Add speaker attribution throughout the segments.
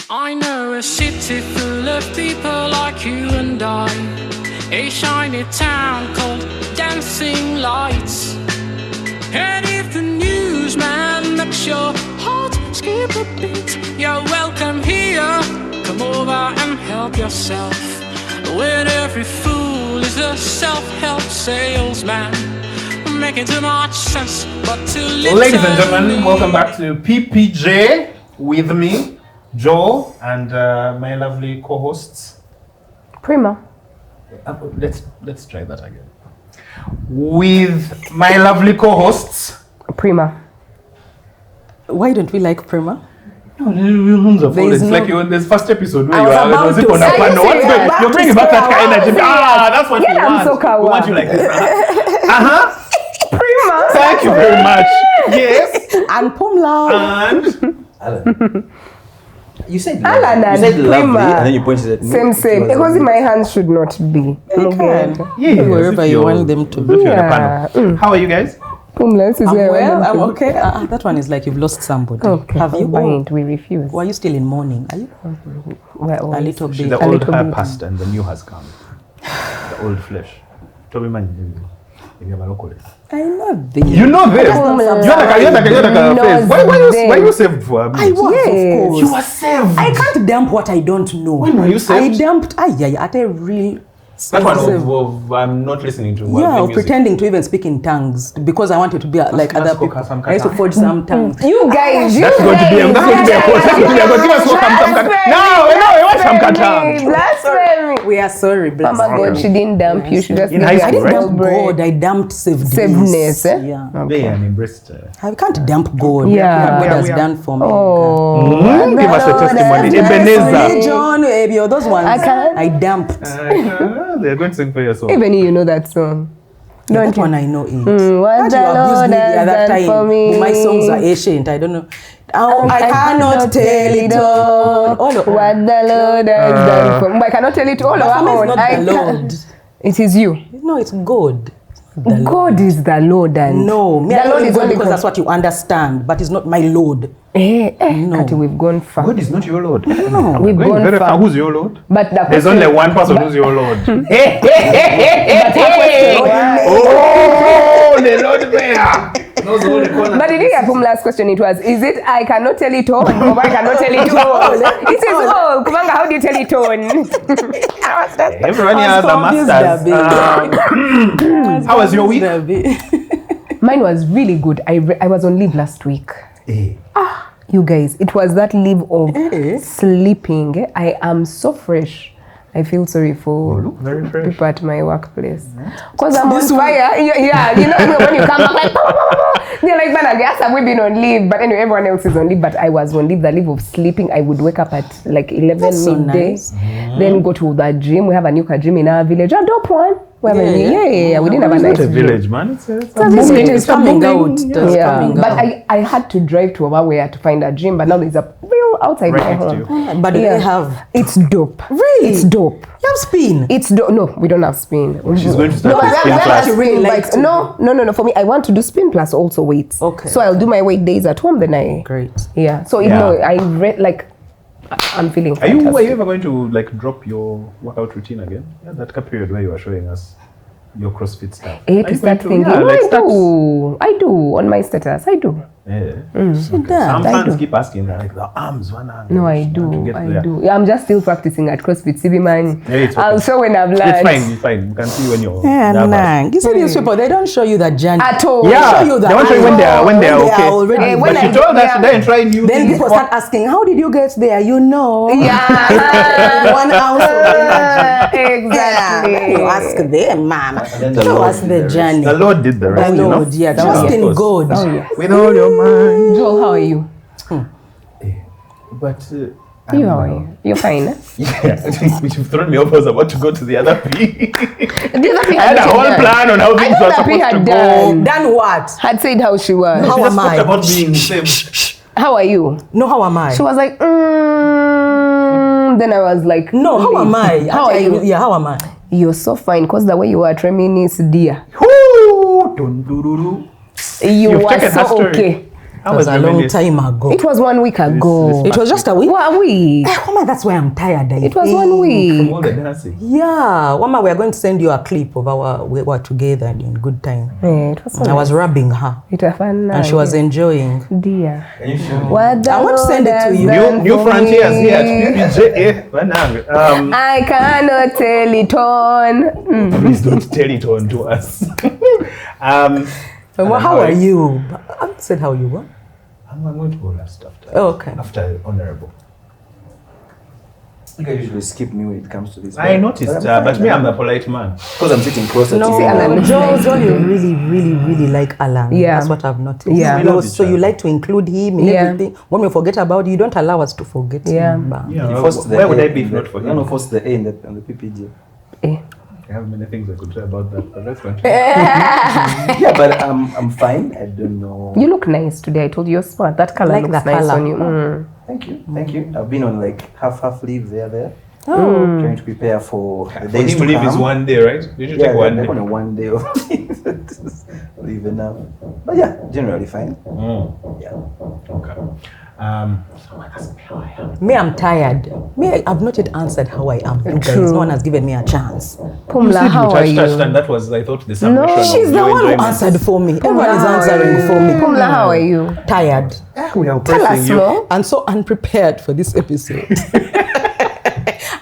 Speaker 1: I know a city full of people like you and I, a shiny town called Dancing Lights. And if the newsman makes your heart skip a beat, you're welcome here. Come over and help yourself. When every fool is a self-help salesman, making too much sense, but too little.
Speaker 2: Ladies and gentlemen, welcome back to PPJ with me, Joel, and my lovely co-hosts.
Speaker 3: Primah.
Speaker 2: Let's try that again. With my lovely co-hosts.
Speaker 3: Primah.
Speaker 4: Why don't we like Primah?
Speaker 2: No, it's like you're in this first episode where you're bringing back that kind of energy. That's what we want. We want you like this.
Speaker 3: Primah.
Speaker 2: Thank you very much. Yes.
Speaker 4: And Pumla.
Speaker 2: And
Speaker 5: Allan. You said
Speaker 3: Allan
Speaker 5: lovely. You said lovely,
Speaker 3: Primah.
Speaker 5: and then you pointed at me.
Speaker 3: Same. Because in my hands should not be.
Speaker 2: yeah,
Speaker 4: Wherever you want them to
Speaker 2: be.
Speaker 4: be.
Speaker 2: How are you guys?
Speaker 3: Pumla, this is where
Speaker 4: I'm okay. That one is like you've lost somebody.
Speaker 3: Okay.
Speaker 4: Have you?
Speaker 3: Mind, we refuse.
Speaker 4: Or are you still in mourning? Are you? A little bit.
Speaker 2: The old has passed and the new has come. The old flesh. Toby man, you have a local.
Speaker 4: I know this.
Speaker 2: You know this. Why you saved for me?
Speaker 4: I was, of course.
Speaker 2: You were saved.
Speaker 4: I can't dump what I don't know.
Speaker 2: When were you saved?
Speaker 4: I dumped at a real.
Speaker 2: That one of I'm not listening to.
Speaker 4: Yeah, pretending to even speak in tongues because I wanted to be like other people. I used to forge some tongues.
Speaker 3: You guys,
Speaker 2: that's going to be a quote. Give us some. No, what's some tongues?
Speaker 3: Blasphemy.
Speaker 4: We are sorry,
Speaker 3: Mama God, she didn't dump you. She just
Speaker 2: in high school,
Speaker 4: I didn't dump God. I dumped
Speaker 3: safeness.
Speaker 4: Yeah.
Speaker 2: Okay. And embraced.
Speaker 4: I can't dump God.
Speaker 3: Yeah.
Speaker 4: God has done for me.
Speaker 3: Oh,
Speaker 2: give us a testimony.
Speaker 4: Ebenezer. Those ones. I dumped.
Speaker 2: They're going to sing for your song.
Speaker 3: Even you know that song.
Speaker 4: That one I know it.
Speaker 3: What the Lord has done for me.
Speaker 4: My songs are ancient. I don't know. I cannot tell it all.
Speaker 3: What the Lord has done for me. I cannot tell it all.
Speaker 4: It's not the Lord.
Speaker 3: It is you.
Speaker 4: No, it's God.
Speaker 3: God is the Lord. And
Speaker 4: no,
Speaker 3: the Lord is
Speaker 4: God because that's what you understand, but it's not my Lord.
Speaker 3: No. We've gone far.
Speaker 2: God is not your Lord.
Speaker 3: No, we've gone very far.
Speaker 2: Who's your Lord?
Speaker 3: But
Speaker 2: there's only one person who's your Lord. Oh, the Lord there.
Speaker 3: But did you hear from last question? It was, is it I cannot tell it all or I cannot tell it all? It is all. Kumanga, how do you tell it all?
Speaker 2: Everyone has a master's. How was your week?
Speaker 3: Mine was really good. I was on leave last week. You guys, it was that leave of sleeping. I am so fresh. I feel sorry for people at my workplace. Because I'm on fire. Yeah, you know, when you come back, like, they're like, man, I guess have we been on leave? But anyway, everyone else is on leave. But I was on leave, the leave of sleeping. I would wake up at like 11 midday. Nice. Then go to the gym. We have a new gym in our village. A dope one. We didn't have a nice
Speaker 2: village, man.
Speaker 4: It's coming out.
Speaker 3: But I had to drive to Awawea to find a gym. But now there's a real outside my home.
Speaker 4: But they have.
Speaker 3: It's dope.
Speaker 4: Really?
Speaker 3: It's dope.
Speaker 4: You have spin?
Speaker 3: It's dope. No, we don't have spin.
Speaker 2: She's going to start with spin class.
Speaker 3: Really no. For me, I want to do spin plus also weights.
Speaker 4: Okay.
Speaker 3: So I'll do my weight days at home. Then
Speaker 4: Great.
Speaker 3: Yeah. So you know, I read like. I'm feeling fantastic.
Speaker 2: Are you ever going to like drop your workout routine again? Yeah, that period where you were showing us your CrossFit stuff.
Speaker 3: To start thinking. I do on my status. I do.
Speaker 2: Yeah.
Speaker 3: Some
Speaker 2: fans keep asking like the arms one arm.
Speaker 3: No, I do. Yeah, I'm just still practicing at CrossFit. CB man. I'll show when I've learned.
Speaker 2: It's fine. You can see when you're.
Speaker 4: You see these people, they don't show you that journey
Speaker 3: at all.
Speaker 2: Yeah, they won't show you when they're okay. But you told us today and try new.
Speaker 4: Then people start asking, how did you get there? You know.
Speaker 3: Yeah.
Speaker 4: 1 ounce of
Speaker 3: energy. Exactly.
Speaker 4: You ask them, mama. Show us the journey.
Speaker 2: The Lord did the rest.
Speaker 4: The Lord, trust in God.
Speaker 3: Oh, yes.
Speaker 2: With all your mind.
Speaker 3: Joel, how are you?
Speaker 2: But
Speaker 3: how are you? You're fine.
Speaker 2: Yeah, you've thrown me off. I was about to go to the other P.
Speaker 3: The other P
Speaker 2: I had a whole plan on how things were supposed to go.
Speaker 4: Done what?
Speaker 3: Had said how she was.
Speaker 4: How am I?
Speaker 2: About being same.
Speaker 3: How are you?
Speaker 4: No, how am I?
Speaker 3: She was like, Then I was like,
Speaker 4: no, how am I?
Speaker 3: How are you?
Speaker 4: Yeah, how am I?
Speaker 3: You're so fine because the way you are reminisce, dear. You were so okay.
Speaker 4: It was a long time ago.
Speaker 3: It was 1 week ago.
Speaker 4: It was just a week?
Speaker 3: 1 week.
Speaker 4: Wama, that's why I'm tired.
Speaker 3: It was 1 week.
Speaker 2: From all the dancing.
Speaker 4: Yeah. Wama, we are going to send you a clip of we were together in good time.
Speaker 3: Yeah, it was so
Speaker 4: I was rubbing her.
Speaker 3: It was fun.
Speaker 4: And she was enjoying.
Speaker 3: Dear.
Speaker 2: Can you show me?
Speaker 3: What
Speaker 4: I want to send it to you.
Speaker 2: New frontiers here at PPJ.
Speaker 3: I cannot tell it on.
Speaker 2: Please don't tell it on to us.
Speaker 4: How are you? I haven't said how you were.
Speaker 2: I'm going to go last after.
Speaker 4: Oh, okay.
Speaker 2: After honorable.
Speaker 5: I usually skip me when it comes to this.
Speaker 2: I noticed, but me, I'm a polite man.
Speaker 5: Because I'm sitting closer to you.
Speaker 3: Allan.
Speaker 4: Joel, you really like Allan.
Speaker 3: Yeah.
Speaker 4: That's what I've noticed.
Speaker 3: Yeah.
Speaker 4: So you like to include him in everything. When we forget about you, don't allow us to forget him.
Speaker 2: Where would I be if not for him?
Speaker 5: No, force the A on the PPG.
Speaker 2: I have many things I could say about that, but that's fine.
Speaker 5: Yeah, but I'm fine. I don't know.
Speaker 3: You look nice today. I told you you're smart. That color looks nice on you.
Speaker 5: Thank you. I've been on like half leave there. Trying to prepare for the days to
Speaker 2: leave
Speaker 5: come.
Speaker 2: is 1 day, right? Did you take 1 day?
Speaker 5: On a 1 day of leave now. But yeah, generally fine. Yeah.
Speaker 2: Okay. Someone asked me how I am.
Speaker 4: Me, I'm tired. I've not yet answered how I am. You guys, no one has given me a chance.
Speaker 3: Pumla, how are you?
Speaker 2: And that was, I thought, the summation.
Speaker 3: No,
Speaker 4: She's the one who answered for me. Everyone is answering for me.
Speaker 3: Pumla, how are you?
Speaker 4: Tired.
Speaker 2: We are
Speaker 3: Tell us more.
Speaker 4: And so unprepared for this episode.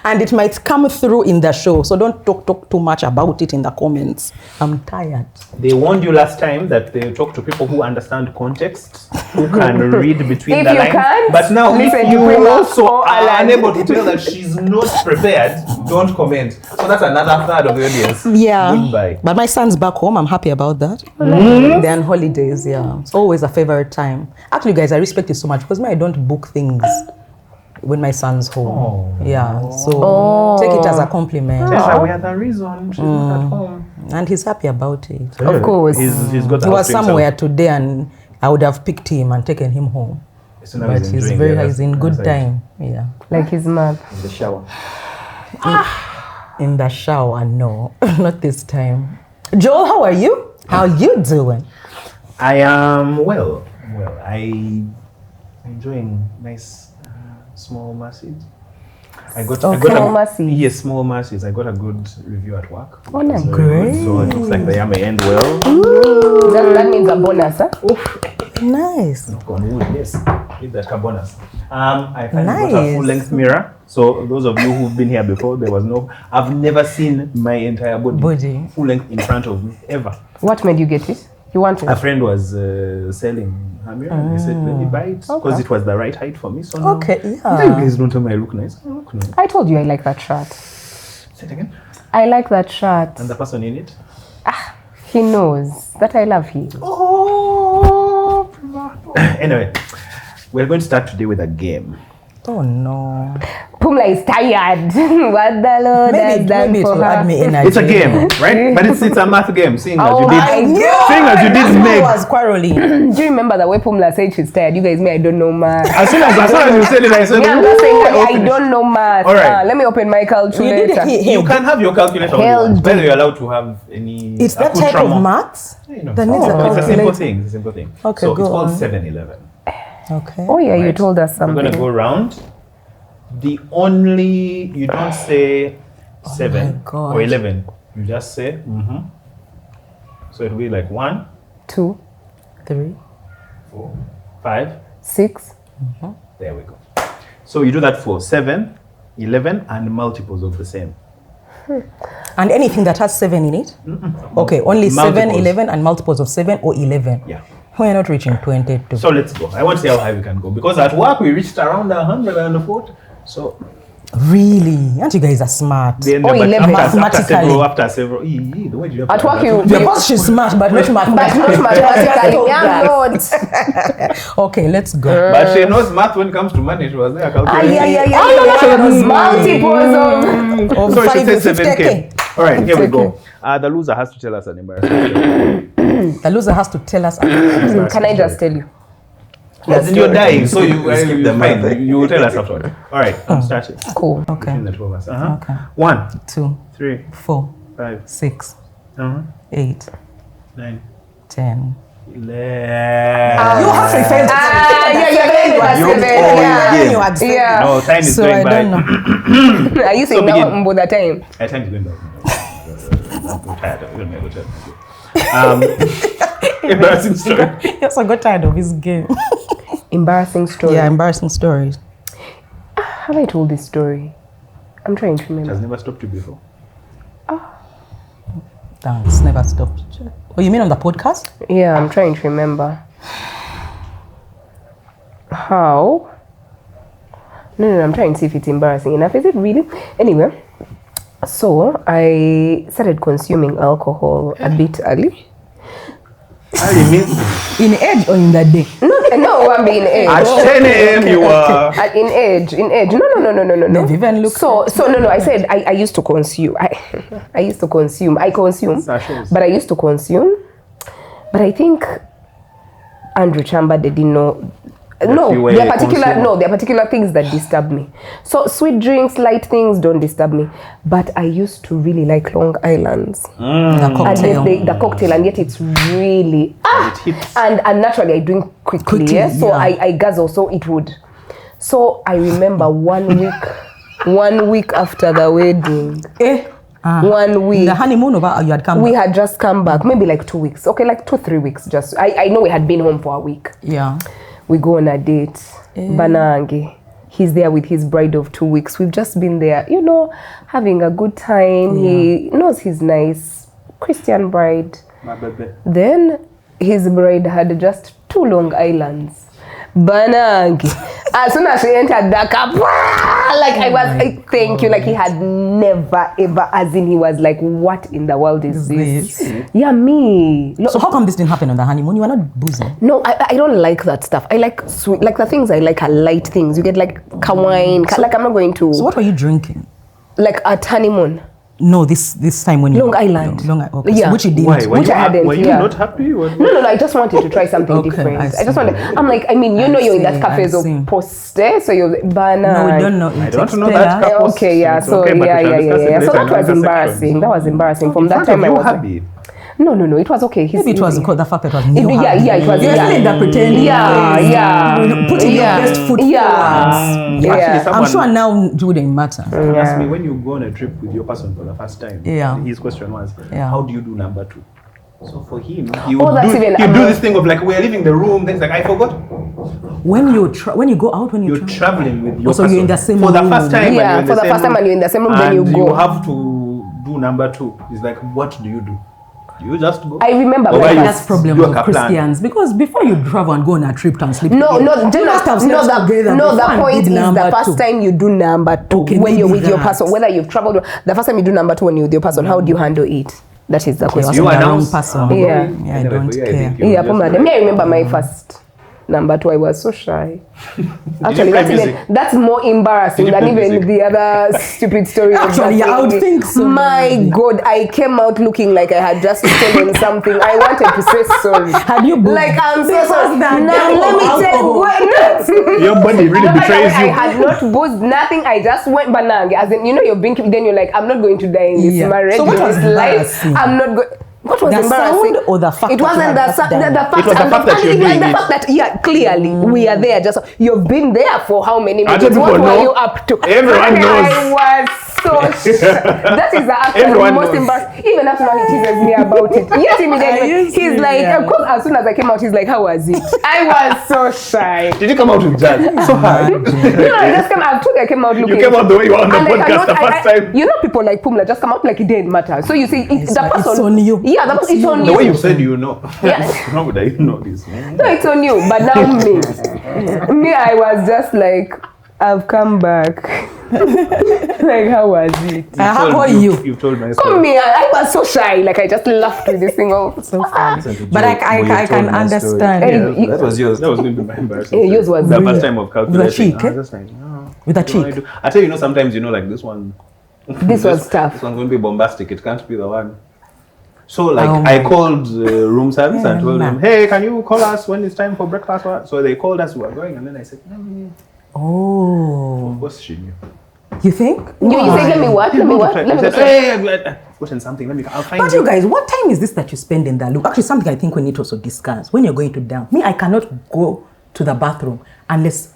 Speaker 4: And it might come through in the show, so don't talk too much about it in the comments. I'm tired.
Speaker 2: They warned you last time that they talk to people who understand context, who can read between the lines.
Speaker 3: Can't,
Speaker 2: but now,
Speaker 3: listen
Speaker 2: if you
Speaker 3: to
Speaker 2: also are unable to tell that she's not prepared, don't comment. So that's another third of the audience.
Speaker 4: Yeah.
Speaker 2: Goodbye.
Speaker 4: But my son's back home. I'm happy about that. They're on holidays. Yeah. It's always a favorite time. Actually, guys, I respect it so much because I don't book things when my son's home. Yeah. So take it as a compliment.
Speaker 2: We are the reason she's not at home.
Speaker 4: And he's happy about it.
Speaker 3: Of course.
Speaker 2: He's got
Speaker 4: He was somewhere today and I would have picked him and taken him home. But he's in good time. Yeah.
Speaker 3: Like his mom.
Speaker 5: In the shower.
Speaker 4: In the shower, no. Not this time. Joel, how are you? How you doing?
Speaker 2: I am well. I'm enjoying nice small masses.
Speaker 3: Small masses.
Speaker 2: Yes, small masses. I got a good review at work.
Speaker 3: Oh, nice.
Speaker 4: Great.
Speaker 2: So it looks like the year may end well.
Speaker 3: That means a bonus, huh?
Speaker 4: Nice.
Speaker 2: Knock on wood, yes. Give that a bonus. I finally got a full-length mirror. So those of you who've been here before, I've never seen my entire body. Full-length in front of me, ever.
Speaker 3: What made you get it? You wanted it?
Speaker 2: A friend was selling her mirror. And he said, let me buy it because it was the right height for me. So now,
Speaker 4: Okay,
Speaker 2: you
Speaker 4: yeah.
Speaker 2: guys don't tell me I look nice. I look nice.
Speaker 3: I told you I like that shirt.
Speaker 2: Say it again.
Speaker 3: I like that shirt.
Speaker 2: And the person in it?
Speaker 3: He knows that I love him.
Speaker 2: Oh, anyway, we're going to start today with a game.
Speaker 4: Oh no.
Speaker 3: Pumla is tired. What the Lord has done
Speaker 4: Maybe it
Speaker 3: for
Speaker 4: will add
Speaker 3: her.
Speaker 4: me energy.
Speaker 2: It's a game, right? But it's a math game. Seeing as you
Speaker 3: I
Speaker 2: did,
Speaker 3: knew
Speaker 2: seeing as you did
Speaker 4: I
Speaker 2: Meg.
Speaker 4: was quarreling.
Speaker 3: Do you remember the way Pumla said she's tired? You guys, I don't know math.
Speaker 2: As soon as you said it, I said,
Speaker 3: Yeah, I'm just saying that I
Speaker 2: "Ooh."
Speaker 3: don't know math.
Speaker 2: All right.
Speaker 3: Let me open my calculator.
Speaker 2: You can have your calculator.
Speaker 3: Hell
Speaker 2: Whether you're allowed to have any.
Speaker 4: It's that type of maths that needs a
Speaker 2: It's a simple
Speaker 4: calculator.
Speaker 2: thing. It's a simple thing.
Speaker 4: Okay,
Speaker 2: so
Speaker 4: go
Speaker 2: it's called
Speaker 4: on.
Speaker 2: 7-11.
Speaker 4: Okay.
Speaker 3: Oh yeah, you
Speaker 2: Right.
Speaker 3: told us
Speaker 2: We're
Speaker 3: something.
Speaker 2: going to go round. You don't say 7
Speaker 4: God.
Speaker 2: or 11. You just say, So it'll be like 1,
Speaker 3: 2,
Speaker 4: 3,
Speaker 2: 4, 5.
Speaker 3: 6.
Speaker 2: There we go. So you do that for 7, 11, and multiples of the same.
Speaker 4: And anything that has 7 in it? Okay, only 7,
Speaker 2: Multiples.
Speaker 4: 11, and multiples of 7 or 11.
Speaker 2: Yeah.
Speaker 4: We're not reaching 22.
Speaker 2: So let's go. I want to see how high we can go. Because at work, we reached around 140. So
Speaker 4: Really? Aren't you guys are smart?
Speaker 2: then
Speaker 3: Oh, 11.
Speaker 4: Mathematically.
Speaker 2: after several, the way you have
Speaker 3: At
Speaker 2: to
Speaker 3: work
Speaker 2: do
Speaker 3: you-
Speaker 2: that.
Speaker 4: Because she's smart, but not
Speaker 3: But
Speaker 4: mathematically.
Speaker 3: not mathematically. Yeah, Lord.
Speaker 4: Okay, let's go.
Speaker 2: But she knows math when it comes to money. She was there calculating.
Speaker 3: Multiples of.
Speaker 2: So she
Speaker 4: 5,
Speaker 2: said 7K.
Speaker 4: 50K.
Speaker 2: All right, here we go. The loser has to tell us an embarrassing story.
Speaker 4: The loser has to tell us.
Speaker 3: Can I just tell you?
Speaker 2: As in you're dying, so you
Speaker 5: skip the
Speaker 2: fine.
Speaker 5: math.
Speaker 2: You will tell us afterward. All right, I'm starting.
Speaker 3: Cool.
Speaker 4: Okay.
Speaker 2: Between the two of us.
Speaker 4: Okay.
Speaker 2: 1,
Speaker 4: 2,
Speaker 2: 3,
Speaker 4: 4,
Speaker 2: 5,
Speaker 4: 6, 8,
Speaker 2: 9,
Speaker 4: 10,
Speaker 2: 11.
Speaker 4: You have to fail.
Speaker 3: Yeah.
Speaker 2: No, time is
Speaker 4: So
Speaker 2: going
Speaker 4: I
Speaker 2: by.
Speaker 4: don't know.
Speaker 3: Are you saying now about the time?
Speaker 2: Time is going by. I'm tired. Embarrassing story.
Speaker 4: He also got tired of his game.
Speaker 3: Embarrassing story.
Speaker 4: Yeah, embarrassing stories.
Speaker 3: Have I told this story? I'm trying to
Speaker 2: It
Speaker 3: remember.
Speaker 2: has never stopped you before.
Speaker 4: Thanks, never stopped. Oh, you mean on the podcast?
Speaker 3: Yeah, I'm trying to remember. How? No, I'm trying to see if it's embarrassing enough. Is it really? Anyway, so I started consuming alcohol a bit early.
Speaker 2: I mean,
Speaker 4: In age or in the day?
Speaker 3: No, I'm being age.
Speaker 2: at 10 a.m. you were.
Speaker 3: In age. No.
Speaker 4: They've even looked.
Speaker 3: So no. I said I used to consume. I used to consume. I consume,
Speaker 2: Sachets.
Speaker 3: but I used to consume. But I think Andrew Chamba they didn't know. No,
Speaker 2: you were
Speaker 3: there
Speaker 2: a
Speaker 3: are particular
Speaker 2: consumer.
Speaker 3: there are particular things that disturb me. So sweet drinks, light things don't disturb me. But I used to really like Long Islands.
Speaker 4: The
Speaker 3: And
Speaker 4: cocktail.
Speaker 3: yet the cocktail, and yet it's really
Speaker 2: It hits.
Speaker 3: and naturally I drink quickly, yeah? So
Speaker 4: yeah.
Speaker 3: I guzzle, so it would. So I remember 1 week after the wedding, 1 week.
Speaker 4: The honeymoon over, you had come
Speaker 3: We
Speaker 4: back.
Speaker 3: had just come back, maybe like 2 weeks. Okay, like 2-3 weeks. Just I know we had been home for a week.
Speaker 4: Yeah.
Speaker 3: We go on a date. Banange. He's there with his bride of 2 weeks. We've just been there, having a good time. He knows he's nice. Christian bride.
Speaker 2: My baby.
Speaker 3: Then his bride had just 2 Long Islands. Banange. As soon as she entered the car, thank you. Like he had never ever, as in he was like, what in the world is this? Yeah, me.
Speaker 4: So how come this didn't happen on the honeymoon? You were not boozing.
Speaker 3: No, I don't like that stuff. I like sweet, like the things I like are light things. You get like wine. Like I'm not going to
Speaker 4: So what were you drinking?
Speaker 3: like at honeymoon.
Speaker 4: No, this time when you
Speaker 3: Long Island.
Speaker 4: Long Island. Okay.
Speaker 3: Yeah.
Speaker 4: So which you didn't.
Speaker 2: Why?
Speaker 3: Which I hadn't,
Speaker 2: Were you
Speaker 3: yeah.
Speaker 2: not happy?
Speaker 3: No. I just wanted to try something
Speaker 4: Okay,
Speaker 3: different.
Speaker 4: I
Speaker 3: I just
Speaker 4: see.
Speaker 3: wanted. I'm like, you're in that
Speaker 4: see,
Speaker 3: cafes
Speaker 4: I
Speaker 3: of
Speaker 4: see.
Speaker 3: poste, so you're banana.
Speaker 4: No, we don't know.
Speaker 2: I don't know that.
Speaker 3: Okay, yeah.
Speaker 2: It's
Speaker 3: So
Speaker 2: okay, but we shall discuss it
Speaker 3: yeah. So
Speaker 2: later
Speaker 3: that
Speaker 2: in
Speaker 3: was
Speaker 2: other
Speaker 3: embarrassing.
Speaker 2: sections.
Speaker 3: That was embarrassing. From
Speaker 2: In
Speaker 3: that
Speaker 2: front
Speaker 3: time,
Speaker 2: of
Speaker 3: I
Speaker 2: you,
Speaker 3: was like,
Speaker 2: happy.
Speaker 3: no. It was okay.
Speaker 4: Maybe it was the fact that it was new.
Speaker 3: Yeah, it was.
Speaker 4: You're feeling that pretending.
Speaker 3: Yeah.
Speaker 4: Putting your best foot forward.
Speaker 3: Yeah.
Speaker 2: Actually,
Speaker 4: I'm
Speaker 2: someone-
Speaker 4: sure now it wouldn't matter.
Speaker 2: Someone asked me, when you go on a trip with your person for the first time,
Speaker 4: Yeah.
Speaker 2: his question was,
Speaker 4: Yeah.
Speaker 2: how do you do number 2? So for him, he
Speaker 3: Oh,
Speaker 2: would
Speaker 3: that's even-
Speaker 2: do this thing of like, we're leaving the room, things like, I forgot.
Speaker 4: When you go out, when
Speaker 2: You're
Speaker 4: you
Speaker 2: traveling with your
Speaker 4: so
Speaker 2: person
Speaker 4: you're in the same
Speaker 2: for the
Speaker 4: room.
Speaker 2: first time.
Speaker 3: Yeah,
Speaker 2: and
Speaker 3: for the first time and you're in the same room, then you
Speaker 2: and
Speaker 3: go.
Speaker 2: you have to do number 2. It's like, what do? You just go.
Speaker 3: I remember
Speaker 2: Or
Speaker 3: my
Speaker 2: why you
Speaker 4: that's problem
Speaker 2: do
Speaker 4: with
Speaker 2: like a plan?
Speaker 4: Christians because before you travel and go on a trip and sleep.
Speaker 3: No,
Speaker 4: together,
Speaker 3: no,
Speaker 4: you must have slept together
Speaker 3: no.
Speaker 4: before
Speaker 3: The
Speaker 4: and
Speaker 3: point
Speaker 4: did
Speaker 3: is the
Speaker 4: number
Speaker 3: first
Speaker 4: two.
Speaker 3: time you do number 2
Speaker 4: Okay,
Speaker 3: when you're
Speaker 4: maybe
Speaker 3: with your
Speaker 4: that.
Speaker 3: person, whether you've traveled. The first time you do number 2 when you're with your person, how do you handle it? That is the
Speaker 4: You
Speaker 3: question.
Speaker 2: You
Speaker 4: are the wrong
Speaker 2: announce-
Speaker 4: person.
Speaker 3: Yeah.
Speaker 4: Yeah, I
Speaker 2: Anyway,
Speaker 4: don't
Speaker 2: for you, I
Speaker 4: care.
Speaker 2: think you
Speaker 3: Yeah,
Speaker 2: just
Speaker 3: Pumla.
Speaker 2: like-
Speaker 3: Me, I remember my first number 2. I was so shy. Actually,
Speaker 2: play
Speaker 3: that's
Speaker 2: music?
Speaker 3: that's more embarrassing
Speaker 2: Did you
Speaker 3: than
Speaker 2: play
Speaker 3: even
Speaker 2: music?
Speaker 3: the other stupid story. of
Speaker 4: Actually,
Speaker 3: that
Speaker 4: I would
Speaker 3: lady.
Speaker 4: think so.
Speaker 3: My God, I came out looking like I had just stolen something. I wanted to say sorry.
Speaker 4: Had you booked?
Speaker 3: Like I'm so
Speaker 4: Because
Speaker 3: sorry.
Speaker 4: that
Speaker 3: Now
Speaker 4: devil
Speaker 3: let me
Speaker 4: of
Speaker 3: tell you.
Speaker 4: alcohol.
Speaker 2: Your body really
Speaker 3: No, by the
Speaker 2: betrays
Speaker 3: way, I
Speaker 2: you.
Speaker 3: had not boozed nothing. I just went banang. As in, you're being, then you're like, I'm not going to die in this
Speaker 4: Yeah.
Speaker 3: marriage.
Speaker 4: So what
Speaker 3: in
Speaker 4: was
Speaker 3: this life.
Speaker 4: embarrassing?
Speaker 3: I'm not going. What was
Speaker 4: The
Speaker 3: embarrassing?
Speaker 4: sound or the fact
Speaker 3: It
Speaker 4: that you
Speaker 3: wasn't
Speaker 4: had
Speaker 3: the
Speaker 4: just
Speaker 3: sound.
Speaker 4: done
Speaker 3: The
Speaker 4: it?
Speaker 3: fact.
Speaker 2: It was the
Speaker 3: and
Speaker 2: fact that you're
Speaker 3: and
Speaker 2: doing
Speaker 3: the
Speaker 2: it.
Speaker 3: fact that clearly we are there. Just you've been there for how many
Speaker 2: Other
Speaker 3: minutes? What
Speaker 2: people
Speaker 3: were
Speaker 2: know.
Speaker 3: you up to?
Speaker 2: Everyone knows.
Speaker 3: I was so. That is the actual
Speaker 2: Everyone
Speaker 3: most
Speaker 2: knows.
Speaker 3: embarrassing. Even after now, he teases me about it. Yet immediately he's like, of course, as soon as I came out, he's like, how was it? I was so shy.
Speaker 2: Did you come out with jazz? So high.
Speaker 3: I just came out. I came out looking.
Speaker 2: You came out the way you were on the
Speaker 3: And like,
Speaker 2: podcast the first time.
Speaker 3: people like Pumla just come out like it didn't matter. So you see, the
Speaker 4: like,
Speaker 3: person.
Speaker 4: it's on you.
Speaker 3: Yeah, the person, it's on
Speaker 2: The
Speaker 3: you.
Speaker 2: way you said you know.
Speaker 3: Yeah.
Speaker 2: How would I know this?
Speaker 3: No, it's on you. But now me, I was just like, I've come back. Like, how was it?
Speaker 4: How are you?
Speaker 2: You've told my
Speaker 3: Come
Speaker 2: story.
Speaker 3: me, I was so shy. Like I just laughed with this thing.
Speaker 4: So funny. But I can understand.
Speaker 3: Hey,
Speaker 5: That was yours.
Speaker 2: That was going to be my embarrassing.
Speaker 3: Yeah, yours was
Speaker 2: the
Speaker 3: real.
Speaker 2: first time of calculating.
Speaker 4: cheek,
Speaker 2: I
Speaker 4: eh?
Speaker 2: was just like, no.
Speaker 4: With a
Speaker 2: What do I
Speaker 4: cheek.
Speaker 2: do? I tell you, sometimes like this one.
Speaker 3: This was tough.
Speaker 2: This one's going to be bombastic. It can't be the one. So like
Speaker 4: Oh
Speaker 2: I
Speaker 4: my
Speaker 2: called room service and told
Speaker 4: Yeah.
Speaker 2: them, hey, can you call us when it's time for breakfast? So they called us. We were going, and then I said,
Speaker 4: Oh.
Speaker 2: of course she knew.
Speaker 4: You think?
Speaker 3: You say, let me what? Let me what? Let me go.
Speaker 2: I've gotten something. I'll find
Speaker 4: But you guys, what time is this that you spend in the loo? Actually, something I think we need to also discuss. When you're going to dump, me, I cannot go to the bathroom unless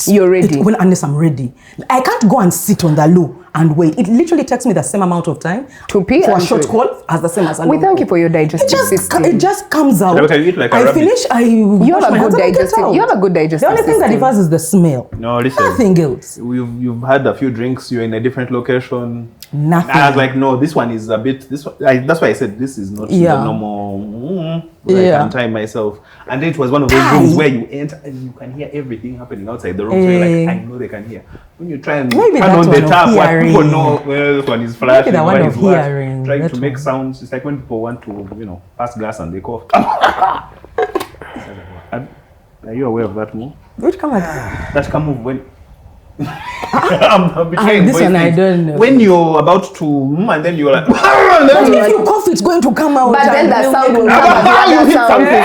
Speaker 3: you're ready.
Speaker 4: Unless I'm ready. I can't go and sit on the loo and wait. It literally takes me the same amount of time
Speaker 3: to pee
Speaker 4: for a short call as the same as a
Speaker 3: We
Speaker 4: long
Speaker 3: thank
Speaker 4: call.
Speaker 3: you for your digestive system.
Speaker 4: It just comes out.
Speaker 2: Can you eat like a
Speaker 4: I
Speaker 2: rabbit?
Speaker 4: finish.
Speaker 3: You have a good digestive. You have a good digestive.
Speaker 4: The only thing that differs is the smell.
Speaker 2: No, listen.
Speaker 4: Nothing else.
Speaker 2: You've had a few drinks. You're in a different location.
Speaker 4: Nothing.
Speaker 2: I was like, no, this one is a bit. That's why I said this is not the normal. I can time myself. And then it was one of those rooms where you enter and you can hear everything happening outside the room. So you're like, I know they can hear. When you try and turn on the tap, what people know, well, this one is flashing.
Speaker 4: The one of hearing.
Speaker 2: Trying to make sounds. It's like when people want to, pass glass and they cough. Are you aware of that move?
Speaker 4: Which come on?
Speaker 2: That can move when. I'm betraying
Speaker 4: this one I don't know.
Speaker 2: When you're about to, and then you're like,
Speaker 4: but if you cough, it's going to come out.
Speaker 3: But then the sound will come out.
Speaker 2: You hit something.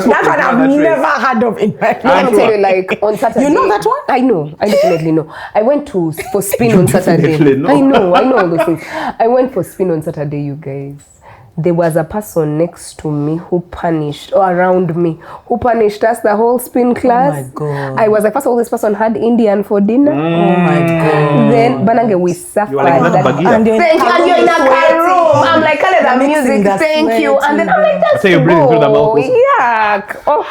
Speaker 4: That one I've never heard of in my life.
Speaker 3: Let me tell you, like on Saturday.
Speaker 4: You know that one?
Speaker 3: I know. I definitely know. I went for spin on Saturday. I know all those things. I went for spin on Saturday, you guys. There was a person next to me who punished, or around me, who punished us the whole spin class.
Speaker 4: Oh my God.
Speaker 3: I was like, first of all, this person had Indian for dinner.
Speaker 4: Oh my God.
Speaker 3: Then, Banange, we suffered.
Speaker 2: Like,
Speaker 3: Thank you. And you're in a room. I'm like, kind of the music, thank you. And then I'm like, that's yuck. Oh.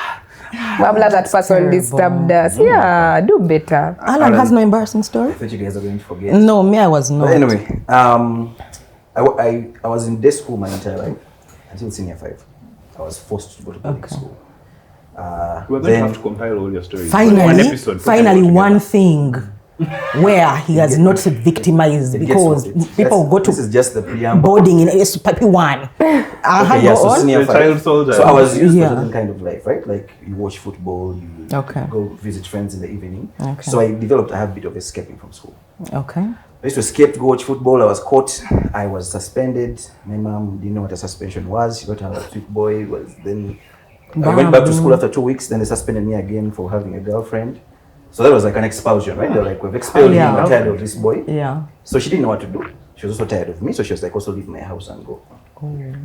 Speaker 3: Babla, that person disturbed us. Yeah, do better.
Speaker 4: Allan has no embarrassing story?
Speaker 5: I thought you guys are going to forget.
Speaker 4: No, me, I was not.
Speaker 5: But anyway, I was in day school my entire life until senior 5. I was forced to go to public school.
Speaker 2: We're going to have to compile all your stories.
Speaker 4: Finally, one thing where he has not victimized because people go to
Speaker 5: this is just the preamble.
Speaker 4: boarding in SP1.
Speaker 5: So senior 5.
Speaker 2: Soldier.
Speaker 5: So I was used to a certain kind of life, right? Like you watch football, you go visit friends in the evening.
Speaker 4: Okay.
Speaker 5: So I developed a habit of escaping from school.
Speaker 4: Okay.
Speaker 5: I used to escape to go watch football. I was caught. I was suspended. My mom didn't know what a suspension was. She thought I was a sweet boy. I went back to school after 2 weeks. Then they suspended me again for having a girlfriend. So that was like an expulsion, right? They're like, we've expelled him. We're tired of this boy.
Speaker 4: Yeah.
Speaker 5: So she didn't know what to do. She was also tired of me. So she was like, also leave my house and go.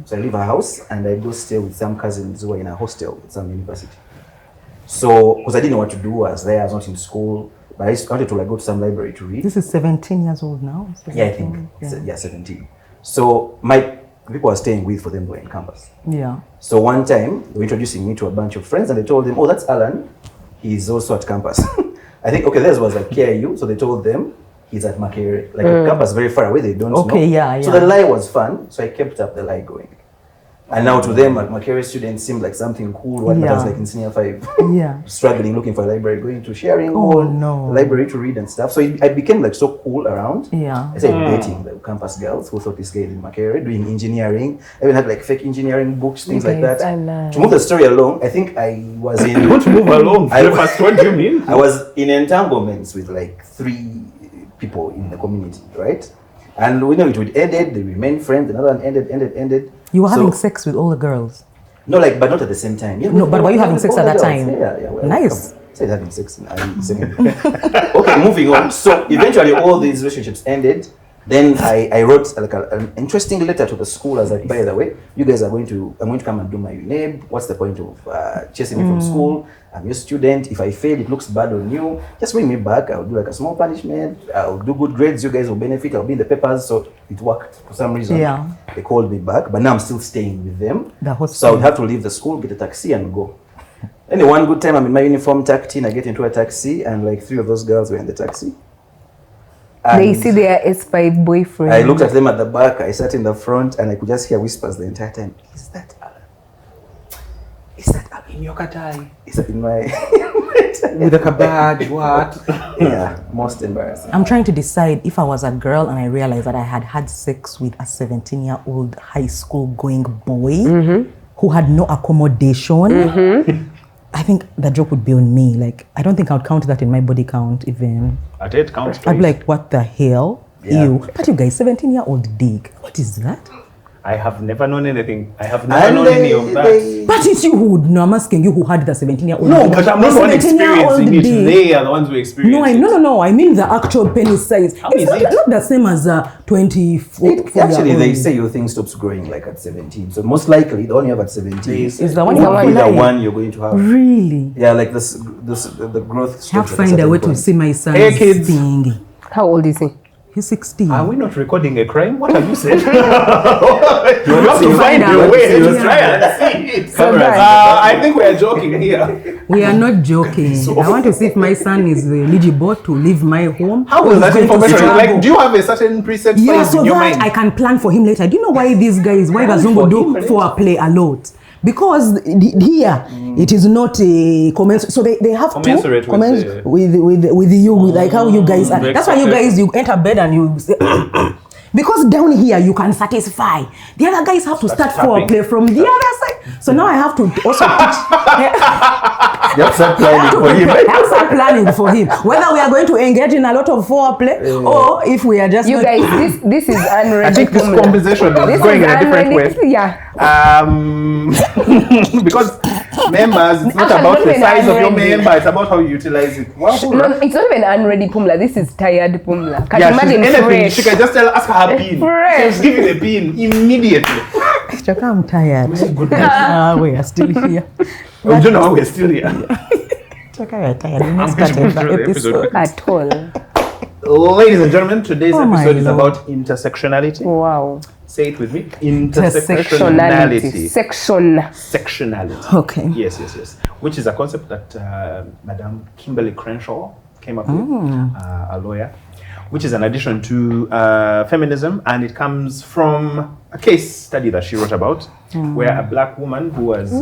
Speaker 5: So I leave her house and I go stay with some cousins who were in a hostel at some university. So, because I didn't know what to do. I was there. I was not in school. But I wanted to go to some library to read.
Speaker 4: This is 17 years old now? 17?
Speaker 5: Yeah, I think. Yeah, 17. So the people I was staying with, for them, were in campus.
Speaker 4: Yeah.
Speaker 5: So one time, they were introducing me to a bunch of friends and they told them, oh, that's Allan. He's also at campus. I think, theirs was at KIU. So they told them, he's at Makere. Like a campus very far away, they don't know.
Speaker 4: Yeah.
Speaker 5: So the lie was fun. So I kept up the lie going. And now to them, Makere students seemed like something cool. What matters like in senior 5.
Speaker 4: Yeah.
Speaker 5: Struggling, looking for a library, going to sharing
Speaker 4: no.
Speaker 5: library to read and stuff. So I became like so cool around.
Speaker 4: Yeah.
Speaker 5: I started dating the campus girls who thought this guy is in Makere, doing engineering. I even had like fake engineering books, things like that. To move the story along, I think I was in...
Speaker 2: What to move along? What do you mean?
Speaker 5: I was in entanglements with like 3 people in the community, right? And we know it would ended, they remained friends, another one ended.
Speaker 4: You were having sex with all the girls?
Speaker 5: No, but not at the same time.
Speaker 4: No, but were you having sex at that time?
Speaker 5: Yeah. Well,
Speaker 4: nice.
Speaker 5: Said having sex. Okay, moving on. So eventually all these relationships ended. Then I wrote like an interesting letter to the school. I was like, by the way, I'm going to come and do my UNEB. What's the point of chasing me from school? I'm your student. If I fail, it looks bad on you. Just bring me back. I'll do like a small punishment. I'll do good grades. You guys will benefit. I'll be in the papers. So it worked for some reason. Yeah. They called me back, but now I'm still staying with them. So I would have to leave the school, get a taxi and go. Anyway, one good time I'm in my uniform, tucked in. I get into a taxi and like 3 of those girls were in the taxi. And
Speaker 3: they see their S5 boyfriend.
Speaker 5: I looked at them at the back. I sat in the front and I could just hear whispers the entire time. Is that Allan? Is that Allan?
Speaker 2: In your katai?
Speaker 5: Is that in my...
Speaker 2: With a kabag, what?
Speaker 5: Yeah, most embarrassing.
Speaker 4: I'm trying to decide if I was a girl and I realized that I had sex with a 17-year-old high school going boy who had no accommodation. I think the joke would be on me. Like, I don't think I would count that in my body count even.
Speaker 2: At 8 counts.
Speaker 4: I'd be like, what the hell? Yeah. Ew. But you guys, 17-year-old dick. What is that?
Speaker 2: I have never known anything. I have never known any of that.
Speaker 4: But it's you who, no, I'm asking you who had the 17-year-old.
Speaker 2: No, but I'm not the one experiencing it. They are the ones who experience it.
Speaker 4: No. I mean the actual penis size.
Speaker 2: How
Speaker 4: It's
Speaker 2: is
Speaker 4: not,
Speaker 2: it?
Speaker 4: not the same as a 24.
Speaker 5: Actually, they say your thing stops growing like at 17. So most likely, the one you have at 17
Speaker 4: is the one
Speaker 5: will be the
Speaker 4: lying.
Speaker 5: one you're going to have.
Speaker 4: Really?
Speaker 5: Yeah, like the growth.
Speaker 4: I have
Speaker 5: stops
Speaker 4: to
Speaker 5: at
Speaker 4: find a
Speaker 5: certain
Speaker 4: way to
Speaker 5: point.
Speaker 4: see my son.
Speaker 2: Hey, kids.
Speaker 3: How old is he?
Speaker 4: He's 16.
Speaker 2: Are we not recording a crime? What have you said? You
Speaker 5: You
Speaker 2: have to find
Speaker 4: out.
Speaker 2: your way to
Speaker 4: Yeah.
Speaker 2: try and see it.
Speaker 3: So guys-
Speaker 2: I think we are joking here.
Speaker 4: We are not joking. I want to see if my son is eligible to leave my home.
Speaker 2: How
Speaker 4: or
Speaker 2: is
Speaker 4: he's
Speaker 2: that
Speaker 4: going to
Speaker 2: information?
Speaker 4: struggle.
Speaker 2: Like, do you have a certain preset
Speaker 4: Yeah,
Speaker 2: size
Speaker 4: so
Speaker 2: in your
Speaker 4: that
Speaker 2: mind?
Speaker 4: I can plan for him later. Do you know why these guys, why
Speaker 2: Plan
Speaker 4: Bazungu
Speaker 2: for
Speaker 4: do
Speaker 2: him later.
Speaker 4: foreplay a lot? Because here it is not a commensurate. So they have
Speaker 2: Commensurate
Speaker 4: to
Speaker 2: with
Speaker 4: commensurate
Speaker 2: the-
Speaker 4: with you, with like how you guys are.
Speaker 2: the
Speaker 4: That's why you
Speaker 2: expected-
Speaker 4: guys, you enter bed and you say, because down here you can satisfy. The other guys have to start
Speaker 2: tapping.
Speaker 4: foreplay from the other side. So now I have to also teach.
Speaker 5: You have to start planning for him.
Speaker 4: I have some planning for him. Whether we are going to engage in a lot of foreplay or if we are just
Speaker 3: You
Speaker 4: not-
Speaker 3: guys, this is unready.
Speaker 2: I think this
Speaker 3: Pumla.
Speaker 2: conversation is
Speaker 3: This
Speaker 2: going
Speaker 3: is
Speaker 2: in a different way.
Speaker 3: unready. Yeah.
Speaker 2: Because members, it's not
Speaker 3: Actually,
Speaker 2: about
Speaker 3: not
Speaker 2: the
Speaker 3: even
Speaker 2: size of your
Speaker 3: unready.
Speaker 2: member, it's about how you utilize it. Wow.
Speaker 3: No, it's not even unready Pumla. This is tired Pumla. Can
Speaker 2: Yeah,
Speaker 3: you
Speaker 2: she's
Speaker 3: imagine
Speaker 2: anything.
Speaker 3: fresh?
Speaker 2: She can just ask her her pin.
Speaker 3: Fresh.
Speaker 2: She'll give you the pin immediately.
Speaker 4: Chaka, I'm tired. We are still here.
Speaker 2: We don't know how we're still here.
Speaker 4: Chaka, you're tired.
Speaker 2: I'm
Speaker 4: Let's
Speaker 2: going
Speaker 4: start
Speaker 2: to move
Speaker 4: the
Speaker 2: through the
Speaker 4: episode.
Speaker 2: episode.
Speaker 3: At all.
Speaker 2: Ladies and gentlemen, today's
Speaker 4: Oh my
Speaker 2: episode is
Speaker 4: Lord.
Speaker 2: about intersectionality.
Speaker 3: Wow.
Speaker 2: Say it with me.
Speaker 3: Intersectionality.
Speaker 2: Intersectionality.
Speaker 3: Section.
Speaker 2: Sectionality.
Speaker 4: Okay.
Speaker 2: Yes. Which is a concept that Madame Kimberly Crenshaw came up with, a lawyer, which is an addition to feminism, and it comes from a case study that she wrote about, where a black woman who was in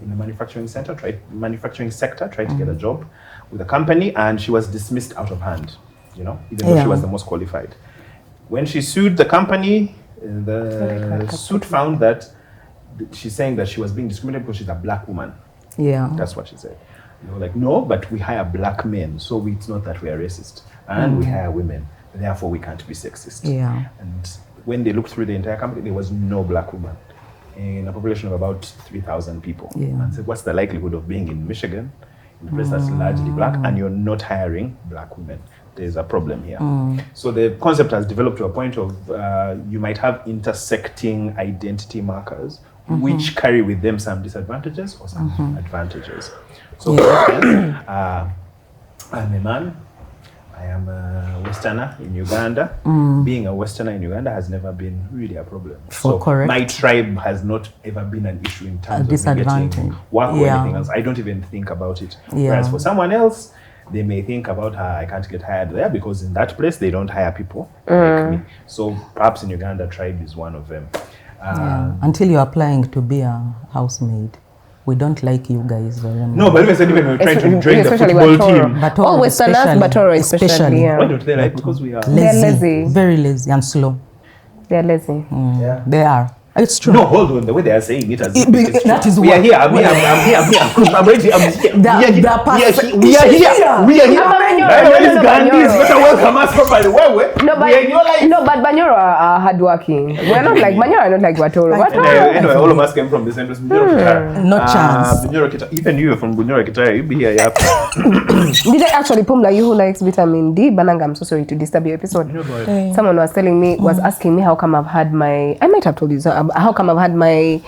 Speaker 2: the manufacturing sector tried to get a job with a company, and she was dismissed out of hand. Even though she was the most qualified. When she sued the company, the suit found that she's saying that she was being discriminated because she's a black woman.
Speaker 4: Yeah.
Speaker 2: That's what she said. They were like, no, but we hire black men, so it's not that we are racist. And we hire women, therefore we can't be sexist.
Speaker 4: Yeah.
Speaker 2: And when they looked through the entire company, there was no black woman in a population of about 3,000 people.
Speaker 4: Yeah.
Speaker 2: And said, what's the likelihood of being in Michigan, in a place that's largely black, and you're not hiring black women? There's a problem here. So the concept has developed to a point of you might have intersecting identity markers which carry with them some disadvantages or some advantages. So for instance, I'm a man, I am a Westerner in Uganda. Being a Westerner in Uganda has never been really a problem.
Speaker 4: Correct.
Speaker 2: My tribe has not ever been an issue in terms of me
Speaker 4: disadvantage.
Speaker 2: getting work or
Speaker 4: Yeah.
Speaker 2: anything else. I don't even think about it.
Speaker 4: Yeah.
Speaker 2: Whereas for someone else, they may think about I can't get hired there because in that place they don't hire people like me. So perhaps in Uganda, tribe is one of them.
Speaker 4: Yeah. Until you're applying to be a housemaid. We don't like you guys very much.
Speaker 2: No, but even when we're trying to join the
Speaker 3: Especially
Speaker 2: football
Speaker 3: Batoro.
Speaker 2: team,
Speaker 4: Batoro
Speaker 3: All Westerners,
Speaker 4: especially.
Speaker 3: Batoro especially.
Speaker 2: why
Speaker 3: Yeah.
Speaker 2: don't they like? Because we are.
Speaker 3: They're lazy.
Speaker 4: Very lazy and slow.
Speaker 3: They're lazy.
Speaker 5: Yeah.
Speaker 4: They are. It's true.
Speaker 2: No, hold on. The way they are saying it as if
Speaker 4: It-
Speaker 2: it is
Speaker 4: that
Speaker 2: true.
Speaker 4: is
Speaker 2: We are
Speaker 4: what-
Speaker 2: here. I'm here. I'm ready. I'm here. We are here. We are here. We are here. Anyways, Gandhis, better welcome us properly. Where?
Speaker 3: No,
Speaker 2: We are in your life.
Speaker 3: but Banyoro are hardworking. We're not like Banyoro are not like Batoro.
Speaker 2: Anyway, all of us came from the same place. Bunyoro Kitara.
Speaker 4: No chance.
Speaker 2: Bunyoro Kitara. Even you from Bunyoro Kitara, you be here. Yeah.
Speaker 3: Did I actually Pumla, you who likes vitamin D? Bananga, I'm so sorry to disturb your episode. Someone was asking me how come I've had I might have told you, how come I've had my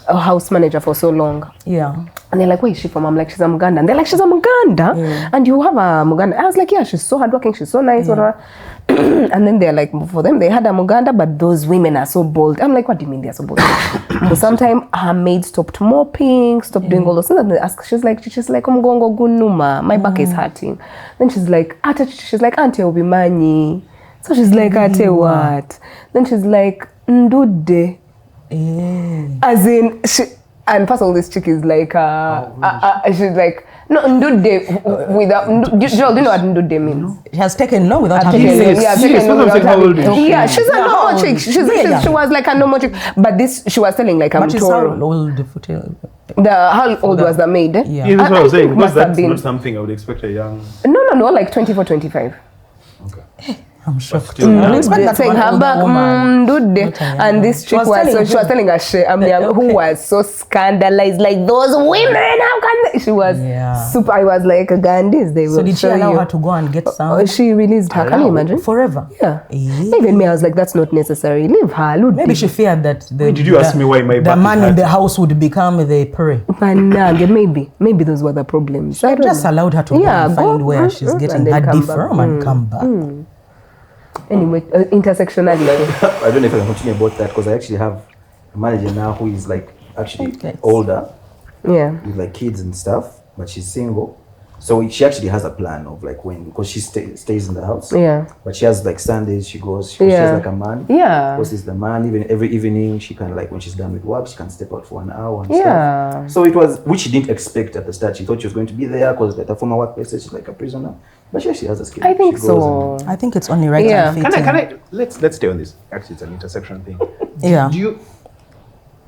Speaker 3: house manager for so long.
Speaker 4: Yeah.
Speaker 3: And they're like, where is she from? I'm like, she's a Muganda. And they're like, she's a Muganda? And you have a Muganda? I was like, yeah, she's so hardworking, she's so nice, whatever. And then they're like, for them, they had a Muganda, but those women are so bold. I'm like, what do you mean they're so bold? So sometimes her maid stopped mopping, stopped doing all those things. And they ask, she's like, Mgongo gunuma, my back is hurting. Then she's like, Ante ubimanyi. So she's like, Ate what? Then she's like, Ndude. As in, and plus all this chick is like, she's like, no, Ndude without, Joel, do you know what Ndude means?
Speaker 4: She has taken long without
Speaker 3: I've
Speaker 4: having
Speaker 3: taken
Speaker 4: sex.
Speaker 3: yeah, I've
Speaker 2: Yes,
Speaker 3: taken
Speaker 2: what I'm saying, how old is she?
Speaker 3: Yeah, she's a
Speaker 4: Yeah, how
Speaker 3: normal
Speaker 4: old?
Speaker 3: chick. She was like a normal chick. But this, she was telling like, I'm
Speaker 4: But she's how
Speaker 3: Toro.
Speaker 4: old?
Speaker 3: How old was the maid?
Speaker 4: Yeah.
Speaker 2: Yeah, that's what I was saying.
Speaker 3: Must
Speaker 2: Because
Speaker 3: have
Speaker 2: that's
Speaker 3: been.
Speaker 2: not something I would expect a young.
Speaker 3: No, like 24, 25.
Speaker 2: Okay.
Speaker 4: I'm shocked.
Speaker 2: still,
Speaker 4: I don't expect that
Speaker 3: Saying
Speaker 4: from an
Speaker 3: her
Speaker 4: older
Speaker 3: back,
Speaker 4: woman.
Speaker 3: dude. And this chick was telling us, who was so scandalized, like those women, how can they? She was super. I was like, Ugandans, they will.
Speaker 4: So did she
Speaker 3: show
Speaker 4: allow
Speaker 3: you.
Speaker 4: her to go and get some?
Speaker 3: She released her. Can you imagine?
Speaker 4: Forever.
Speaker 3: Yeah. Even me, I was like, that's not necessary. Leave her.
Speaker 4: Maybe she feared that
Speaker 2: did you ask me why my
Speaker 4: the
Speaker 2: back
Speaker 4: man
Speaker 2: is
Speaker 4: in the
Speaker 2: hurting?
Speaker 4: house would become the prey.
Speaker 3: Maybe those were the problems. I don't
Speaker 4: Just
Speaker 3: know.
Speaker 4: allowed her to go and find where she's getting
Speaker 3: and then
Speaker 4: her
Speaker 3: come
Speaker 4: differm and come back.
Speaker 3: Anyway, intersectionality.
Speaker 5: I don't know if I can continue about that because I actually have a manager now who is like actually older,
Speaker 3: Yeah.
Speaker 5: with like kids and stuff, but she's single. So she actually has a plan of like when, because she stays in the house.
Speaker 3: Yeah.
Speaker 5: But she has like Sundays, she has like a man.
Speaker 3: Yeah.
Speaker 5: Because it's the man, even every evening, she can like, when she's done with work, she can step out for an hour and
Speaker 3: Yeah.
Speaker 5: stuff. So it was, which she didn't expect at the start. She thought she was going to be there because at the former workplace, she's like a prisoner. But she actually has a skill.
Speaker 3: I think
Speaker 5: She goes
Speaker 3: so.
Speaker 4: I think it's only right
Speaker 3: Yeah.
Speaker 4: and
Speaker 2: Can
Speaker 4: fitting.
Speaker 2: I let's stay on this. Actually, it's an intersection thing.
Speaker 4: Yeah.
Speaker 2: Do you,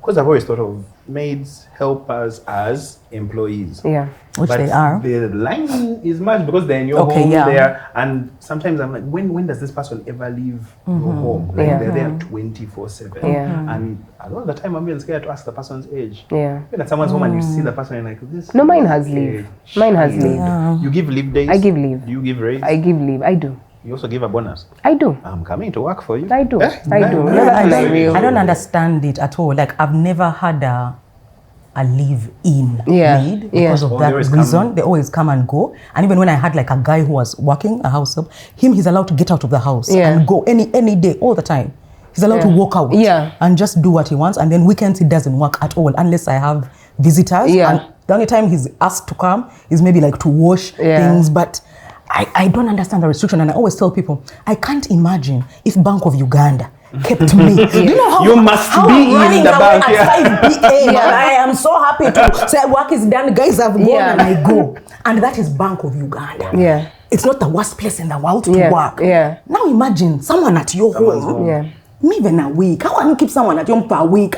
Speaker 2: because I've always thought of maids, helpers as employees.
Speaker 3: Yeah.
Speaker 4: Which
Speaker 2: But
Speaker 4: they are.
Speaker 2: the line is much because they're in your
Speaker 4: Okay,
Speaker 2: home
Speaker 4: yeah.
Speaker 2: there, and sometimes I'm like, when does this person ever leave your home? Like
Speaker 3: Yeah.
Speaker 2: they're there 24/7,
Speaker 3: Yeah.
Speaker 2: and a lot of the time I'm even scared to ask the person's age.
Speaker 3: Yeah.
Speaker 2: When at someone's home and you see the person, and like this.
Speaker 3: No, mine has leave. Mine has leave.
Speaker 2: You give leave days.
Speaker 3: I give leave.
Speaker 2: Do you give raise?
Speaker 3: I give leave. I do.
Speaker 2: You also give a bonus.
Speaker 3: I do.
Speaker 2: I'm coming to work for you.
Speaker 3: I do.
Speaker 2: Eh?
Speaker 3: I do. No,
Speaker 2: Yeah,
Speaker 3: that's
Speaker 2: I
Speaker 3: my
Speaker 2: see.
Speaker 3: real.
Speaker 4: I don't understand it at all. Like I've never had a live-in
Speaker 3: Yeah,
Speaker 4: maid
Speaker 3: yeah.
Speaker 4: because of
Speaker 2: Oh,
Speaker 4: that
Speaker 2: they always
Speaker 4: reason.
Speaker 2: come.
Speaker 4: They always come and go. And even when I had like a guy who was working a house help, he's allowed to get out of the house
Speaker 3: Yeah.
Speaker 4: and go any day, all the time. He's allowed to walk out
Speaker 3: Yeah.
Speaker 4: and just do what he wants. And then weekends it doesn't work at all unless I have visitors.
Speaker 3: Yeah.
Speaker 4: And the only time he's asked to come is maybe like to wash things, but I don't understand the restriction. And I always tell people, I can't imagine if Bank of Uganda kept me. Do you know how
Speaker 2: You must
Speaker 4: how
Speaker 2: be
Speaker 4: I'm
Speaker 2: in
Speaker 4: running
Speaker 2: the
Speaker 4: away
Speaker 2: bank,
Speaker 4: at
Speaker 2: yeah.
Speaker 4: 5 p.m. and I am so happy to say work is done, guys have gone and I go. And that is Bank of Uganda.
Speaker 3: Yeah.
Speaker 4: It's not the worst place in the world to
Speaker 3: Yeah,
Speaker 4: work.
Speaker 3: yeah.
Speaker 4: Now imagine someone at your home.
Speaker 3: Yeah.
Speaker 4: Even a week. How can you keep someone at home for a week?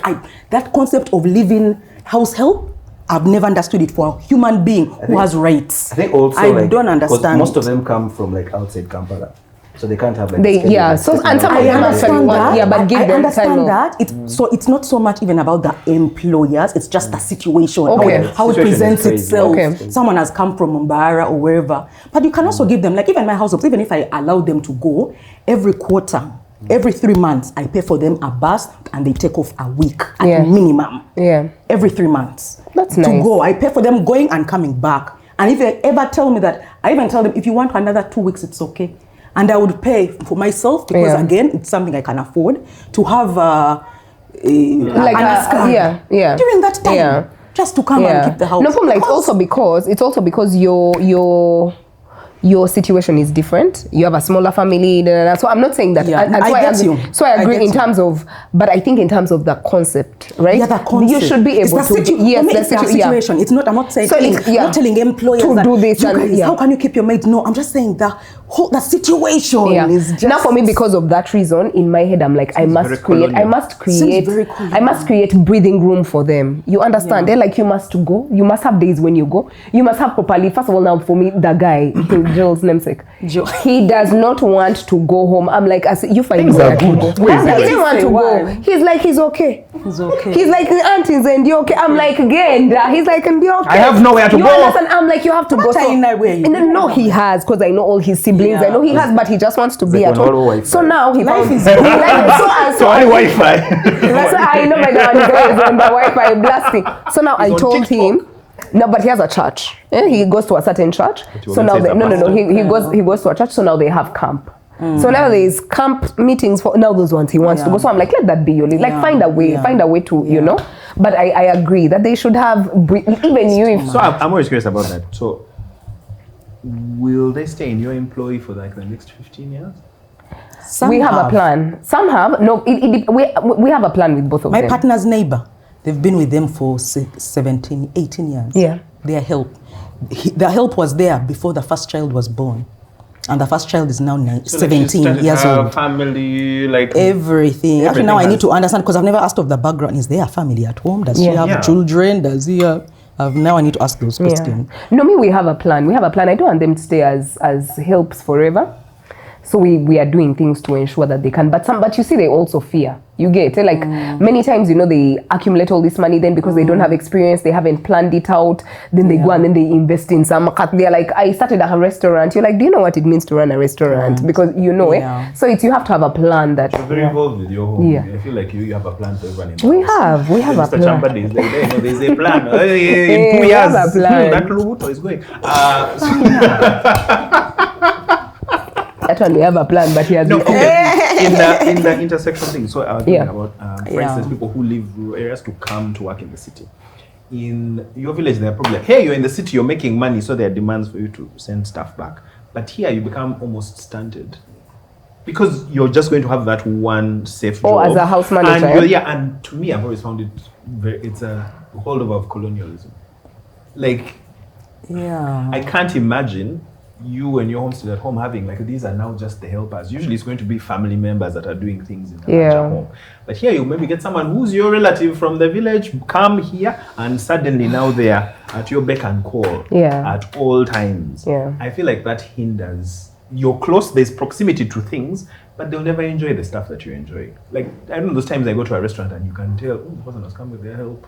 Speaker 4: That concept of living house help, I've never understood it for a human being who has rights.
Speaker 5: I think also
Speaker 4: I
Speaker 5: like,
Speaker 4: don't
Speaker 5: 'cause
Speaker 4: understand.
Speaker 5: most of them come from like outside Kampala. So they can't have like
Speaker 3: They-
Speaker 5: this kind of,
Speaker 3: yeah,
Speaker 5: like,
Speaker 3: so-
Speaker 5: setting
Speaker 3: and
Speaker 5: up
Speaker 3: some
Speaker 5: like
Speaker 3: of them
Speaker 5: that.
Speaker 3: actually want- yeah, but give
Speaker 4: I
Speaker 3: them
Speaker 4: understand
Speaker 3: kind of-
Speaker 4: that. So it's not so much even about the employers, it's just the situation,
Speaker 3: Okay.
Speaker 4: how it
Speaker 5: Situation is
Speaker 4: presents
Speaker 5: crazy.
Speaker 4: itself.
Speaker 3: Okay.
Speaker 4: Someone has come from Mbara or wherever. But you can also give them, like even my households, even if I allow them to go, every quarter, every 3 months, I pay for them a bus and they take off a week at
Speaker 3: Yeah.
Speaker 4: minimum.
Speaker 3: Yeah.
Speaker 4: Every 3 months.
Speaker 3: That's
Speaker 4: to
Speaker 3: nice.
Speaker 4: go. I pay for them going and coming back. And if they ever tell me that, I even tell them, if you want another 2 weeks, it's okay. And I would pay for myself because
Speaker 3: Yeah.
Speaker 4: again, it's something I can afford to have
Speaker 3: Like
Speaker 4: an escort
Speaker 3: yeah.
Speaker 4: during that time.
Speaker 3: Yeah.
Speaker 4: Just to come and keep the house.
Speaker 3: No problem. It's also because your situation is different. You have a smaller family. So I'm not saying that.
Speaker 4: Yeah,
Speaker 3: and so
Speaker 4: I get
Speaker 3: agree,
Speaker 4: you.
Speaker 3: So I agree
Speaker 4: get
Speaker 3: in
Speaker 4: you.
Speaker 3: terms of, but I think in terms of the concept, right?
Speaker 4: Yeah, the concept.
Speaker 3: You should be
Speaker 4: It's
Speaker 3: able
Speaker 4: the
Speaker 3: to. Yes,
Speaker 4: it's the situation. It's not. I'm not saying.
Speaker 3: So
Speaker 4: not telling employers
Speaker 3: to
Speaker 4: that,
Speaker 3: do this
Speaker 4: you
Speaker 3: and-
Speaker 4: guys,
Speaker 3: yeah.
Speaker 4: how can you keep your maids? No, I'm just saying the situation
Speaker 3: Yeah.
Speaker 4: is just.
Speaker 3: Now for me, because of that reason, in my head, I'm like, I
Speaker 2: very
Speaker 3: must
Speaker 2: colonial.
Speaker 4: Seems very colonial.
Speaker 3: I must create breathing room for them. You understand? They're like, you must go. You must have days when you go. You must have properly. First of all, now for me, the guy, Joel's namesake,
Speaker 4: Joel.
Speaker 3: he does not want to go home. I'm like, you find
Speaker 2: Things
Speaker 3: me
Speaker 2: are
Speaker 3: I can
Speaker 2: good.
Speaker 3: go.
Speaker 2: Where is
Speaker 3: He
Speaker 2: it?
Speaker 3: didn't want to go.
Speaker 4: Why?
Speaker 3: He's like, he's okay.
Speaker 4: He's okay.
Speaker 3: He's like, aunties and you okay? I'm like, Genda. He's like, and you okay?
Speaker 2: I have nowhere to
Speaker 3: you
Speaker 2: go.
Speaker 3: Understand? I'm like, you have to go.
Speaker 4: What are you not where you
Speaker 3: No, he has, because I know all his siblings.
Speaker 4: Yeah.
Speaker 3: I know he has, but he just wants to be
Speaker 5: like
Speaker 3: at
Speaker 5: when
Speaker 3: home.
Speaker 5: all Wi-Fi.
Speaker 3: So now he
Speaker 4: Life
Speaker 3: found
Speaker 4: is
Speaker 3: so
Speaker 2: So only Wi-Fi.
Speaker 3: that's why I know my dad is on the Wi-Fi blasting. So now I
Speaker 2: on
Speaker 3: told
Speaker 2: TikTok.
Speaker 3: him, no, but he has a church. He goes to a certain church.
Speaker 2: you
Speaker 3: So
Speaker 2: won't
Speaker 3: now
Speaker 2: say
Speaker 3: they,
Speaker 2: it's a
Speaker 3: no,
Speaker 2: pastor.
Speaker 3: he goes to a church. So now they have camp. So now there's camp meetings for now those ones he wants to go. So I'm like, let that be your lead. Like find a way to you know. But I agree that they should have even you. If,
Speaker 2: So I'm always curious about that. So will they stay in your employ for like the next 15 years?
Speaker 4: Some
Speaker 3: we have a plan. Some have no. We have a plan with both of
Speaker 4: My
Speaker 3: them.
Speaker 4: partner's neighbor, they've been with them for 17, 18 years.
Speaker 3: Yeah.
Speaker 4: Their help. Their help was there before the first child was born. And the first child is now 17 years old.
Speaker 2: Family, like
Speaker 4: Everything. Actually, now I
Speaker 2: has-
Speaker 4: need to understand, because I've never asked of the background. Is there a family at home? Does she
Speaker 3: Yeah.
Speaker 4: have
Speaker 2: Yeah.
Speaker 4: children? Does he have... now I need to ask those questions.
Speaker 3: No, we have a plan. I don't want them to stay as helps forever. So we are doing things to ensure that they can. But you see, they also fear. You get it? Like many times, they accumulate all this money, then because they don't have experience, they haven't planned it out, then they go and then they invest in some. They're like, I started a restaurant. You're like, do you know what it means to run a restaurant? Because it. So you have to have a plan that.
Speaker 2: You're very involved with your home. I feel like you have a plan for everyone in the house.
Speaker 3: We have a plan.
Speaker 2: Mr. Chamba is like, there's a plan. In 2 years,
Speaker 3: have a plan.
Speaker 2: That Lubuto is going.
Speaker 3: That one we have a plan, but he has
Speaker 2: in the intersection thing. So I was talking about, for instance, people who live rural areas to come to work in the city. In your village, they're probably like, hey, you're in the city, you're making money, so there are demands for you to send stuff back. But here, you become almost stunted. Because you're just going to have that one safe job.
Speaker 3: Oh, as a house manager.
Speaker 2: And to me, I've always found it's a holdover of colonialism. Like, I can't imagine you and your homestead at home having, like, these are now just the helpers. Usually it's going to be family members that are doing things in the larger home. But here you maybe get someone who's your relative from the village, come here, and suddenly now they are at your beck and call at all times. I feel like that hinders. You're close, there's proximity to things, but they'll never enjoy the stuff that you enjoy. Like, I don't know, those times I go to a restaurant and you can tell, the person has come with their help,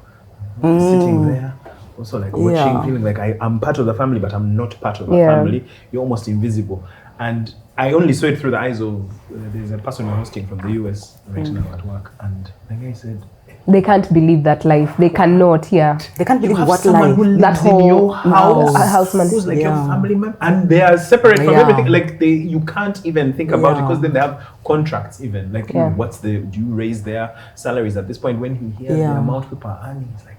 Speaker 2: sitting there. Also, like watching, feeling like I'm part of the family, but I'm not part of the family. You're almost invisible. And I only saw it through the eyes of, there's a person we're hosting from the US right now at work. And the guy said,
Speaker 3: they can't believe that life. They cannot, They can't believe what life.
Speaker 2: That whole house man who's like your family member. And they are separate from everything. Like, you can't even think about it, because then they have contracts even. Like, do you raise their salaries at this point? When he hears the amount people are earning, he's like,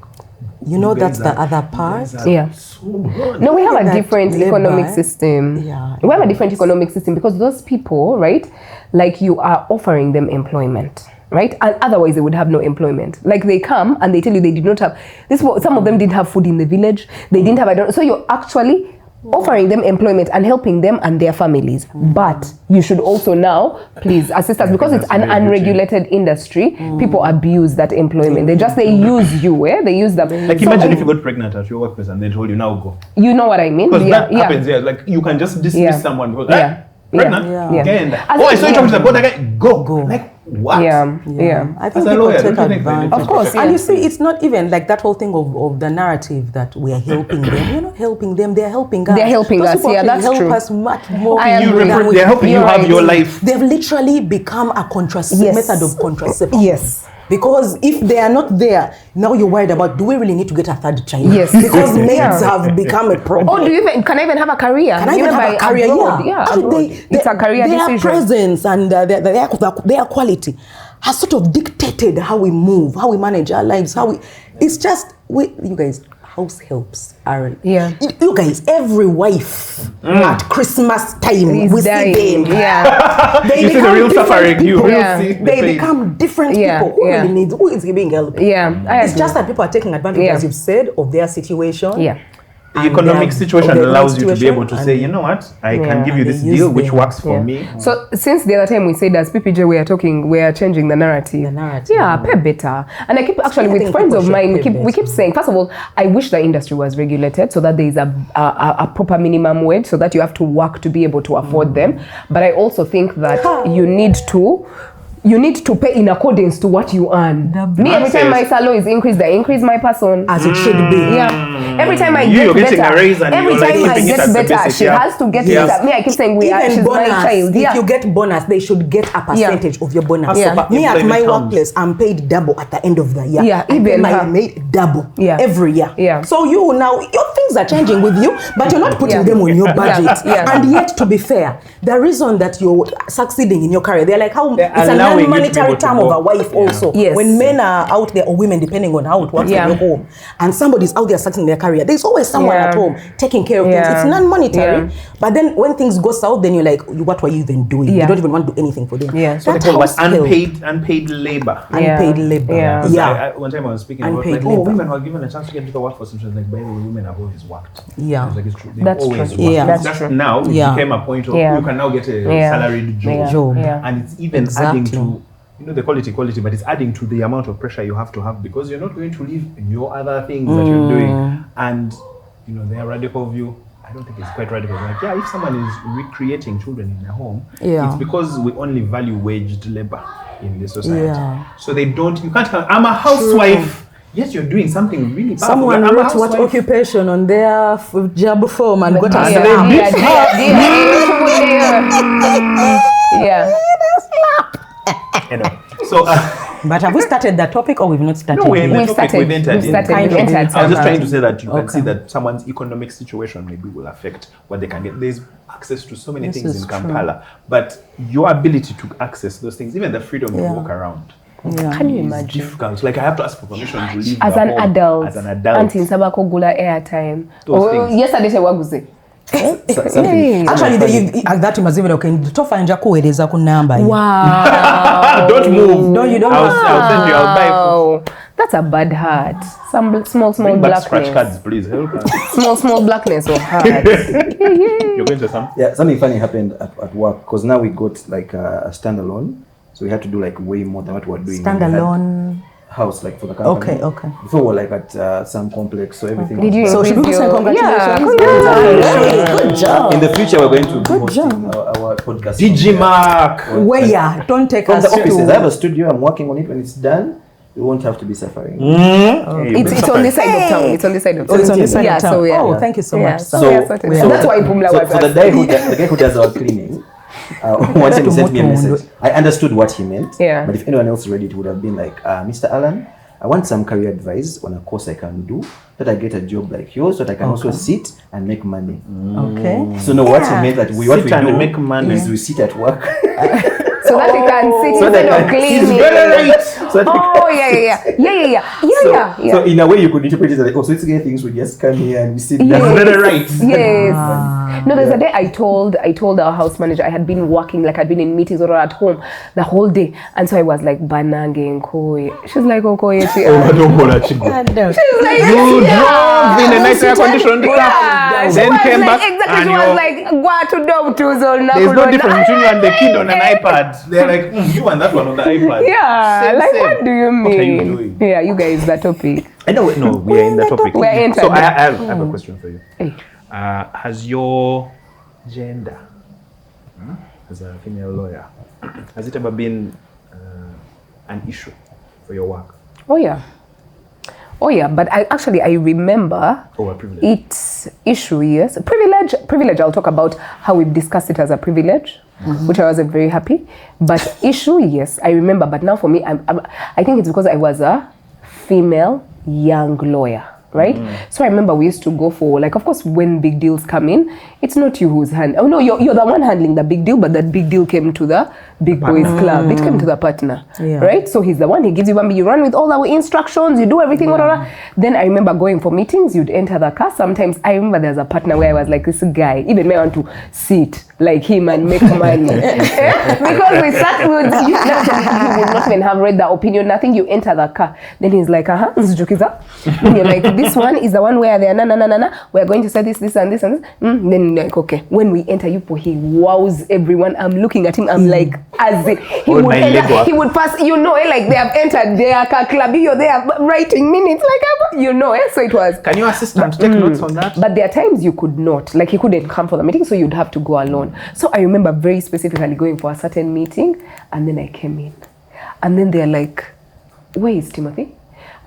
Speaker 4: that's the other part.
Speaker 3: So no, we have a different economic system. We have a different economic system because those people, right, like you are offering them employment, right? And otherwise they would have no employment. Like they come and they tell you they did not have this. Some of them didn't have food in the village. They didn't have. So you're actually offering them employment and helping them and their families. But you should also now please assist us, because it's an unregulated industry. People abuse that employment. They use you. They use them.
Speaker 2: Like, imagine if you got pregnant at your workplace and they told you, now go.
Speaker 3: You know what I mean?
Speaker 2: Because that happens. Like, you can just dismiss someone because pregnant. I saw you talking to the border guy. Go. Like, what?
Speaker 4: I think people take advantage. Of course. And you see, it's not even like that whole thing of the narrative that we are helping them. You're not helping them, they're helping us.
Speaker 3: They're helping us, that's
Speaker 4: help
Speaker 3: true.
Speaker 4: us much more.
Speaker 2: They're helping you have your life.
Speaker 4: They've literally become a method of contraception.
Speaker 3: Yes.
Speaker 4: Because if they are not there, now you're worried about, do we really need to get a third child?
Speaker 3: Yes.
Speaker 4: Because maids have become a problem.
Speaker 3: Oh, can I even have a career?
Speaker 4: Can I even have a career?
Speaker 3: It's a career decision.
Speaker 4: Their presence and their quality has sort of dictated how we move, how we manage our lives, it's just, you guys, house helps are, you guys, every wife at Christmas time, we
Speaker 3: dying.
Speaker 4: see them.
Speaker 3: They
Speaker 2: you see the real suffering.
Speaker 4: They become different people. Who really needs, who is giving help?
Speaker 3: It's
Speaker 4: just that people are taking advantage, as you've said, of their situation.
Speaker 2: The economic situation allows you to be able to say, you know what, I can give you this deal which works for me.
Speaker 3: So since the other time we said as PPJ we are changing the narrative. Pay better. And I keep actually with friends of mine, we keep saying, first of all, I wish the industry was regulated so that there is a proper minimum wage so that you have to work to be able to afford them. But I also think that you need to pay in accordance to what you earn. Me, every time my salary is increased, I increase my person.
Speaker 4: As it should be.
Speaker 3: Every time I get better, she has to get better. Me, I keep saying she's my child.
Speaker 4: If you get bonus, they should get a percentage of your bonus. Me at my workplace, I'm paid double at the end of the year.
Speaker 3: Even
Speaker 4: my mate double every year. So you now, your things are changing with you, but you're not putting them on your budget. And yet, to be fair, the reason that you're succeeding in your career, they're like, how it's a non-monetary term of a wife also. When men are out there, or women, depending on how it works in your home, and somebody's out there succeeding in their career, there's always someone at home taking care of things. It's non-monetary. But then when things go south, then you're like, what were you even doing? You don't even want to do anything for them.
Speaker 2: So they call it unpaid labor.
Speaker 4: Unpaid labor.
Speaker 2: One time I was speaking about like, women were given a chance to get into the workforce, and she was like, by the way, women have always worked. I was like, it's true. They've always worked.
Speaker 3: That's
Speaker 2: just
Speaker 3: true.
Speaker 2: now it became a point of you can now get a salaried job. And it's even adding to the quality, but it's adding to the amount of pressure you have to have, because you're not going to leave your other things that you're doing, and they are radical view, don't think it's quite radical. Like, yeah, if someone is recreating children in their home,
Speaker 4: Yeah.
Speaker 2: it's because we only value waged labor in this society.
Speaker 4: Yeah.
Speaker 2: So they don't, you can't come, I'm a housewife. Yes, you're doing something really bad.
Speaker 4: Someone
Speaker 2: I'm a
Speaker 4: wrote what
Speaker 2: housewife.
Speaker 4: occupation on their job form and got a
Speaker 3: Yeah, yeah.
Speaker 2: Anyway, so
Speaker 4: But have we started that topic or we've not started?
Speaker 2: no, we're in the
Speaker 3: We've
Speaker 2: topic.
Speaker 3: started.
Speaker 2: We've entered.
Speaker 3: We've started.
Speaker 2: in.
Speaker 3: We've entered
Speaker 2: I was just
Speaker 3: somehow.
Speaker 2: trying to say that you can
Speaker 4: Okay.
Speaker 2: see that someone's economic situation maybe will affect what they can get. There's access to so many
Speaker 4: This
Speaker 2: things
Speaker 4: is
Speaker 2: in Kampala, but your ability to access those things, even the freedom to walk around,
Speaker 3: Can you
Speaker 2: is
Speaker 3: imagine?
Speaker 2: difficult. Like I have to ask for permission to leave
Speaker 3: As
Speaker 2: the
Speaker 3: an
Speaker 2: home
Speaker 3: adult,
Speaker 2: As an adult.
Speaker 3: anti nsaba kugula airtime.
Speaker 2: Those things.
Speaker 3: Yesterday shewaguze.
Speaker 5: Something.
Speaker 4: Actually, that was even okay. Tofa nja kuweereza ku number.
Speaker 3: Wow.
Speaker 2: Don't move.
Speaker 4: No, you don't
Speaker 2: I'll
Speaker 4: have
Speaker 2: send you. I'll buy.
Speaker 3: Wow. That's a bad heart. Some small
Speaker 2: Bring back scratch
Speaker 3: blackness.
Speaker 2: cards, please. Help us.
Speaker 3: Small blackness of heart.
Speaker 2: You're going to some.
Speaker 5: Yeah, something funny happened at work because now we got like a standalone, so we had to do like way more than what we were doing. when we had
Speaker 4: Standalone.
Speaker 5: house like for the company.
Speaker 4: Okay.
Speaker 5: Before we were like at some complex, so everything.
Speaker 3: Did you
Speaker 5: was-
Speaker 4: So should we
Speaker 3: increase
Speaker 4: say
Speaker 3: your-
Speaker 4: congratulations?
Speaker 3: Yeah.
Speaker 4: Good job.
Speaker 5: in the future, we're going to be
Speaker 4: Good
Speaker 5: hosting
Speaker 4: job.
Speaker 5: our podcast.
Speaker 2: Digimark.
Speaker 4: Where? Don't take
Speaker 5: From
Speaker 4: us
Speaker 5: the offices. I have
Speaker 4: to.
Speaker 5: a studio. I'm working on it. When it's done, we won't have to be suffering.
Speaker 3: It's on this side of town. It's on this side of town.
Speaker 4: Oh, it's on this side
Speaker 3: yeah,
Speaker 4: of town.
Speaker 3: So yeah.
Speaker 4: Oh, thank you so
Speaker 3: Yeah,
Speaker 4: much.
Speaker 3: so
Speaker 5: So-
Speaker 3: we are sorted.
Speaker 4: so-
Speaker 3: That's why Pumla
Speaker 5: So
Speaker 3: was
Speaker 5: for the
Speaker 3: asking.
Speaker 5: guy who does our cleaning, one time he sent me a message. I understood what he meant.
Speaker 3: Yeah.
Speaker 5: But if anyone else read it, it would have been like, Mr. Allan, I want some career advice on a course I can do that I get a job like yours, so that I can also sit and make money.
Speaker 4: Okay.
Speaker 5: So no, what he meant that what
Speaker 2: Sit
Speaker 5: we
Speaker 2: and
Speaker 5: do
Speaker 2: make money.
Speaker 5: is we sit at work.
Speaker 3: So that you can sit
Speaker 5: So that
Speaker 3: instead of
Speaker 5: I can-
Speaker 3: cleaning.
Speaker 5: So that we
Speaker 3: Oh yeah.
Speaker 5: So in a way, you could interpret it like, oh, so it's gay things. We just come here and we sit down.
Speaker 3: Yes.
Speaker 2: Better right.
Speaker 3: Yes. No, there's a day I told our house manager I had been working, like I'd been in meetings or at home the whole day, and so I was like banange nkoi. She's like okoye.
Speaker 2: Don't call her Chigo.
Speaker 3: She's like,
Speaker 2: You
Speaker 3: yeah.
Speaker 2: drove in a nice air conditioned car,
Speaker 3: Yeah, she
Speaker 2: then
Speaker 3: was
Speaker 2: came
Speaker 3: like,
Speaker 2: back
Speaker 3: exactly.
Speaker 2: and
Speaker 3: She was
Speaker 2: you're-
Speaker 3: like, "Gwa to do tuzo na
Speaker 2: There's no
Speaker 3: kulona."
Speaker 2: difference between you and the kid on an iPad. They're like, you and that one on the iPad.
Speaker 3: Yeah,
Speaker 2: Same,
Speaker 3: like
Speaker 2: same.
Speaker 3: what do you mean?
Speaker 2: What are you doing?
Speaker 3: Yeah, you guys, the topic.
Speaker 2: I know, no, we are in the topic.
Speaker 3: We're in
Speaker 2: So
Speaker 3: topic.
Speaker 2: I have a question for you.
Speaker 3: Hey.
Speaker 2: Has your gender, as a female lawyer, has it ever been an issue for your work
Speaker 3: Oh yeah, but I remember
Speaker 2: or a privilege?
Speaker 3: its issue, yes. Privilege, I'll talk about how we've discussed it as a privilege, which I wasn't very happy. But issue, yes, I remember. But now for me, I think it's because I was a female young lawyer, right? So I remember we used to go for, like, of course, when big deals come in, it's not you who's oh no, you're the one handling the big deal, but that big deal came to the big boys club. It came to the partner,
Speaker 4: Yeah.
Speaker 3: right? So he's the one, he gives you one, you run with all our instructions, you do everything, whatever. Then I remember going for meetings, you'd enter the car. Sometimes I remember there's a partner where I was like, this guy, even may want to sit like him and make money. Because we sat, he would not even have read the opinion, nothing. You enter the car. Then he's like, Nzujukiza. Then you're like, this one is the one where they're we're going to say this and this and this. Then like, okay. When we enter Yupo, he wows everyone. I'm looking at him, I'm like, as if he
Speaker 2: Hold
Speaker 3: would
Speaker 2: my leg
Speaker 3: enter,
Speaker 2: up.
Speaker 3: he would pass, like they have entered their club, they are writing minutes, like, so it was.
Speaker 2: Can your assistant take notes on that?
Speaker 3: But there are times you could not, like he couldn't come for the meeting, so you'd have to go alone. So I remember very specifically going for a certain meeting, and then I came in, and then they're like, where is Timothy?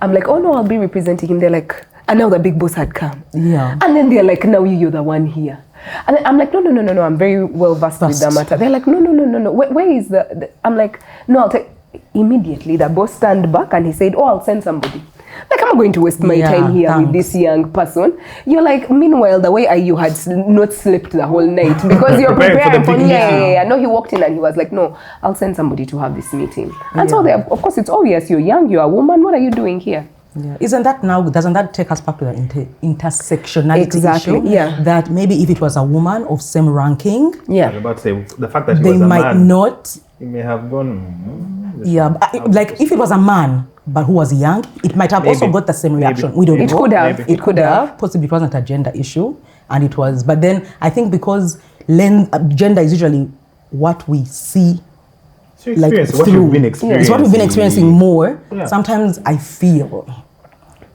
Speaker 3: I'm like, oh no, I'll be representing him. They're like, and now the big boss had come.
Speaker 4: Yeah.
Speaker 3: And then they're like, now you're the one here. And I'm like, no, I'm very well versed with the matter. They're like, no. Where is the I'm like, no, I'll take. Immediately, the boss stand back and he said, oh, I'll send somebody. Like, I'm not going to waste my time here with this young person. You're like, meanwhile, the way you had not slept the whole night because you're preparing for me. Yeah. No, he walked in and he was like, no, I'll send somebody to have this meeting. And so, of course, it's obvious you're young, you're a woman. What are you doing here?
Speaker 4: Yeah. Doesn't that take us back to the intersectionality
Speaker 3: Exactly,
Speaker 4: issue?
Speaker 3: yeah.
Speaker 4: That maybe if it was a woman of same ranking,
Speaker 2: I was
Speaker 3: Yeah.
Speaker 2: about to say, the fact that he
Speaker 4: they
Speaker 2: was a
Speaker 4: might
Speaker 2: man,
Speaker 4: not.
Speaker 2: he may have gone.
Speaker 4: Yeah, like if it was a man but who was young, it might have also
Speaker 2: Maybe.
Speaker 4: got the same
Speaker 2: Maybe.
Speaker 4: reaction. We don't
Speaker 3: It
Speaker 4: know.
Speaker 3: could have.
Speaker 2: Maybe.
Speaker 3: It could have.
Speaker 4: Possibly it wasn't a gender issue, and it was. But then I think because gender is usually what we see.
Speaker 2: So experience, what
Speaker 4: through.
Speaker 2: you've been experiencing.
Speaker 4: It's what we've been experiencing more.
Speaker 2: Yeah.
Speaker 4: Sometimes I feel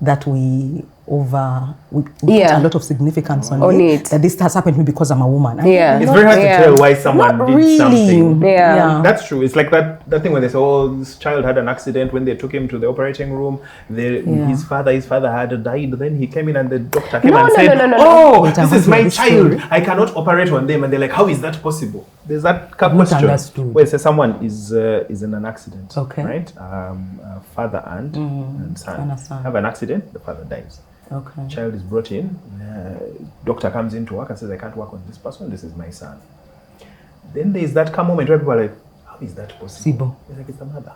Speaker 4: that we we put a lot of significance on it. That this has happened to me because I'm a woman.
Speaker 2: It's very hard to tell why someone did something.
Speaker 3: That's
Speaker 2: true. It's like that thing when they say, oh, this child had an accident when they took him to the operating room. His father had died. Then he came in and the doctor came and said, oh, this is my child. I cannot operate on them. And they're like, how is that possible? There's that question where it says someone is in an accident, right? Father and son have an accident. The father dies.
Speaker 4: Okay.
Speaker 2: Child is brought in. Doctor comes into work and says, I can't work on this person. This is my son. Then there is that calm moment where people are like, how is that possible? It's like, it's the mother.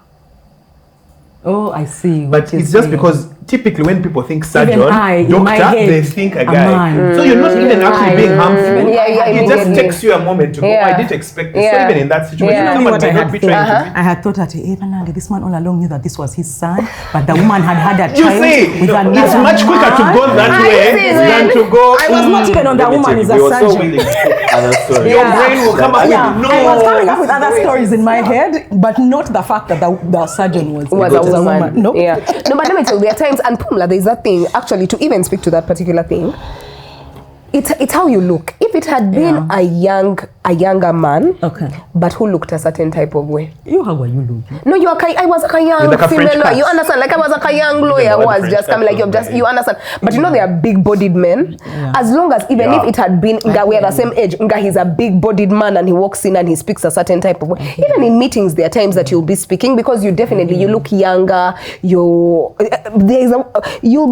Speaker 4: Oh, I see.
Speaker 2: But it's just because typically when people think surgeon, doctor, they think a guy. So you're not even actually being harmful. It just takes you a moment to go, I didn't expect this. So even in that situation, someone may not be trying to...
Speaker 4: I had thought that, this man all along knew that this was his son, but the woman had a child with another
Speaker 2: it's much quicker to go that way than to go...
Speaker 4: I was not even on the woman is a surgeon.
Speaker 2: Your brain will come up with...
Speaker 4: I was coming up with other stories in my head, but not the fact that the surgeon was a woman.
Speaker 3: No, but let me tell you, there are times, and Pumla, there's that thing, actually, to even speak to that particular thing, it's how you look. If it had been a younger man, but who looked a certain type of way.
Speaker 4: How were you looking?
Speaker 3: No, I was like a young female lawyer. You understand? Like I was like a young lawyer who was just coming, like you understand. But you know, they are big-bodied men. As long as, even if it had been, we are the same age, he's a big-bodied man and he walks in and he speaks a certain type of way. Even in meetings, there are times that you'll be speaking because you definitely, you look younger, you'll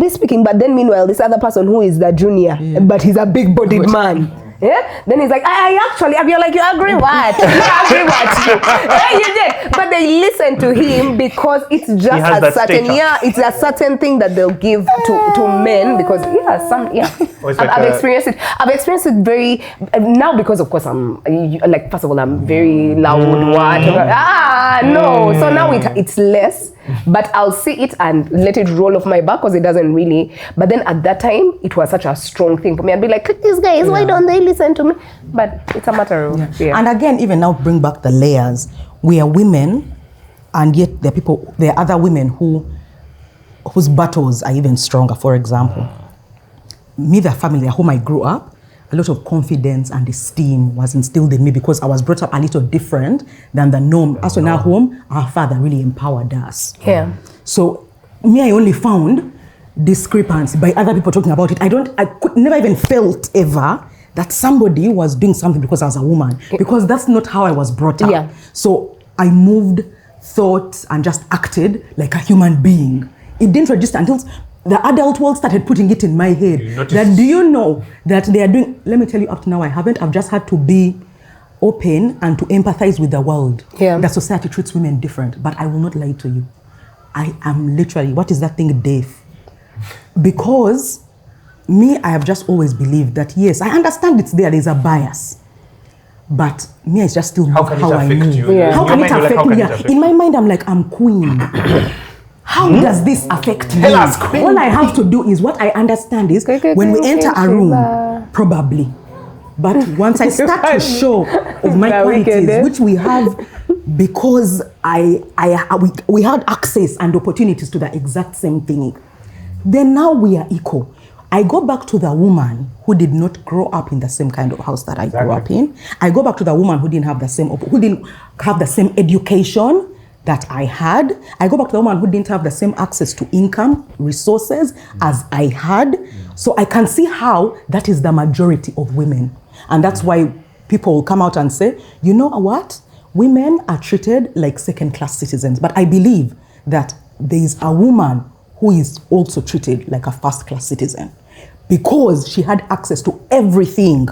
Speaker 3: be speaking, but then meanwhile, this other person who is the junior, but he's a big-bodied man. Then he's like, I actually, you're like, you agree what? You agree what? You did. But they listen to him because it's just a certain, it's a certain thing that they'll give to men because, I've experienced it. I've experienced it very, now because of course I'm, like, first of all, I'm very loud, no. So now it's less. But I'll see it and let it roll off my back because it doesn't really. But then at that time, it was such a strong thing for me. I'd be like, these guys, why don't they listen to me? But it's a matter of
Speaker 4: And again, even now, bring back the layers. We are women, and yet there are other women whose battles are even stronger. For example, me, the family at whom I grew up, a lot of confidence and esteem was instilled in me because I was brought up a little different than the norm. As in our home, our father really empowered us. So me, I only found discrepancy by other people talking about it. I could never even felt ever that somebody was doing something because I was a woman, because that's not how I was brought up. So I moved, thought, and just acted like a human being. It didn't register until the adult world started putting it in my head. That do you know that they are doing, let me tell you, up to now I haven't. I've just had to be open and to empathize with the world. That society treats women different, but I will not lie to you. I am literally, what is that thing, deaf? Because me, I have just always believed that, yes, I understand it's there's a bias. But me, it's just still how I move. How can it affect me? In my mind, I'm like, I'm queen. How does this affect me? All I have to do is, what I understand is, when we enter a room, probably. But once I start to show of my qualities, which we have because we had access and opportunities to the exact same thing, then now we are equal. I go back to the woman who did not grow up in the same kind of house that I grew up in. I go back to the woman who didn't have the same education that I had. I go back to the woman who didn't have the same access to income, resources as I had. So I can see how that is the majority of women. And that's why people will come out and say, you know what? Women are treated like second-class citizens. But I believe that there is a woman who is also treated like a first-class citizen because she had access to everything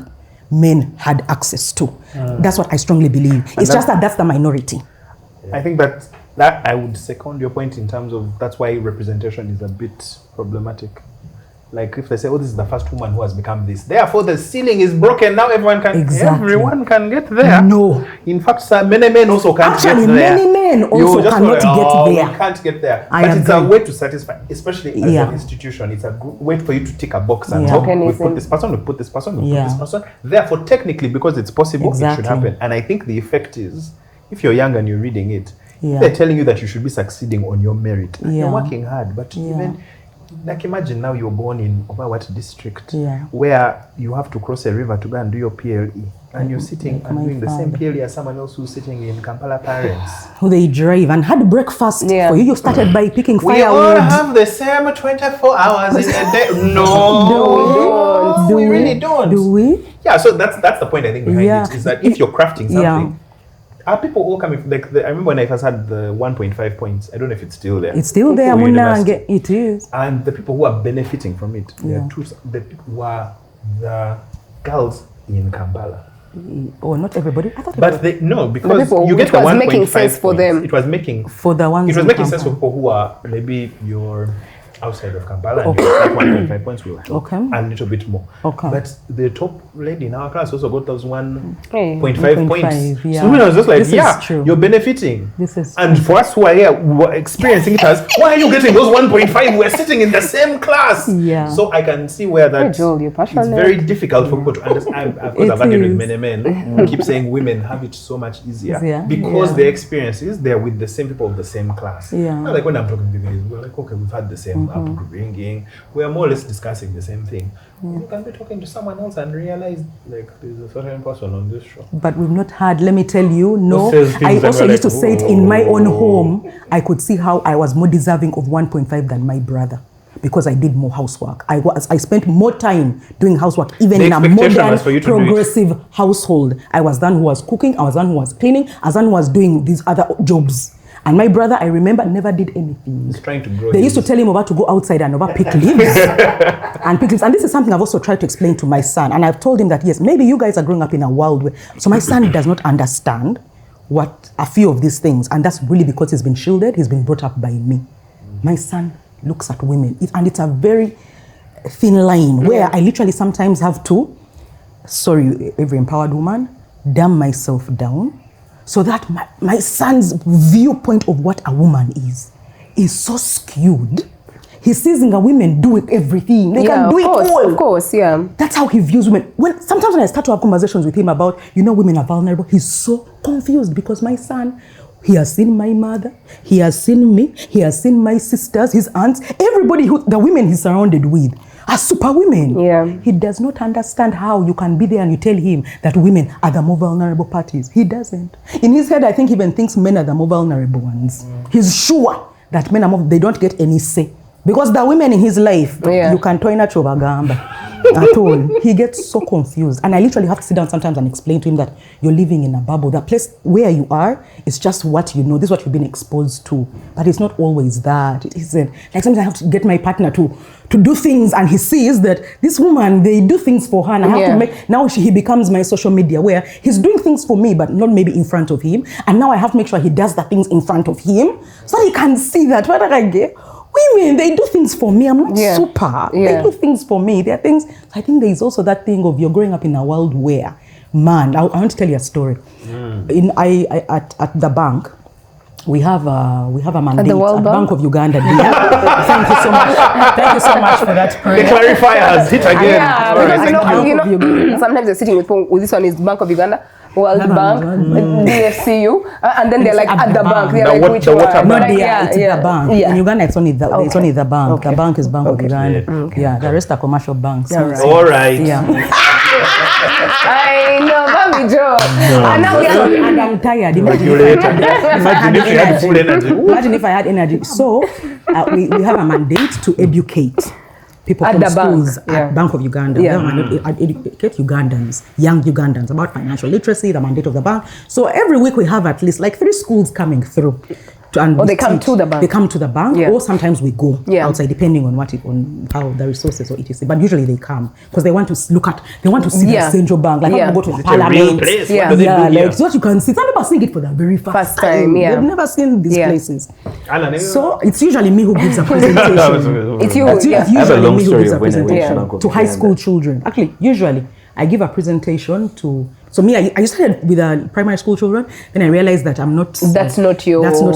Speaker 4: men had access to. That's what I strongly believe. It's just that that's the minority.
Speaker 2: I think that I would second your point in terms of that's why representation is a bit problematic. Like if they say, oh, this is the first woman who has become this, therefore the ceiling is broken, now everyone can get there.
Speaker 4: No.
Speaker 2: In fact, many men also can't get there.
Speaker 4: Many men also cannot get there.
Speaker 2: We can't get there. But it's a way to satisfy, especially as an institution, it's a good way for you to tick a box and we put this person, we put this person, we put this person. Therefore, technically, because it's possible, it should happen. And I think the effect is, if you're young and you're reading it, they're telling you that you should be succeeding on your merit. You're working hard, but even like imagine now you're born in what district,
Speaker 4: Yeah.
Speaker 2: where you have to cross a river to go and do your PLE, and you're sitting
Speaker 4: Like
Speaker 2: and
Speaker 4: my
Speaker 2: doing the same
Speaker 4: father.
Speaker 2: PLE as someone else who's sitting in Kampala Parents.
Speaker 4: Who they drive and had breakfast
Speaker 3: Yeah.
Speaker 4: for you. You started by picking
Speaker 2: We all
Speaker 4: firewood.
Speaker 2: have the same 24 hours in a day. No, we really don't.
Speaker 4: Do we?
Speaker 2: Yeah, so that's the point I think behind
Speaker 4: Yeah.
Speaker 2: it, is that if you're crafting something,
Speaker 4: Yeah.
Speaker 2: are people all coming, like I remember when I first had the 1.5 points, I don't know if it's still there.
Speaker 4: It's still there,
Speaker 2: For university.
Speaker 4: Munange. It is.
Speaker 2: And the people who are benefiting from it,
Speaker 4: Yeah.
Speaker 2: the people who are the girls in Kampala.
Speaker 4: Oh, not everybody. I thought
Speaker 2: But they, no, because
Speaker 3: people,
Speaker 2: you get
Speaker 3: it
Speaker 2: the
Speaker 3: was
Speaker 2: 1.5
Speaker 3: making sense for
Speaker 2: points.
Speaker 3: them.
Speaker 2: It was making
Speaker 4: for the ones
Speaker 2: it was
Speaker 4: in
Speaker 2: making sense for
Speaker 4: Kampala.
Speaker 2: people who are maybe you're outside of Kampala and you get 1.5 points will help
Speaker 4: Okay.
Speaker 2: and a little bit more.
Speaker 4: Okay.
Speaker 2: But the top lady in our class also got those 1.5
Speaker 4: 1.5,
Speaker 2: points.
Speaker 4: yeah.
Speaker 2: So when I was just like,
Speaker 4: This is
Speaker 2: yeah,
Speaker 4: true.
Speaker 2: you're benefiting.
Speaker 4: This is
Speaker 2: And for us who are here, who are experiencing it as, why are you getting those 1.5? We're sitting in the same class.
Speaker 4: Yeah.
Speaker 2: So I can see where that
Speaker 3: Joel, you're
Speaker 2: it's
Speaker 3: passionate.
Speaker 2: very difficult for people to understand. Of course,
Speaker 4: It
Speaker 2: I've argued with
Speaker 4: is.
Speaker 2: many men who keep saying women have it so much easier
Speaker 4: Yeah.
Speaker 2: because
Speaker 4: Yeah.
Speaker 2: their experiences, they're with the same people of the same class.
Speaker 4: Yeah.
Speaker 2: Not like when I'm talking to you guys, we're like, okay, we've had the same upbringing. We are more or less discussing the same thing. You can be talking to someone else and realize, like, there's a certain person on this show.
Speaker 4: But we've not had, let me tell you, no.
Speaker 2: Who says things
Speaker 4: I
Speaker 2: and
Speaker 4: also
Speaker 2: we're
Speaker 4: used to
Speaker 2: like,
Speaker 4: say it in my own
Speaker 2: "Oh."
Speaker 4: home. I could see how I was more deserving of 1.5 than my brother because I did more housework. I spent more time doing housework, even
Speaker 2: The
Speaker 4: in a
Speaker 2: expectation
Speaker 4: modern,
Speaker 2: was for you to do it.
Speaker 4: progressive household. I was the one who was cooking, I was the one who was cleaning, I was the one who was doing these other jobs. And my brother, I remember, never did anything.
Speaker 2: He's trying to grow.
Speaker 4: They used to tell him about to go outside and over pick leaves and pick leaves. And this is something I've also tried to explain to my son. And I've told him that, yes, maybe you guys are growing up in a world where, so my son does not understand what a few of these things. And that's really because he's been shielded. He's been brought up by me. My son looks at women. And it's a very thin line where I literally sometimes have to, sorry, every empowered woman, dumb myself down so that my son's viewpoint of what a woman is so skewed. He sees a women do everything. They can do it all.
Speaker 3: Of course, yeah.
Speaker 4: That's how he views women. Sometimes when I start to have conversations with him about, women are vulnerable, he's so confused because my son, he has seen my mother, he has seen me, he has seen my sisters, his aunts, everybody the women he's surrounded with are super women.
Speaker 3: Yeah.
Speaker 4: He does not understand how you can be there and you tell him that women are the more vulnerable parties. He doesn't. In his head, I think he even thinks men are the more vulnerable ones. He's sure that men are they don't get any say. Because the women in his life, you can toy na chobagamba at all. He gets so confused. And I literally have to sit down sometimes and explain to him that you're living in a bubble. That place where you are is just what you know. This is what you've been exposed to. But it's not always that. It isn't. Like sometimes I have to get my partner to do things and he sees that this woman, they do things for her. And I have to make, now he becomes my social media where he's doing things for me, but not maybe in front of him. And now I have to make sure he does the things in front of him so he can see that. Women, they do things for me. I'm not super. They do things for me. There are things. I think there is also that thing of you're growing up in a world where, man, I want to tell you a story. At the bank, we have a mandate at Bank of Uganda. Thank you so much. Thank you so much for that prayer.
Speaker 2: The clarifiers hit again.
Speaker 3: Yeah, because sometimes they're sitting with this one is Bank of Uganda, World Bank, DFCU, and then they're like at the bank. They're like, which one?
Speaker 4: It's the bank. In Uganda, it's only the bank.
Speaker 3: Okay.
Speaker 4: The bank is Bank of Uganda.
Speaker 3: Okay.
Speaker 4: Yeah, the rest are commercial banks.
Speaker 2: All right.
Speaker 4: Yeah.
Speaker 3: I know, Mami Joe. And now
Speaker 4: And I'm tired. Imagine
Speaker 2: if you had full energy.
Speaker 4: Imagine if I had energy. So we have a mandate to educate people
Speaker 3: At
Speaker 4: from
Speaker 3: the
Speaker 4: schools
Speaker 3: bank.
Speaker 4: at Bank of Uganda.
Speaker 3: Yeah.
Speaker 4: We have a mandate to educate Ugandans, young Ugandans, about financial literacy, the mandate of the bank. So every week we have at least like 3 schools coming through.
Speaker 3: They come to the bank.
Speaker 4: They come to the bank, or sometimes we go outside, depending on on how the resources or etc. But usually they come because they want to see the central bank, like when we go to a parliament.
Speaker 2: Place?
Speaker 3: Yeah.
Speaker 2: What do they do here?
Speaker 4: Like what you can see. Some people are seeing it for the very first
Speaker 3: time. Yeah.
Speaker 4: They've never seen these places.
Speaker 2: Allan,
Speaker 4: So it's usually me who gives a presentation.
Speaker 3: It's you.
Speaker 4: It's
Speaker 3: Yeah.
Speaker 4: usually
Speaker 5: long
Speaker 4: me who
Speaker 5: story
Speaker 4: gives a
Speaker 5: of when I went to
Speaker 4: presentation
Speaker 5: Bank of
Speaker 4: to high
Speaker 5: Uganda.
Speaker 4: school children. Actually, usually I give a presentation to. So me, I started with primary school children. Then I realized that I'm not.
Speaker 3: That's not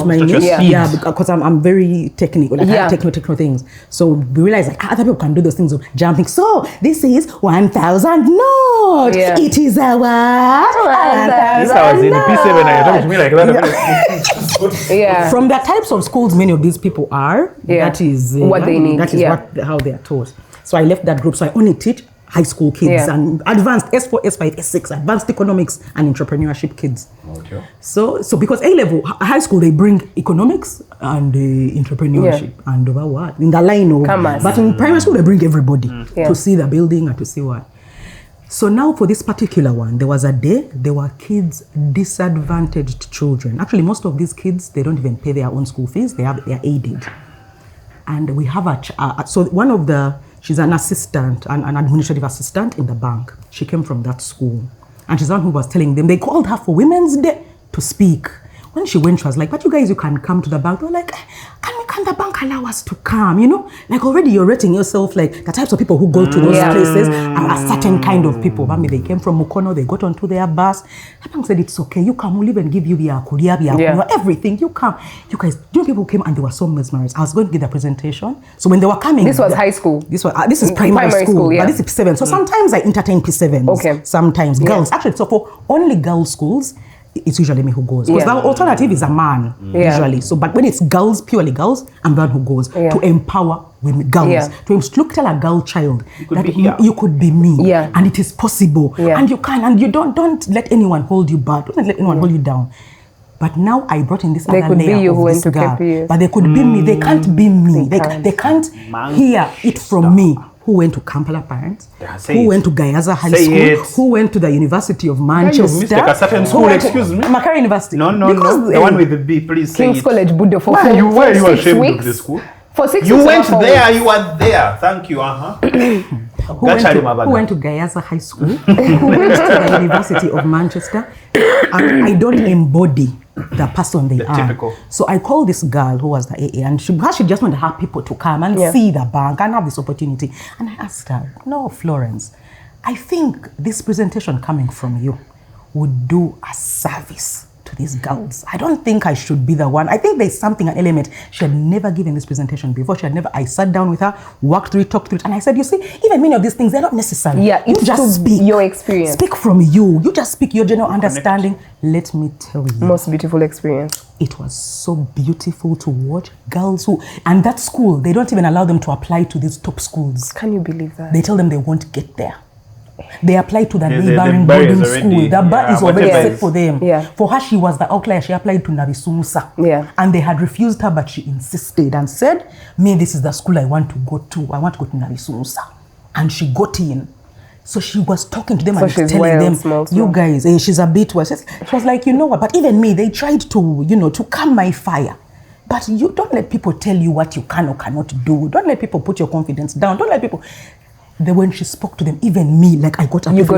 Speaker 4: my niche.
Speaker 3: Yeah,
Speaker 4: because I'm very technical. Like I have technical things. So we realized like other people can do those things of jumping. So this is 1,000 note.
Speaker 3: Yeah.
Speaker 4: It is a what?
Speaker 2: Yes, I was in P7 and you're talking to me like that.
Speaker 3: Yeah.
Speaker 4: From the types of schools many of these people are, that is
Speaker 3: what they need.
Speaker 4: That is how they are taught. So I left that group. So I only teach high school kids and advanced S4, S5, S6, advanced economics and entrepreneurship kids. Okay. So because A-level, high school, they bring economics and entrepreneurship and what? In the line of, but in primary school, they bring everybody to see the building and to see what. So now for this particular one, there was a day, there were kids, disadvantaged children. Actually, most of these kids, they don't even pay their own school fees. They are aided. And we have so one of she's an assistant, an administrative assistant in the bank. She came from that school. And she's the one who was telling them, they called her for Women's Day to speak. When she went, she was like, but you guys, you can come to the bank. They were like, can the bank allow us to come? You know, like already you're rating yourself like the types of people who go to those places are a certain kind of people. Maybe they came from Mukono, they got onto their bus. The bank said, it's okay, you come, we'll even give you everything, you come. You guys, people came and they were so mesmerized. I was going to give the presentation. So when they were coming.
Speaker 3: This was high school?
Speaker 4: This is primary school, but this is P7. So sometimes I entertain P7s. Okay. Sometimes girls. Actually, so for only girls schools, it's usually me who goes. Because the alternative is a man, usually. So, but when it's girls, purely girls, I'm the one who goes to empower women, girls. To tell a girl child that you could be me. And it is possible. And you can, and you don't let anyone hold you back. Don't let anyone hold you down. But now I brought in this other layer of this girl. But they could be me. They can't be me. They can't hear it from me. Who went to Kampala Parents, who went to Gayaza High School, who went to the University of Manchester.
Speaker 2: A certain school, excuse me?
Speaker 4: Makara University.
Speaker 2: No. The one with the B, please say
Speaker 3: King's College, Buddha, for
Speaker 2: were you
Speaker 3: 6
Speaker 2: ashamed
Speaker 3: weeks?
Speaker 2: of the school?
Speaker 3: For 6 weeks.
Speaker 2: You went there, you were there. Thank you,
Speaker 4: Who went to Gayaza High School, who went to the University of Manchester. I don't embody the person they are.
Speaker 2: Typical.
Speaker 4: So I called this girl who was the AA, and she just wanted to have people to come and see the bank and have this opportunity. And I asked her, no, Florence, I think this presentation coming from you would do a service to these girls. I don't think I should be the one. I think there's an element. She had never given this presentation before. I sat down with her, walked through it, talked through it, and I said, you see, even many of these things, they're not necessary.
Speaker 3: Yeah,
Speaker 4: you just speak.
Speaker 3: Your experience.
Speaker 4: Speak from you. You just speak your general understanding. Let me tell you.
Speaker 3: Most beautiful experience.
Speaker 4: It was so beautiful to watch girls and that school, they don't even allow them to apply to these top schools.
Speaker 3: Can you believe that?
Speaker 4: They tell them they won't get there. They apply to the neighboring boarding school. The bar is already set for them. For her, she was the outlier. She applied to Narisumsa. And they had refused her, but she insisted and said, me, this is the school I want to go to. I want to go to Narisumsa. And she got in. So she was talking to them and telling them, you guys, she's a bit worse. She was like, you know what, but even me, they tried to calm my fire. But you don't let people tell you what you can or cannot do. Don't let people put your confidence down. Don't let people... Then when she spoke to them, even me, like I got I got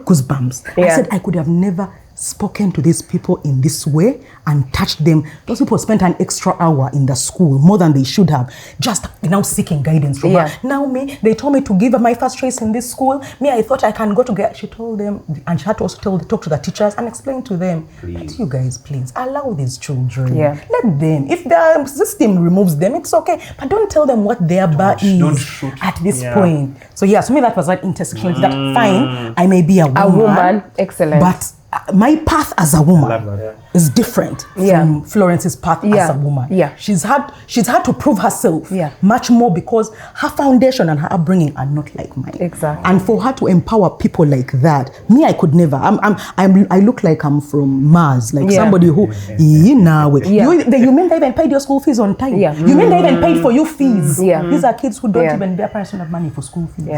Speaker 4: goosebumps. I said I could have never spoken to these people in this way and touched them. Those people spent an extra hour in the school, more than they should have, just now seeking guidance from her. Now they told me to give her my first choice in this school. Me, I thought I can go to get. She told them, and she had to also talk to the teachers and explain to them, but you guys, please, allow these children. Let them. If the system removes them, it's okay. But don't tell them what their bar is at this point. So to me, that was like intersectionality. That fine, I may be a woman.
Speaker 3: Excellent.
Speaker 4: But my path as a woman is different from Florence's path as a woman. She's had to prove herself much more because her foundation and her upbringing are not like mine.
Speaker 3: Exactly.
Speaker 4: And for her to empower people like that, me, I could never. I look like I'm from Mars, like somebody who you mean they even paid your school fees on time? You mean they even paid for your fees? These are kids who don't even, their parents don't have money for school fees. They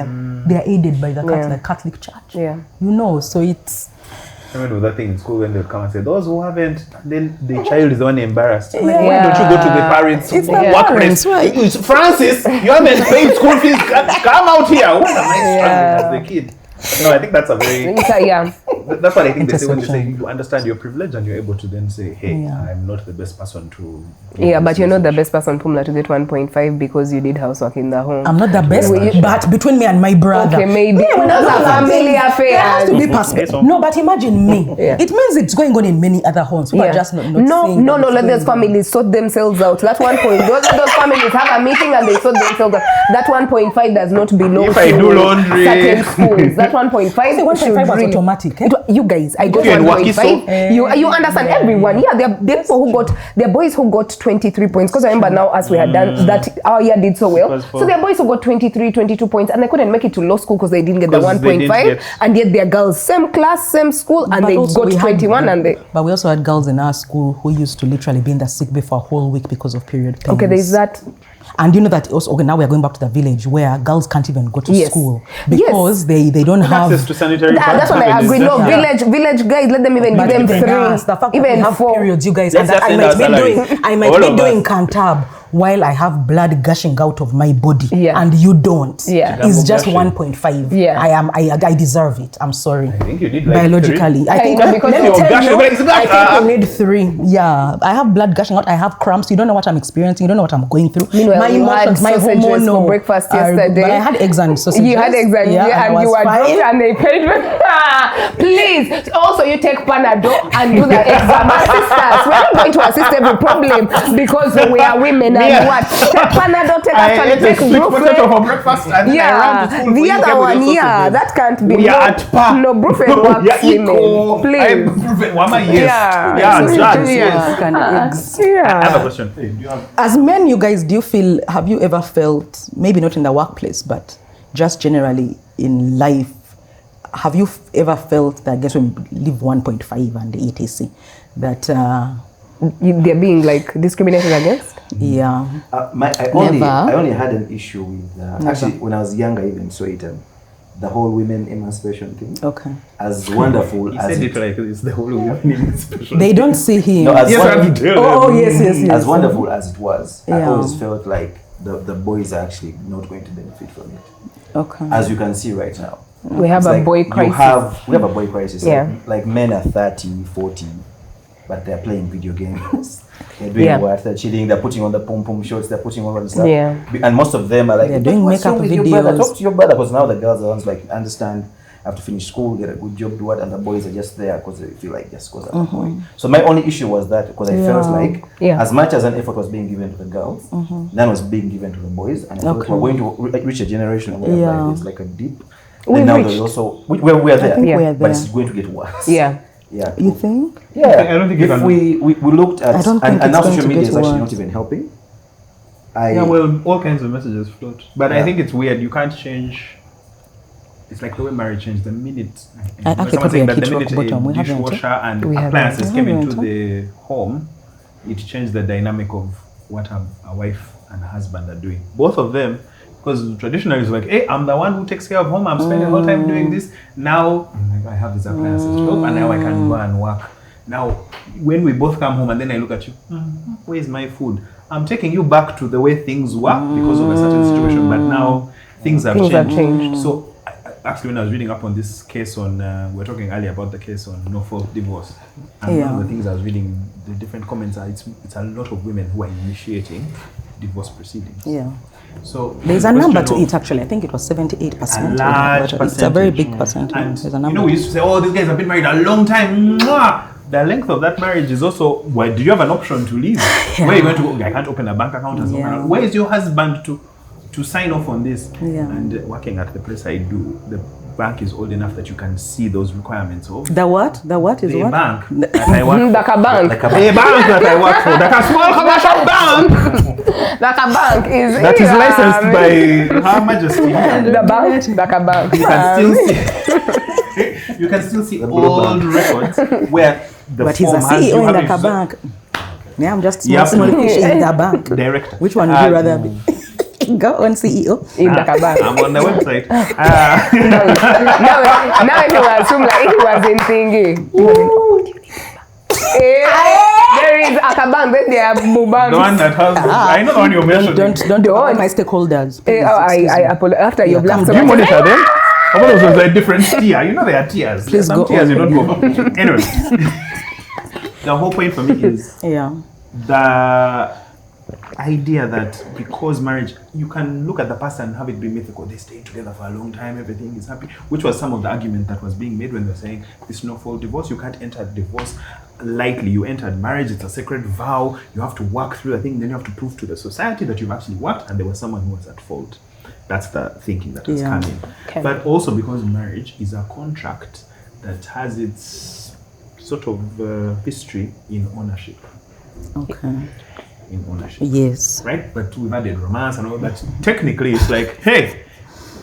Speaker 4: are aided by the Catholic Church. So it's.
Speaker 2: I remember that thing in school when they come and say, those who haven't, then the child is the one embarrassed. Like, why don't you go to the parents?
Speaker 4: It's the parents, right?
Speaker 2: Francis, you haven't paid school fees. Come out here. What am I struggling as the kid? No, I think that's a very.
Speaker 3: Yeah.
Speaker 2: That's what I think they say when they say
Speaker 4: Intersection.
Speaker 2: you understand your privilege and you're able to then say, hey,
Speaker 4: Yeah.
Speaker 2: I'm not the best person to.
Speaker 3: Yeah, but you're not the best person, Pumla, to get 1.5 because you did housework in the home.
Speaker 4: I'm not the best, but between me and my brother.
Speaker 3: Okay, maybe.
Speaker 4: Yeah,
Speaker 3: Those are family
Speaker 4: there has
Speaker 3: affairs.
Speaker 4: to be perspective. No, but imagine me.
Speaker 3: Yeah.
Speaker 4: It means it's going on in many other homes. People are just not seeing
Speaker 3: no,
Speaker 4: that it's
Speaker 3: let those
Speaker 4: going on.
Speaker 3: families sort themselves out. That 1 point, those families have a meeting and they sort themselves out. That 1.5 does not belong
Speaker 2: If
Speaker 3: to
Speaker 2: I do laundry.
Speaker 3: certain schools. That 1.5
Speaker 4: Say 1.5
Speaker 3: should
Speaker 4: was
Speaker 3: really,
Speaker 4: automatic.
Speaker 3: You guys, I got
Speaker 2: Okay, and
Speaker 3: 1.5. You understand everyone. Yeah, there are people who got, there are boys who got 23 points. Because I remember now as we had done that, our year did so well. So there are boys who got 23, 22 points and they couldn't make it to law school because they didn't get the
Speaker 2: 'Cause they didn't
Speaker 3: 1.5.
Speaker 2: get-
Speaker 3: And yet they're girls, same class, same school, and
Speaker 4: But
Speaker 3: they
Speaker 4: also
Speaker 3: got
Speaker 4: we had-
Speaker 3: 21 and they...
Speaker 4: But we also had girls in our school who used to literally be in the sick bay for a whole week because of period pains.
Speaker 3: Okay, there's that.
Speaker 4: And you know that also, okay, now we are going back to the village where girls can't even go to
Speaker 3: Yes.
Speaker 4: school because they don't have
Speaker 2: access to sanitary
Speaker 3: That's what I agree. No, village guys, let them even give them
Speaker 4: even us, the
Speaker 3: 3,
Speaker 4: fact that
Speaker 3: even
Speaker 4: we have
Speaker 3: 4.
Speaker 4: periods, you guys,
Speaker 2: Let's
Speaker 4: and that
Speaker 2: just
Speaker 4: I
Speaker 2: end
Speaker 4: might
Speaker 2: our
Speaker 4: be
Speaker 2: salaries.
Speaker 4: doing, I might
Speaker 2: All
Speaker 4: be
Speaker 2: of
Speaker 4: doing
Speaker 2: us.
Speaker 4: cantab while I have blood gushing out of my body,
Speaker 3: Yeah.
Speaker 4: and you don't.
Speaker 3: Yeah.
Speaker 4: It's just
Speaker 2: Gushing.
Speaker 4: 1.5.
Speaker 3: Yeah.
Speaker 4: I deserve it. I'm sorry.
Speaker 2: I think you need like
Speaker 4: Biologically, I think
Speaker 3: know, because
Speaker 4: let me
Speaker 3: you're
Speaker 4: tell
Speaker 2: gushing,
Speaker 4: you,
Speaker 2: but it's not-
Speaker 4: I think you need 3. Yeah, I have blood gushing out. I have cramps. You don't know what I'm experiencing. You don't know what I'm going through.
Speaker 3: Meanwhile,
Speaker 4: my
Speaker 3: you had
Speaker 4: emotions, my
Speaker 3: sausages for
Speaker 4: hormonal
Speaker 3: breakfast
Speaker 4: are-
Speaker 3: yesterday.
Speaker 4: But I had eggs and sausages.
Speaker 3: You had exam,
Speaker 4: yeah,
Speaker 3: and
Speaker 4: I
Speaker 3: you
Speaker 4: was
Speaker 3: were
Speaker 4: fine.
Speaker 3: dropped and they paid for Please, also you take Panadol and do the exam. Sisters, we're not going to assist every problem because we are women and
Speaker 2: Yeah.
Speaker 3: what? Take Panadol, take
Speaker 2: I
Speaker 3: actually
Speaker 2: ate a
Speaker 3: take
Speaker 2: sweet potato
Speaker 3: Brufen.
Speaker 2: for breakfast and then I ran to school.
Speaker 3: The
Speaker 2: for
Speaker 3: other
Speaker 2: you
Speaker 3: one,
Speaker 2: with your
Speaker 3: yeah,
Speaker 2: sausages.
Speaker 3: that can't be.
Speaker 2: We
Speaker 3: no,
Speaker 2: are at par.
Speaker 3: No, Brufen works women. Please.
Speaker 2: Mama, yes.
Speaker 3: Yeah.
Speaker 2: Yeah,
Speaker 3: So
Speaker 2: drugs,
Speaker 3: yeah.
Speaker 2: yes.
Speaker 3: Yeah.
Speaker 2: I have a question. Hey, do you have
Speaker 4: As men, you guys, do you feel, have you ever felt, maybe not in the workplace, but just generally in life, have you ever felt that, I guess when we leave 1.5 and the ETC, that,
Speaker 3: They're being like discriminated against?
Speaker 4: yeah,
Speaker 5: I only had an issue with actually when I was younger, I even saw it. The whole women emancipation thing.
Speaker 4: okay.
Speaker 5: As wonderful
Speaker 2: He
Speaker 5: as
Speaker 2: said it like it's the whole woman special.
Speaker 4: They don't see him.
Speaker 5: no, as,
Speaker 2: Yes, I have
Speaker 5: won-
Speaker 2: to tell
Speaker 4: oh,
Speaker 2: them.
Speaker 4: yes.
Speaker 5: as wonderful as it was, I
Speaker 4: Yeah.
Speaker 5: always felt like the boys are actually not going to benefit from it.
Speaker 4: Okay.
Speaker 5: As you can see right now.
Speaker 3: We have
Speaker 5: It's
Speaker 3: a
Speaker 5: like
Speaker 3: boy
Speaker 5: we
Speaker 3: crisis.
Speaker 5: have a boy crisis.
Speaker 3: Yeah.
Speaker 5: Like men are 30, 40, but they're playing video games. They're doing
Speaker 3: Yeah.
Speaker 5: what? They're chilling, they're putting on the pom-pom shorts, they're putting on all the stuff.
Speaker 3: Yeah.
Speaker 5: And most of them are like,
Speaker 4: They're doing
Speaker 5: "What's wrong
Speaker 4: makeup
Speaker 5: with your brother?
Speaker 4: videos."
Speaker 5: Talk to your brother, because now the girls are the ones like, understand, have to finish school, get a good job, do what, and the boys are just there because they feel like just because of the boy. So my only issue was that, because I felt like
Speaker 3: Yeah.
Speaker 5: as much as an effort was being given to the girls, none was being given to the boys, and I thought
Speaker 4: Okay.
Speaker 5: we're going to reach a generation where
Speaker 4: Yeah.
Speaker 5: there's like a dip.
Speaker 3: We've
Speaker 5: And now
Speaker 3: reached.
Speaker 5: there's also we're there,
Speaker 4: think
Speaker 3: Yeah.
Speaker 4: we're
Speaker 5: but
Speaker 4: there.
Speaker 5: it's going to get worse.
Speaker 3: Yeah.
Speaker 5: Yeah.
Speaker 4: You think?
Speaker 5: Yeah.
Speaker 2: I don't think you
Speaker 5: if
Speaker 2: can-
Speaker 5: we looked at
Speaker 4: I don't think
Speaker 5: and now
Speaker 4: it's going
Speaker 5: social
Speaker 4: to
Speaker 5: media
Speaker 4: get
Speaker 5: is actually
Speaker 4: worse.
Speaker 5: not even helping.
Speaker 2: Yeah, well, all kinds of messages float. But I
Speaker 5: Yeah.
Speaker 2: think it's weird. You can't change. It's like the way marriage changed. The minute
Speaker 4: I actually
Speaker 2: someone
Speaker 4: put
Speaker 2: saying
Speaker 4: me
Speaker 2: that
Speaker 4: at
Speaker 2: the
Speaker 4: rock
Speaker 2: minute
Speaker 4: bottom. We
Speaker 2: a
Speaker 4: haven't,
Speaker 2: dishwasher and
Speaker 3: We haven't.
Speaker 2: appliances
Speaker 4: We
Speaker 2: came
Speaker 4: haven't,
Speaker 2: into the home, it changed the dynamic of what a wife and a husband are doing. Both of them, because traditionally it's like, hey, I'm the one who takes care of home. I'm spending all time doing this. Now I have these appliances to help, and now I can go and work. Now, when we both come home and then I look at you, where's my food? I'm taking you back to the way things were because of a certain situation, but now things have changed. So, actually, when I was reading up on this case on, we were talking earlier about the case on no-fault divorce, and one of the things I was reading, the different comments are, it's a lot of women who are initiating divorce proceedings.
Speaker 4: Yeah.
Speaker 2: So
Speaker 4: There's
Speaker 2: the
Speaker 4: a number
Speaker 2: question
Speaker 4: to
Speaker 2: of-
Speaker 4: it actually. I think it was 78%.
Speaker 2: a large
Speaker 4: It's a very big
Speaker 2: percentage.
Speaker 4: percentage.
Speaker 2: And
Speaker 4: There's a number.
Speaker 2: we used to say, oh, these guys have been married a long time. Mwah! The length of that marriage is also, why do you have an option to leave? Where are you going to go? I can't open a bank account.
Speaker 4: Yeah.
Speaker 2: Where is your husband to sign off on this?
Speaker 4: Yeah.
Speaker 2: And working at the place I do, the bank is old enough that you can see those requirements of
Speaker 4: The what? The what is
Speaker 2: the
Speaker 4: what?
Speaker 2: bank that I work for.
Speaker 3: Like a bank.
Speaker 5: Like a
Speaker 2: A bank that I work for, like a small commercial bank
Speaker 3: Like a bank is
Speaker 2: that is licensed by Her Majesty.
Speaker 3: the bank. Like a bank.
Speaker 2: You can still see. You can still see old records where the
Speaker 4: But he's a
Speaker 2: form has you
Speaker 4: CEO in
Speaker 2: having
Speaker 4: the
Speaker 2: to-
Speaker 4: bank. Yeah, I'm just
Speaker 2: Yeah.
Speaker 4: small fish in the bank.
Speaker 2: Director.
Speaker 4: Which one would you rather be? Go on, CEO.
Speaker 3: In like a bank.
Speaker 2: I'm on the website.
Speaker 3: Now if you assume like if he was in thingy. He was in, there is Akabank, then there are
Speaker 2: The
Speaker 3: Mubanks.
Speaker 2: one that has. I know the one you mentioned.
Speaker 4: Don't do all my stakeholders.
Speaker 3: I apologize. After you've
Speaker 4: come
Speaker 3: left
Speaker 2: Do you monitor them? I thought it was a different tier. You know there are tiers.
Speaker 4: Please
Speaker 2: Some
Speaker 4: go
Speaker 2: tiers
Speaker 4: on.
Speaker 2: you don't go for. Anyway, the whole point for me is the idea that because marriage, you can look at the past and have it be mythical. They stayed together for a long time, everything is happy, which was some of the argument that was being made when they were saying this no-fault divorce. You can't enter divorce lightly. You entered marriage, it's a sacred vow. You have to work through the thing, then you have to prove to the society that you've actually worked and there was someone who was at fault. That's the thinking that has come in.
Speaker 3: Okay.
Speaker 2: But also because marriage is a contract that has its sort of history in ownership.
Speaker 4: Okay.
Speaker 2: In ownership.
Speaker 4: Yes.
Speaker 2: Right? But we've added romance and all that. Technically, it's like, hey,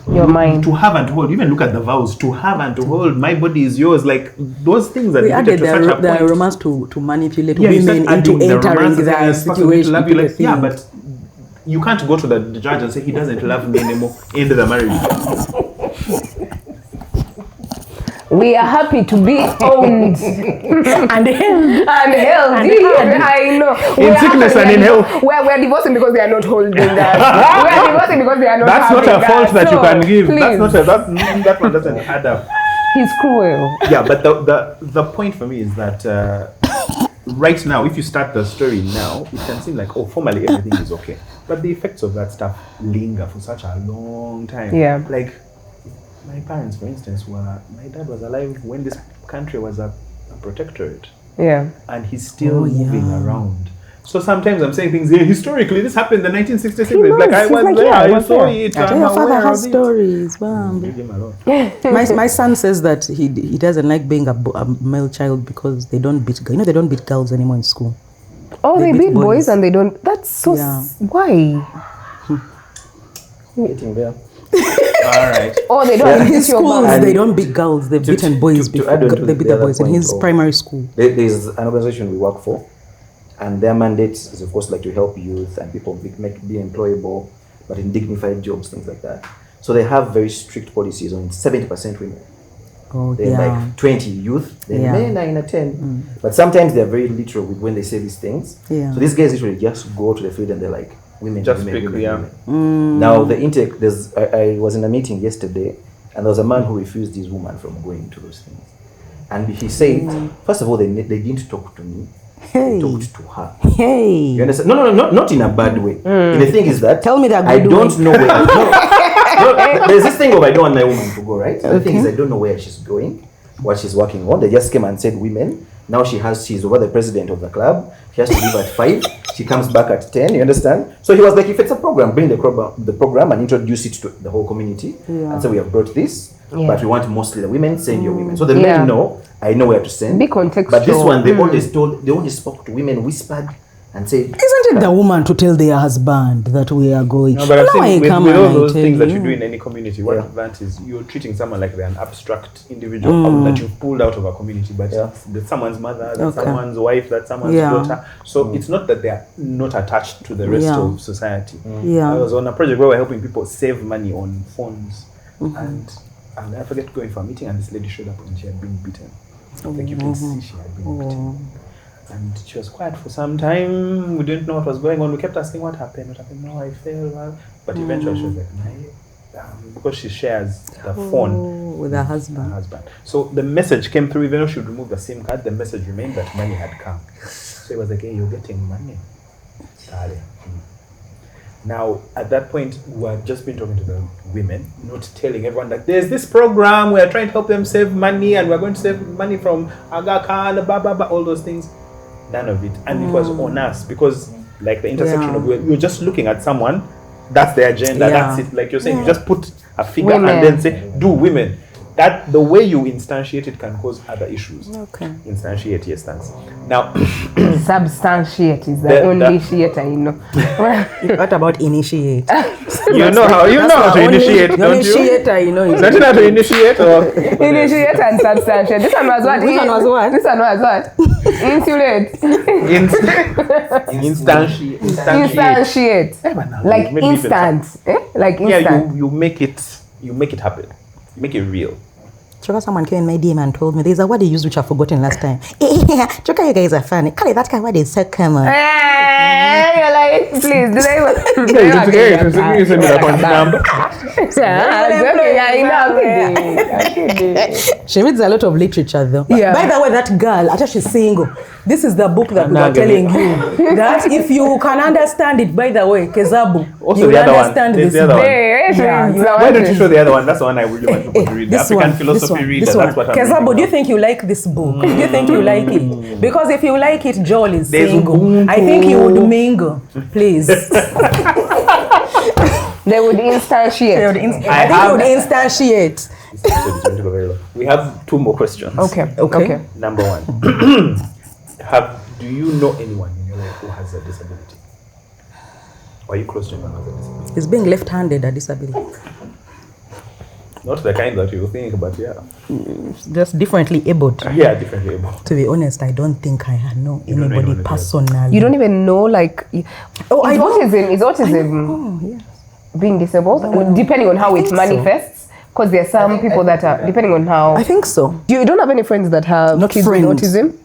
Speaker 3: You're mine.
Speaker 2: to have and to hold. Even look at the vows. To have and to hold. My body is yours. Like those things that
Speaker 4: We
Speaker 2: get
Speaker 4: added
Speaker 2: to such a
Speaker 4: the
Speaker 2: point.
Speaker 4: romance to manipulate
Speaker 2: Yeah, you
Speaker 4: women
Speaker 2: start
Speaker 4: into
Speaker 2: adding the
Speaker 4: entering
Speaker 2: romance and
Speaker 4: the
Speaker 2: saying,
Speaker 4: situation.
Speaker 2: love you.
Speaker 4: into
Speaker 2: Like,
Speaker 4: the
Speaker 2: yeah,
Speaker 4: thing.
Speaker 2: but you can't go to the judge and say he doesn't love me anymore. End the marriage.
Speaker 3: We are happy to be owned
Speaker 4: and held.
Speaker 3: and held. I know.
Speaker 2: In sickness and in health.
Speaker 3: We're divorcing because they are not holding that. We're divorcing because they are not
Speaker 2: That's not
Speaker 3: having
Speaker 2: a fault that you
Speaker 3: So,
Speaker 2: can give.
Speaker 3: please.
Speaker 2: That's not a, that one doesn't add up.
Speaker 3: He's cruel.
Speaker 2: Yeah, but the point for me is that right now, if you start the story now, it can seem like, oh, formally everything is okay. But the effects of that stuff linger for such a long time.
Speaker 3: Yeah.
Speaker 2: Like, my parents, for instance, my dad was alive when this country was a protectorate.
Speaker 3: Yeah.
Speaker 2: And he's still moving around. So sometimes I'm saying things, historically, this happened in the 1966. It's like, I was there, I saw it.
Speaker 4: I tell your father has stories. Wow.
Speaker 2: Leave him alone.
Speaker 4: my son says that he doesn't like being a male child because they don't beat girls. You know, they don't beat girls anymore in school.
Speaker 3: Oh, they
Speaker 4: beat
Speaker 3: beat boys
Speaker 4: boys.
Speaker 3: and they don't. That's so.
Speaker 4: Yeah.
Speaker 3: Why?
Speaker 5: Getting there.
Speaker 2: All right.
Speaker 3: Oh, they don't.
Speaker 4: In
Speaker 3: beat
Speaker 4: his
Speaker 3: your
Speaker 4: schools,
Speaker 3: back.
Speaker 4: they don't beat girls. They've beaten boys
Speaker 5: to
Speaker 4: before.
Speaker 5: add on to
Speaker 4: They beat
Speaker 5: the
Speaker 4: the
Speaker 5: other
Speaker 4: boys in
Speaker 5: point
Speaker 4: his
Speaker 5: of-
Speaker 4: primary school.
Speaker 5: There's an organization we work for, and their mandate is, of course, like to help youth and people be employable, but in dignified jobs, things like that. So they have very strict policies on 70% women.
Speaker 4: Oh,
Speaker 5: Then
Speaker 4: yeah.
Speaker 5: like 20 youth, then
Speaker 4: Yeah.
Speaker 5: men are in a 10. But sometimes they're very literal with when they say these things.
Speaker 4: Yeah.
Speaker 5: So these guys usually just go to the field and they're like, women,
Speaker 2: Just
Speaker 5: women,
Speaker 2: pick,
Speaker 5: women,
Speaker 2: yeah.
Speaker 5: women. Now the intake, I was in a meeting yesterday, and there was a man who refused his woman from going to those things. And he said, first of all, they didn't talk to me.
Speaker 4: Hey.
Speaker 5: They talked to her.
Speaker 4: Hey.
Speaker 5: You understand? No, not in a bad way. The thing is that
Speaker 4: Tell me that
Speaker 5: I
Speaker 4: good
Speaker 5: don't
Speaker 4: way.
Speaker 5: know where. No, there's this thing of I don't want my woman to go, right? The thing is I don't know where she's going, what she's working on. They just came and said women. Now she's over the president of the club. She has to leave at 5. She comes back at 10. You understand? So he was like, if it's a program, bring the program and introduce it to the whole community.
Speaker 4: Yeah.
Speaker 5: And so we have brought this,
Speaker 3: Yeah.
Speaker 5: but we want mostly the women. Send your women. So the men know. I know where to send.
Speaker 3: Be contextual.
Speaker 5: But this one, they only spoke to women, whispered, and said,
Speaker 4: Isn't it the woman to tell their husband that we are going?
Speaker 2: No, but I've
Speaker 4: Now I
Speaker 2: seen with
Speaker 4: come
Speaker 2: all
Speaker 4: and I
Speaker 2: those
Speaker 4: tell
Speaker 2: things that you
Speaker 4: you.
Speaker 2: do in any community, what that is, you're treating someone like they're an abstract individual that you've pulled out of a community, but that's someone's mother, that's
Speaker 4: Okay.
Speaker 2: someone's wife, that's someone's daughter. So it's not that they're not attached to the rest of society.
Speaker 4: Yeah.
Speaker 2: I was on a project where we're helping people save money on phones, and I'll never forget going for a meeting, and this lady showed up and she had been beaten. Like you can see, she had been beaten. And she was quiet for some time. We didn't know what was going on. We kept asking what happened. What happened? No, I failed. But eventually she was like, because she shares the phone
Speaker 4: with her husband.
Speaker 2: So the message came through. Even though she would remove the SIM card, the message remained that money had come. So it was like, hey, you're getting money, darling. Now, at that point, we had just been talking to the women, not telling everyone that there's this program, we're trying to help them save money, and we're going to save money from Aga Khan, blah, blah, blah, all those things. None of it. And it was on us because, like the intersection of, you're just looking at someone, that's the agenda, that's it. Like you're saying, you just put a figure and then say, do women. That the way you instantiate it can cause other issues.
Speaker 4: Okay.
Speaker 2: Instantiate, yes, thanks. Now,
Speaker 3: Substantiate is the only shit I know.
Speaker 4: What about initiate?
Speaker 2: you know how to initiate, don't you?
Speaker 4: Initiator, you know.
Speaker 2: Don't you know how to initiate or
Speaker 3: Initiate and substantiate. This one was what?
Speaker 4: This one was what?
Speaker 3: This one was what? Insulate.
Speaker 2: instantiate.
Speaker 3: Like instant. Like instant.
Speaker 2: Yeah, you make it happen. Make it real.
Speaker 4: Choka, someone came in my DM and told me there's a word they used which I've forgotten last time. Choka, you guys are funny. Kali, that kind of word is so common.
Speaker 3: You're like, please, did I even...
Speaker 2: You send me the account number.
Speaker 4: She reads a lot of literature though.
Speaker 3: Yeah.
Speaker 4: By the way, that girl, after she's single, this is the book that we were telling you. That if you can understand it, by the way, Kezabu,
Speaker 2: Also
Speaker 4: you
Speaker 2: the other one.
Speaker 4: understand
Speaker 2: There's
Speaker 4: this
Speaker 2: the other
Speaker 4: book.
Speaker 2: one.
Speaker 3: Why
Speaker 2: Why don't you show the other one? That's the one I really want people to read. The African philosophy reader. That's what I'm
Speaker 4: Kezabu,
Speaker 2: reading
Speaker 4: do you
Speaker 2: now.
Speaker 4: think you like this book? Do you think you like it? Because if you like it, Joel is single. I think you would mingle. Please.
Speaker 3: They would instantiate.
Speaker 4: I think you would instantiate.
Speaker 2: We have 2 more questions.
Speaker 3: Okay.
Speaker 2: Number 1. Do you know anyone in your life who has a disability? Or are you close to anyone who has a disability?
Speaker 4: Is being left-handed a disability?
Speaker 2: Not the kind that you think, but yeah.
Speaker 4: Just differently abled.
Speaker 2: Yeah, differently able.
Speaker 4: To be honest, I don't think I know
Speaker 2: don't know
Speaker 4: anybody
Speaker 2: anyone
Speaker 4: personally.
Speaker 3: You don't even know, like... Is autism
Speaker 4: Oh, yes.
Speaker 3: being disabled? Depending on how it manifests? Because there are some people that are... Depending on how...
Speaker 4: I think so.
Speaker 3: You don't have any friends that have
Speaker 4: Not
Speaker 3: kids
Speaker 4: friends.
Speaker 3: with autism?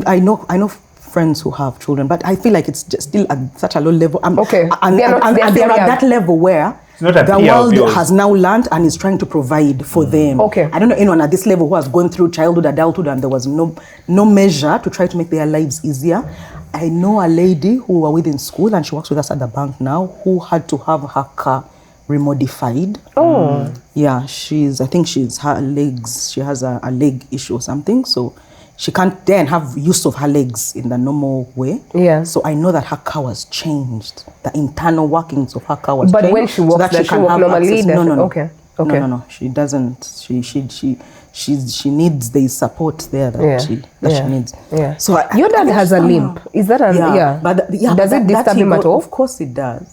Speaker 4: I know friends who have children, but I feel like it's just still at such a low level.
Speaker 3: Okay.
Speaker 4: And
Speaker 3: They're
Speaker 4: they're at that level where
Speaker 2: not a
Speaker 4: the
Speaker 2: peer of
Speaker 4: world
Speaker 2: yours.
Speaker 4: has now learned and is trying to provide for them.
Speaker 3: Okay.
Speaker 4: I don't know anyone at this level who has gone through childhood, adulthood, and there was no measure to try to make their lives easier. I know a lady who we were with in school, and she works with us at the bank now, who had to have her car remodified.
Speaker 3: Oh.
Speaker 4: Yeah, I think her legs, she has a leg issue or something, so she can't then have use of her legs in the normal way.
Speaker 3: Yeah.
Speaker 4: So I know that her car was changed. The internal workings of her car was
Speaker 3: But
Speaker 4: changed.
Speaker 3: when she walks,
Speaker 4: that
Speaker 3: does she walk normally?
Speaker 4: access. No.
Speaker 3: Okay.
Speaker 4: No. She doesn't. She needs the support there that she needs.
Speaker 3: Yeah.
Speaker 4: So
Speaker 3: Your dad has a limp. Is that an... Yeah. Does it disturb him at all?
Speaker 4: Of course it does.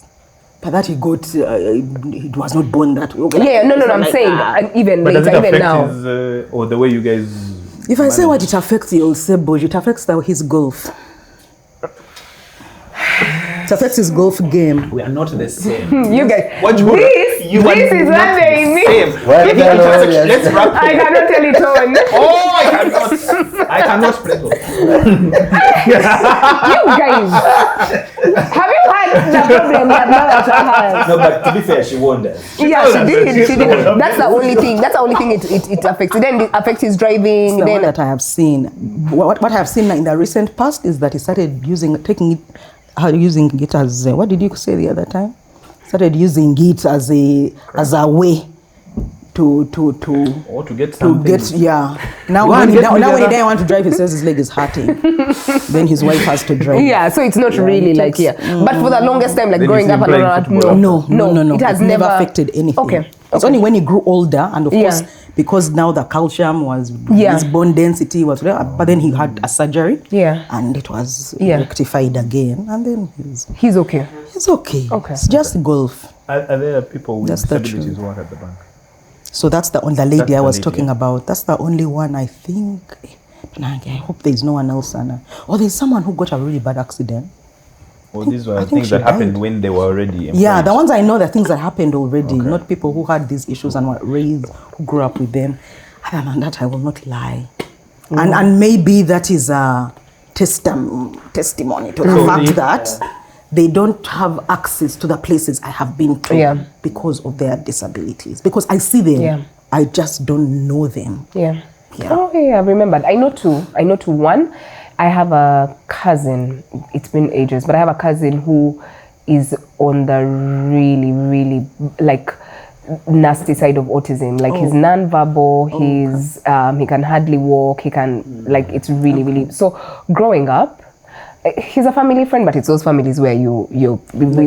Speaker 4: But that he got, he was not born that way.
Speaker 3: Yeah, no, I'm
Speaker 4: like
Speaker 3: saying even
Speaker 2: But does it
Speaker 3: later, even
Speaker 2: affect
Speaker 3: now.
Speaker 2: his, or the way you guys...
Speaker 4: If I say what it affects, you'll say, Boy, it affects his golf. It affects his golf game.
Speaker 2: We are not the same.
Speaker 3: You guys,
Speaker 2: What you
Speaker 3: this is what they mean.
Speaker 2: Let's wrap
Speaker 3: I cannot tell it on.
Speaker 2: Oh, I cannot play golf.
Speaker 3: You guys, have you had the problem that Natasha has?
Speaker 5: No, but to be fair, she won that.
Speaker 3: Yeah, she did. That's the only thing. That's the only thing it affects. It then affects his driving.
Speaker 4: The
Speaker 3: Then
Speaker 4: one that I have seen. What I have seen in the recent past is that he started using it as what did you say the other time? Started using it as a way to
Speaker 2: get something.
Speaker 4: Now when he doesn't want to drive, he says his leg is hurting. Then his wife has to drive.
Speaker 3: yeah, so it's not really like But for the longest time, like
Speaker 2: Then
Speaker 3: growing
Speaker 2: you
Speaker 3: up
Speaker 2: see
Speaker 3: and
Speaker 2: him
Speaker 3: all that,
Speaker 2: playing football.
Speaker 4: No.
Speaker 3: it has
Speaker 4: never affected anything.
Speaker 3: Okay.
Speaker 4: It's only when he grew older, and of
Speaker 3: Yeah.
Speaker 4: course, because now the calcium was
Speaker 3: Yeah.
Speaker 4: his bone density was, but then he had a surgery.
Speaker 3: Yeah.
Speaker 4: And it was
Speaker 3: Yeah.
Speaker 4: rectified again, and then
Speaker 3: he's okay.
Speaker 4: it's okay.
Speaker 3: Okay.
Speaker 4: It's just golf.
Speaker 2: Are there people with
Speaker 4: That's the
Speaker 2: disabilities
Speaker 4: truth.
Speaker 2: who work at the bank?
Speaker 4: So that's the lady
Speaker 2: That's
Speaker 4: I
Speaker 2: the
Speaker 4: was
Speaker 2: lady,
Speaker 4: talking
Speaker 2: yeah.
Speaker 4: about. That's the only one I think. I hope there's no one else. Or there's someone who got a really bad accident.
Speaker 2: Or these were
Speaker 4: I think
Speaker 2: things
Speaker 4: she
Speaker 2: that happened
Speaker 4: died.
Speaker 2: when they were already employed?
Speaker 4: Yeah, the ones I know, the things that happened already,
Speaker 2: Okay.
Speaker 4: not people who had these issues and were raised, who grew up with them. Other than that, I will not lie. And maybe that is a testimony to the
Speaker 2: So
Speaker 4: fact
Speaker 2: if-
Speaker 4: that they don't have access to the places I have been to
Speaker 3: Yeah.
Speaker 4: because of their disabilities. Because I see them,
Speaker 3: Yeah.
Speaker 4: I just don't know them.
Speaker 3: Yeah.
Speaker 4: Yeah.
Speaker 3: Oh, yeah, I remembered. I know two. One, I have a cousin. It's been ages, but I have a cousin who is on the really, really like nasty side of autism. Like he's non-verbal. He's he can hardly walk. He can it's really, really. So growing up, he's a family friend, but it's those families where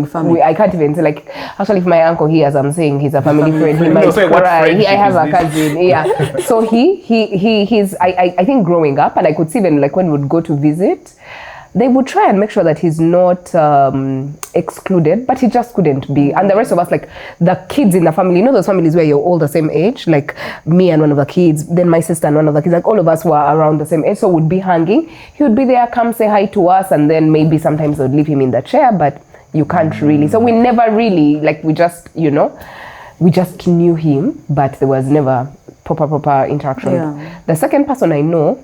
Speaker 4: family.
Speaker 3: I can't even say actually if my uncle hears I'm saying he's a family friend, he might
Speaker 2: say, what
Speaker 3: cry.
Speaker 2: friendship
Speaker 3: I have
Speaker 2: is
Speaker 3: a
Speaker 2: this?
Speaker 3: cousin, yeah. So he's I think growing up, and I could see even when we would go to visit, they would try and make sure that he's not excluded, but he just couldn't be. And the rest of us, like the kids in the family, those families where you're all the same age, like me and one of the kids, then my sister and one of the kids, like all of us were around the same age, so would be hanging. He would be there, come say hi to us, and then maybe sometimes they would leave him in the chair, but you can't really. So we never really, we just, we just knew him, but there was never proper interaction.
Speaker 4: Yeah.
Speaker 3: The second person I know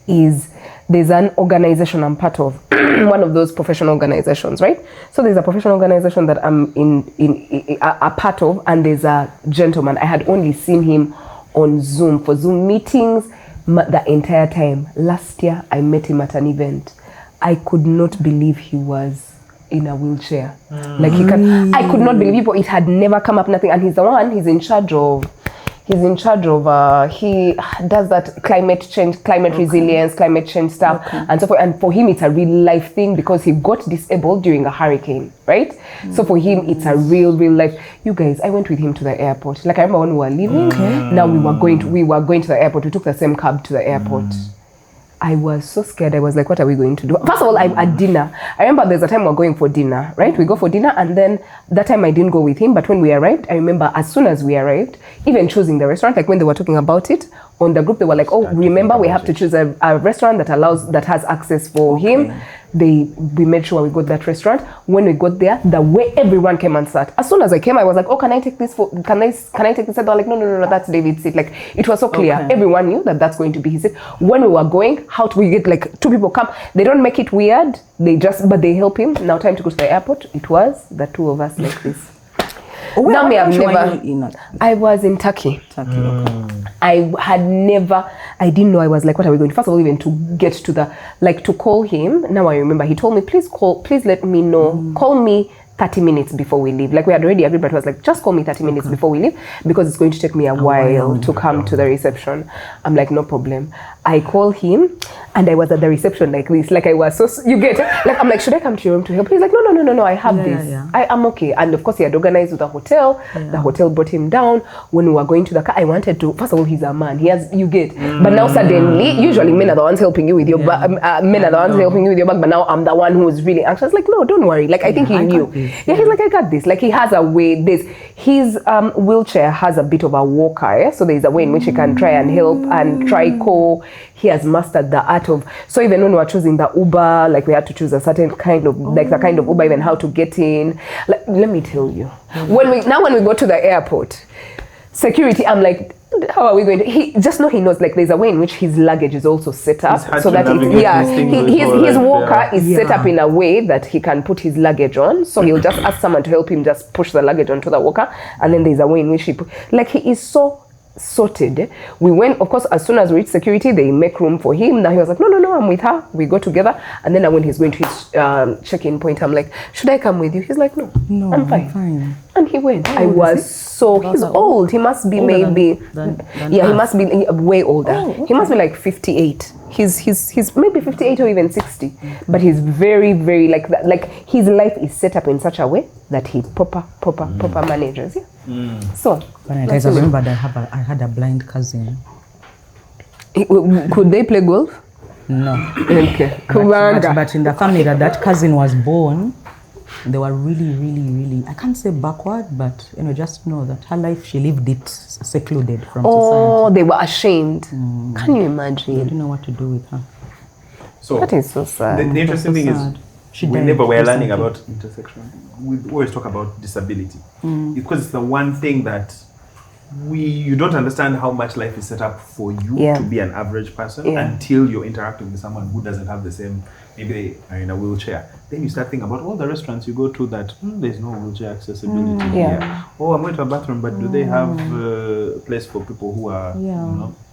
Speaker 3: is, there's an organization I'm part of, one of those professional organizations, right? So there's a professional organization that I'm a part of, and there's a gentleman. I had only seen him on Zoom for Zoom meetings the entire time. Last year, I met him at an event. I could not believe he was in a wheelchair. Like I could not believe it. It had never come up, nothing. And he's the one, he's in charge of, he does that climate change, climate resilience, climate change stuff, and so forth. And for him, it's a real life thing because he got disabled during a hurricane, right? So for him, it's a real life. You guys, I went with him to the airport. Like I remember when we were leaving, now we were going to the airport. We took the same cab to the airport. I was so scared. I was like, what are we going to do? First of all, I'm at dinner. I remember there's a time we're going for dinner, right? We go for dinner, and then that time I didn't go with him, but when we arrived, I remember as soon as we arrived, even choosing the restaurant, like when they were talking about it, on the group, they were like, oh, remember we have to choose a restaurant that has access for him. We made sure we got that restaurant. When we got there, the way everyone came and sat. As soon as I came, I was like, oh, can I take this? Can I take this? They were like, no, that's David's seat. Like, it was so clear. Everyone knew that that's going to be his seat. When we were going, how do we get like two people come? They don't make it weird. But they help him. Now time to go to the airport. It was the two of us like this. Now me, I was in Turkey. I didn't know. I was like, what are we going to? First of all, even to get to to call him. Now I remember he told me, please let me know, call me 30 minutes before we leave. Like we had already agreed, but it was like, just call me 30 minutes before we leave because it's going to take me a while to come to the reception. I'm like, no problem. I call him and I was at the reception like this. Like I was you get, like I'm like, should I come to your room to help? He's like, no, I have this. Yeah. I'm okay. And of course he had organized with the hotel. Yeah. The hotel brought him down. When we were going to the car, I wanted to, first of all, he's a man. But now suddenly, usually men are the ones helping you with your bag. Men are the ones helping you with your bag, but now I'm the one who's really anxious. Like, no, don't worry. Like I think he knew. Yeah, he's like, I got this. Like he has a way, his wheelchair has a bit of a walker, so there's a way in which he can try and help and try call. He has mastered the art of, so even when we were choosing the Uber, like we had to choose a certain kind of, like the kind of Uber, even how to get in. Like, let me tell you, when we go to the airport, security, I'm like, how are we going to, he knows like there's a way in which his luggage is also set up so that his walker is set up in a way that he can put his luggage on, so he'll just ask someone to help him just push the luggage onto the walker, and then there's a way in which he is so sorted. We went, of course, as soon as we reached security, they make room for him. Now he was like, no, I'm with her. We go together. And then when he's going to his check-in point, I'm like, should I come with you? He's like, no, I'm fine. And he went. He's old. He must be maybe, he must be way older. He must be like 58. He's maybe 58 or even 60. But he's very, very like that. Like his life is set up in such a way that he proper manages. So,
Speaker 4: guys, I remember I had a blind cousin.
Speaker 3: Could they play golf?
Speaker 4: No.
Speaker 3: Okay.
Speaker 4: But in the family that cousin was born, they were really, really, really, I can't say backward, but just know that her life, she lived it secluded from society.
Speaker 3: Oh, they were ashamed. Can you imagine?
Speaker 4: They didn't know what to do with her.
Speaker 2: So
Speaker 3: that is so sad.
Speaker 2: The interesting thing is, whenever we're learning about intersection, we always talk about disability because it's the one thing that you don't understand how much life is set up for you to be an average person until you're interacting with someone who doesn't have the same, maybe they are in a wheelchair. Then you start thinking about all the restaurants you go to that there's no wheelchair accessibility here. Oh, I'm going to a bathroom, but do they have a place for people who are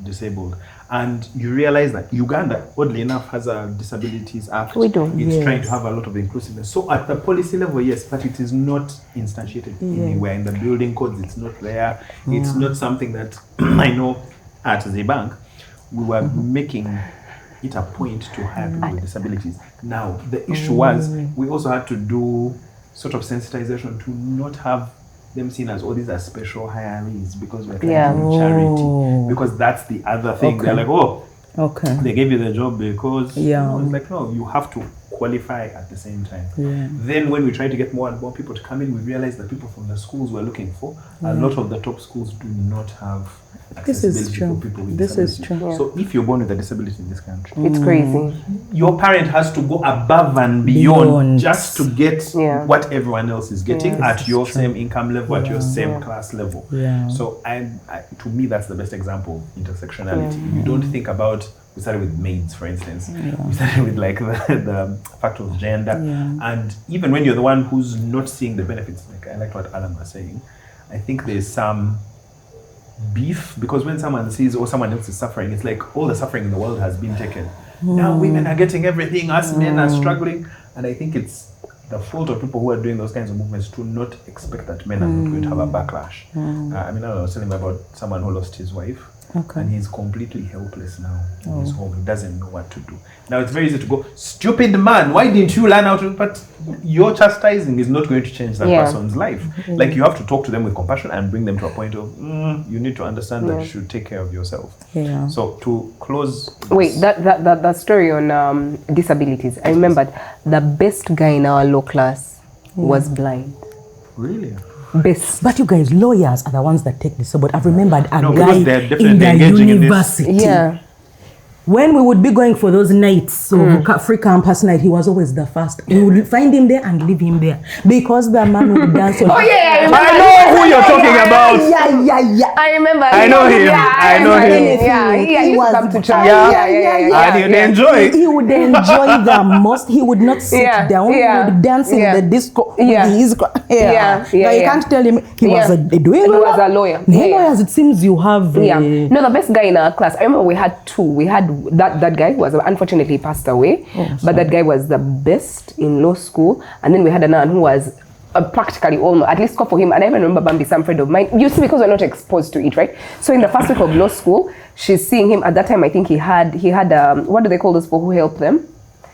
Speaker 2: disabled? And you realize that Uganda, oddly enough, has a Disabilities Act.
Speaker 3: We do.
Speaker 2: It's trying to have a lot of inclusiveness. So at the policy level, yes, but it is not instantiated anywhere. In the building codes, it's not there. It's not something that I know at the bank, we were making it a point to hire people with disabilities. Now, the issue was we also had to do sort of sensitization to not have them seen as, these are special hirees because we're trying to do charity. Because that's the other thing. They're like, they gave you the job because it's like, no, you have to qualify at the same time. Then when we try to get more and more people to come in, we realize that people from the schools we're looking for, a lot of the top schools do not have accessibility for people with disability. So if you're born with a disability in this country,
Speaker 3: It's crazy.
Speaker 2: your parent has to go above and beyond just to get what everyone else is getting at your same income level, at your same class level. So to me, that's the best example of intersectionality. You don't think about, we started with maids, for instance. We started with like the factor of gender. And even when you're the one who's not seeing the benefits, like I like what Allan was saying, I think there's some beef, because when someone sees or someone else is suffering, it's like all the suffering in the world has been taken. Now women are getting everything, us men are struggling. And I think it's the fault of people who are doing those kinds of movements to not expect that men are not going to have a backlash. I mean, I was telling him about someone who lost his wife. And he's completely helpless now in his home. He doesn't know what to do. Now it's very easy to go, stupid man, why didn't you learn how to? But your chastising is not going to change that person's life. Like, you have to talk to them with compassion and bring them to a point of, you need to understand that you should take care of yourself. So to close.
Speaker 3: Wait, that story on disabilities. I remembered the best guy in our law class was blind.
Speaker 2: Really?
Speaker 3: Best.
Speaker 4: But you guys, lawyers are the ones that take this. But I've remembered a
Speaker 2: No,
Speaker 4: guy
Speaker 2: because they're
Speaker 4: in
Speaker 2: definitely
Speaker 4: the
Speaker 2: engaging in this.
Speaker 4: university.
Speaker 3: Yeah.
Speaker 4: When we would be going for those nights of free campus night, he was always the first. We would find him there and leave him there because the man would dance. On
Speaker 3: Oh yeah,
Speaker 2: I know who you're talking about.
Speaker 4: Yeah.
Speaker 3: I remember.
Speaker 2: I know him.
Speaker 3: Yeah,
Speaker 2: I know him.
Speaker 3: Yeah, he used to come to church.
Speaker 2: And you'd enjoy.
Speaker 4: He would enjoy the most. He would not sit down. He would dance in the disco. But you can't tell him he was doing.
Speaker 3: He was a lawyer.
Speaker 4: Lawyers, it seems you have.
Speaker 3: No, the best guy in our class. I remember we had two. We had that guy who was unfortunately passed away, but that guy was the best in law school. And then we had another who was practically almost, at least for him. And I even remember Bambi, some friend of mine. You see, because we're not exposed to it, right? So in the first week of law school, she's seeing him. At that time, I think he had what do they call those people who help them?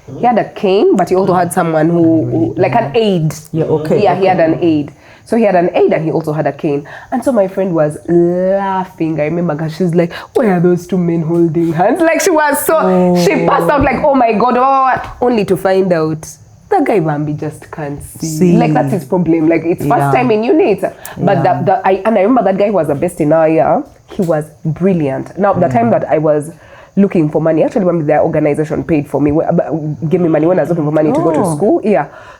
Speaker 3: He had a cane, but he also had someone who like an aide. He had an aide. So he had an aide and he also had a cane. And so my friend was laughing. I remember, because she's like, why are those two men holding hands? Like, she was she passed out like, oh my God, only to find out that guy Bambi just can't see. Like, that's his problem. Like, it's first time in unit. But I remember that guy was the best in our year. He was brilliant. Now, the time that I was looking for money, actually when their organization paid for me, gave me money when I was looking for money to go to school.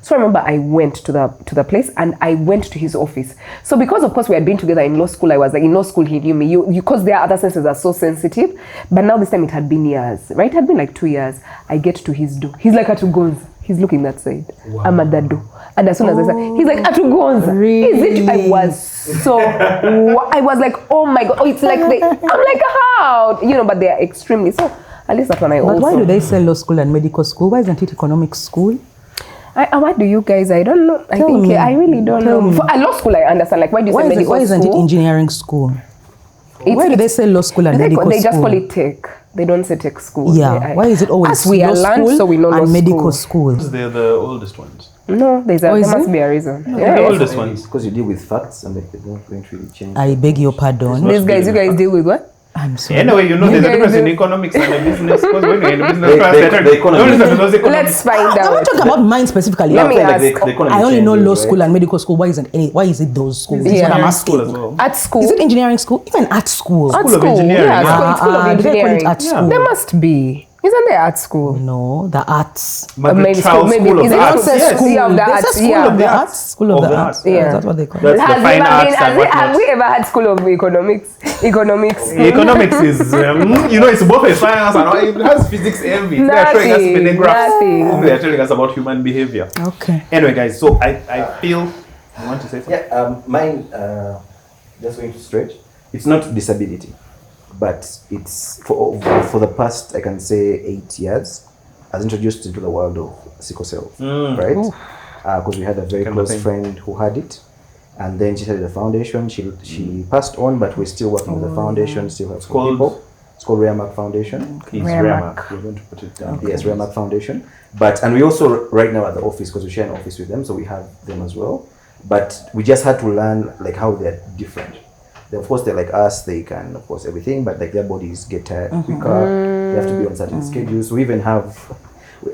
Speaker 3: So I remember I went to the place and I went to his office. So because of course we had been together in law school, I was like, in law school he knew me, because their other senses are so sensitive. But now this time it had been years, right? It had been like 2 years. I get to his door. He's like, Atugonza. He's looking that side. I'm at that door. And as soon as I said, he's like, Atugonza. Really? Is it? I was like, oh my God. Oh, it's like I'm like, how? But they are extremely so. At least that's when I also.
Speaker 4: But why do they say law school and medical school? Why isn't it economic school?
Speaker 3: What do you guys? I don't know. I really don't know. For a law school, I understand. Like, why do you say medical school?
Speaker 4: Why isn't it engineering school? Why do they say law school and medical school?
Speaker 3: They just call it tech. They don't say tech school.
Speaker 4: Why is it always
Speaker 3: we are learned, so we know
Speaker 4: and medical schools?
Speaker 2: They're the oldest ones.
Speaker 3: No, there must be a reason.
Speaker 2: The oldest ones.
Speaker 5: Because you deal with facts and they're not going to really change.
Speaker 4: I beg your pardon.
Speaker 3: You guys deal with what?
Speaker 4: I'm sorry.
Speaker 2: Anyway, there's a difference in economics and a business. Because when you're in a business class,
Speaker 3: let's find out.
Speaker 4: I'm not talking about mine specifically.
Speaker 3: Let me ask.
Speaker 4: I only know law school and medical school. Why is it those schools? That's what I'm asking.
Speaker 2: As well.
Speaker 3: At school.
Speaker 4: Is it engineering school? Even at school.
Speaker 3: At
Speaker 2: School of Engineering.
Speaker 3: Yeah, school of
Speaker 4: Do they call
Speaker 3: engineering.
Speaker 4: it at school?
Speaker 3: There must be. Isn't there at school?
Speaker 4: No, the arts.
Speaker 2: But the
Speaker 3: Maybe
Speaker 2: child
Speaker 3: school,
Speaker 2: school of
Speaker 3: is
Speaker 2: the
Speaker 3: it
Speaker 2: arts.
Speaker 3: not
Speaker 2: Yes.
Speaker 3: school? Yeah, of the arts.
Speaker 4: School of the arts. School of the arts.
Speaker 3: Yeah.
Speaker 4: That's what they call it.
Speaker 2: That's the fine arts and whatnot.
Speaker 3: Have we ever had school of economics?
Speaker 2: Economics is, it's both a science and it has physics envy. They're showing us spinning graphs. They're telling us about human behavior.
Speaker 4: Okay.
Speaker 2: Anyway, guys, so I feel, you want to say something?
Speaker 5: Yeah, mine, just going to stretch. It's not disability, but it's for the past, I can say 8 years, I was introduced into the world of sickle cell, right? Because we had a very close friend who had it. And then she started the foundation. She passed on, but we're still working with the foundation. Still have people. It's called Reamark Foundation.
Speaker 2: Reamark. We're going to put it down.
Speaker 5: Yes, Reamark Foundation. And we also right now at the office, because we share an office with them, so we have them as well. But we just had to learn like how they're different. Of course, they're like us. They can, of course, everything, but like their bodies get tired quicker. They have to be on certain schedules. We even have.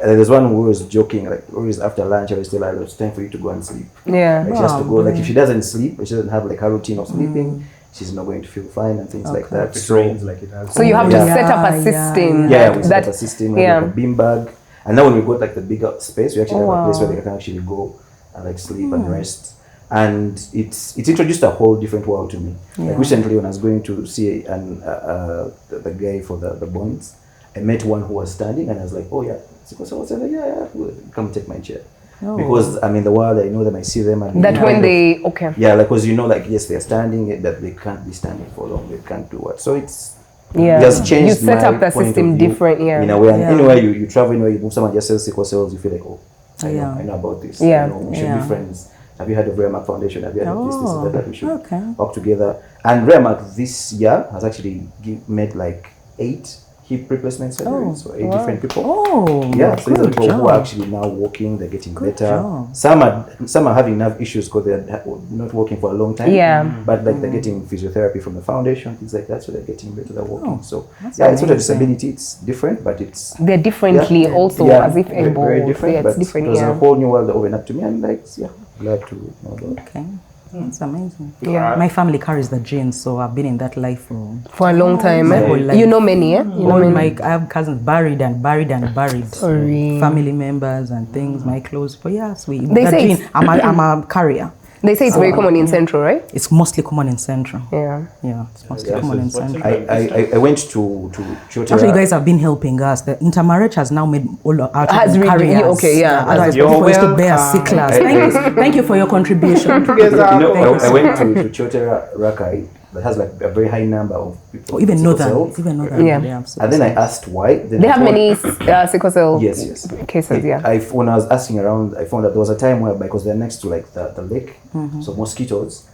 Speaker 5: there's one who was joking, like always after lunch, I was still like, it's time for you to go and sleep.
Speaker 3: Yeah.
Speaker 5: Like she has to go. Like if she doesn't sleep, if she doesn't have like her routine of sleeping, she's not going to feel fine and things like that.
Speaker 2: It rains like it has.
Speaker 3: So you have to
Speaker 5: Yeah.
Speaker 3: set up a system.
Speaker 5: Yeah, we set
Speaker 3: that
Speaker 5: up a system, like a beanbag. And now when we got like the bigger space, we actually have a place where they can actually go and like sleep and rest. And it's introduced a whole different world to me. Like recently when I was going to see the guy for the bonds, I met one who was standing and I was like, oh yeah, so I was like, yeah, come take my chair. Because I'm in the world, I know them, I see them. And
Speaker 3: that when they,
Speaker 5: yeah, like, because like, yes, they're standing, that they can't be standing for long, they can't do what. So it's,
Speaker 3: yeah,
Speaker 5: it has changed
Speaker 3: you set
Speaker 5: my
Speaker 3: up the
Speaker 5: point
Speaker 3: system
Speaker 5: of view
Speaker 3: different,
Speaker 5: in a way. And anywhere you travel, anywhere you move, someone just sells sickle cells, you feel like, oh, I know about this.
Speaker 3: Yeah.
Speaker 5: I know we should be friends. Have you heard of Remark Foundation? Have you heard of this, that we should work together? And Remark this year has actually made like 8 hip replacement surgeries for 8 different people. Yeah, so these are people who are actually now walking, they're getting better. Some are having enough issues because they're not working for a long time.
Speaker 3: Yeah.
Speaker 5: But like they're getting physiotherapy from the foundation, things like that, so they're getting better, they're walking. So yeah, it's not a disability, it's different, but it's
Speaker 3: they're differently also as if able.
Speaker 5: Very different,
Speaker 3: it's
Speaker 5: but
Speaker 3: different.
Speaker 5: there's a whole new world that opened up to me, and like glad to know that.
Speaker 4: Okay. That's amazing.
Speaker 3: Yeah.
Speaker 4: My family carries the genes, so I've been in that life for
Speaker 3: a long time.
Speaker 4: my whole life.
Speaker 3: You know many, eh? You know many.
Speaker 4: I have cousins buried.
Speaker 3: Sorry.
Speaker 4: Family members and things, my clothes. But yes,
Speaker 3: They say
Speaker 4: gene, I'm a carrier.
Speaker 3: They say it's very common in Central, right?
Speaker 4: It's mostly common in Central.
Speaker 3: Yeah.
Speaker 4: Yeah, it's mostly common in Central.
Speaker 5: I went to Chotera.
Speaker 4: Actually, you guys have been helping us. The intermarriage has now made all our
Speaker 3: Has really-
Speaker 4: carriers.
Speaker 3: okay, yeah.
Speaker 4: Otherwise,
Speaker 2: You're
Speaker 4: people used to bear
Speaker 2: welcome.
Speaker 4: sicklers. Thank you for your contribution.
Speaker 5: I went to Chotera Rakai that has like a very high number of people.
Speaker 4: Even
Speaker 5: with
Speaker 4: know
Speaker 5: sickle
Speaker 4: that.
Speaker 5: cell.
Speaker 4: Even know that.
Speaker 3: Yeah.
Speaker 5: And then I asked why. Then
Speaker 3: They
Speaker 5: I
Speaker 3: have
Speaker 5: found-
Speaker 3: many sickle cell
Speaker 5: Yes.
Speaker 3: cases, yeah.
Speaker 5: When I was asking around, I found that there was a time where, because they're next to like the lake, so mosquitoes.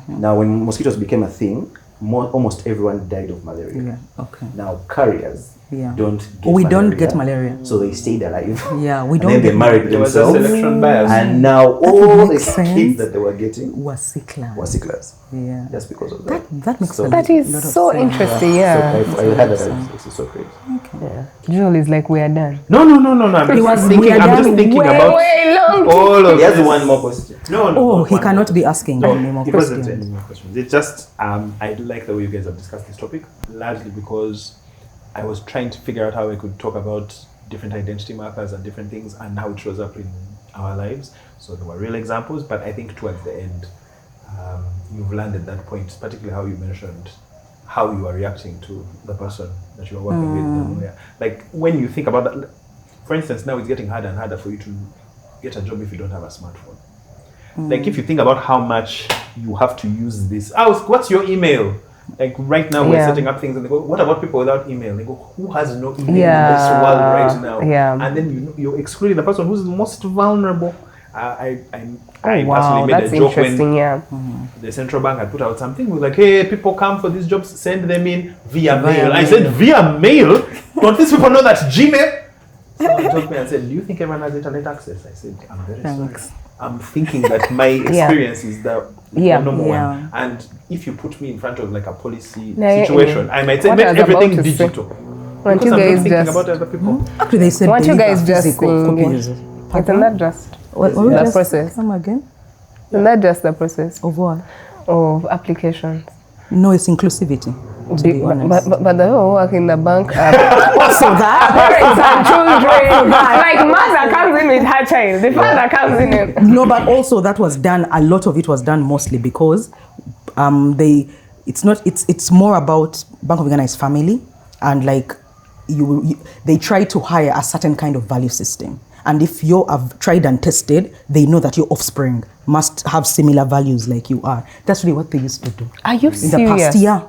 Speaker 5: Now, when mosquitoes became a thing, almost everyone died of malaria.
Speaker 4: Yeah. Okay.
Speaker 5: Now, carriers don't get
Speaker 4: We
Speaker 5: malaria,
Speaker 4: don't get malaria.
Speaker 5: so they stayed alive.
Speaker 4: Yeah, we
Speaker 5: And
Speaker 4: don't
Speaker 5: then they
Speaker 4: get
Speaker 5: married
Speaker 2: There was a
Speaker 5: themselves,
Speaker 2: selection bias.
Speaker 5: and now all the
Speaker 4: makes sense.
Speaker 5: kids that they were getting
Speaker 4: was sicklers.
Speaker 5: were sicklers.
Speaker 4: Yeah.
Speaker 5: Just because of that.
Speaker 4: That makes
Speaker 5: So-
Speaker 4: sense.
Speaker 3: That is so interesting, yeah.
Speaker 5: So I had that. It's so crazy.
Speaker 3: Joel is like, we are done.
Speaker 2: No. I'm just thinking about
Speaker 3: Way long.
Speaker 2: all of
Speaker 5: He has
Speaker 2: this.
Speaker 5: one more question.
Speaker 2: No,
Speaker 4: He
Speaker 2: one
Speaker 4: cannot
Speaker 2: more.
Speaker 4: be asking
Speaker 2: No,
Speaker 4: any more
Speaker 2: it wasn't
Speaker 4: questions.
Speaker 2: any more questions. It's just I like the way you guys have discussed this topic, largely because I was trying to figure out how I could talk about different identity markers and different things and how it shows up in our lives. So there were real examples, but I think towards the end, you've landed that point, particularly how you mentioned how you are reacting to the person that you are working with. Like when you think about that, for instance, now it's getting harder and harder for you to get a job if you don't have a smartphone. Like if you think about how much you have to use this. What's your email? Like right now we're setting up things and they go, what about people without email? They go, who has no email in this world right now?
Speaker 3: Yeah.
Speaker 2: And then you're excluding the person who's the most vulnerable. I
Speaker 3: Wow,
Speaker 2: actually made
Speaker 3: that's
Speaker 2: a joke
Speaker 3: interesting,
Speaker 2: when the central bank had put out something. It was like, hey, people come for these jobs, send them in via mail. I said, via mail? Don't these people know that Gmail? Someone told me and said, do you think everyone has internet access? I said, I'm very sorry. I'm thinking that my experience is the number one. And if you put me in front of like a policy situation, I might say,
Speaker 3: What
Speaker 2: make
Speaker 3: I was about
Speaker 2: everything
Speaker 3: to say.
Speaker 2: digital.
Speaker 3: Why don't
Speaker 2: Because
Speaker 3: you
Speaker 2: I'm not
Speaker 3: guys
Speaker 2: thinking
Speaker 3: just,
Speaker 2: about other people.
Speaker 4: Actually, they said
Speaker 3: why don't you
Speaker 4: deliver
Speaker 3: guys just
Speaker 4: physical
Speaker 3: sing?
Speaker 4: copies.
Speaker 3: Isn't that just
Speaker 4: What
Speaker 3: process?
Speaker 4: Come again?
Speaker 3: Isn't that just the process
Speaker 4: Of what?
Speaker 3: of applications?
Speaker 4: No, it's inclusivity. To be honest.
Speaker 3: But the whole work in the bank are
Speaker 4: Also that.
Speaker 3: parents and children. Like mother comes in with her child, the father comes in with
Speaker 4: No, but also that was done. A lot of it was done mostly because it's more about Bank of Uganda is family, and like they try to hire a certain kind of value system. And if you have tried and tested, they know that your offspring must have similar values like you are. That's really what they used to do.
Speaker 3: Are you
Speaker 4: In
Speaker 3: serious?
Speaker 4: the past year.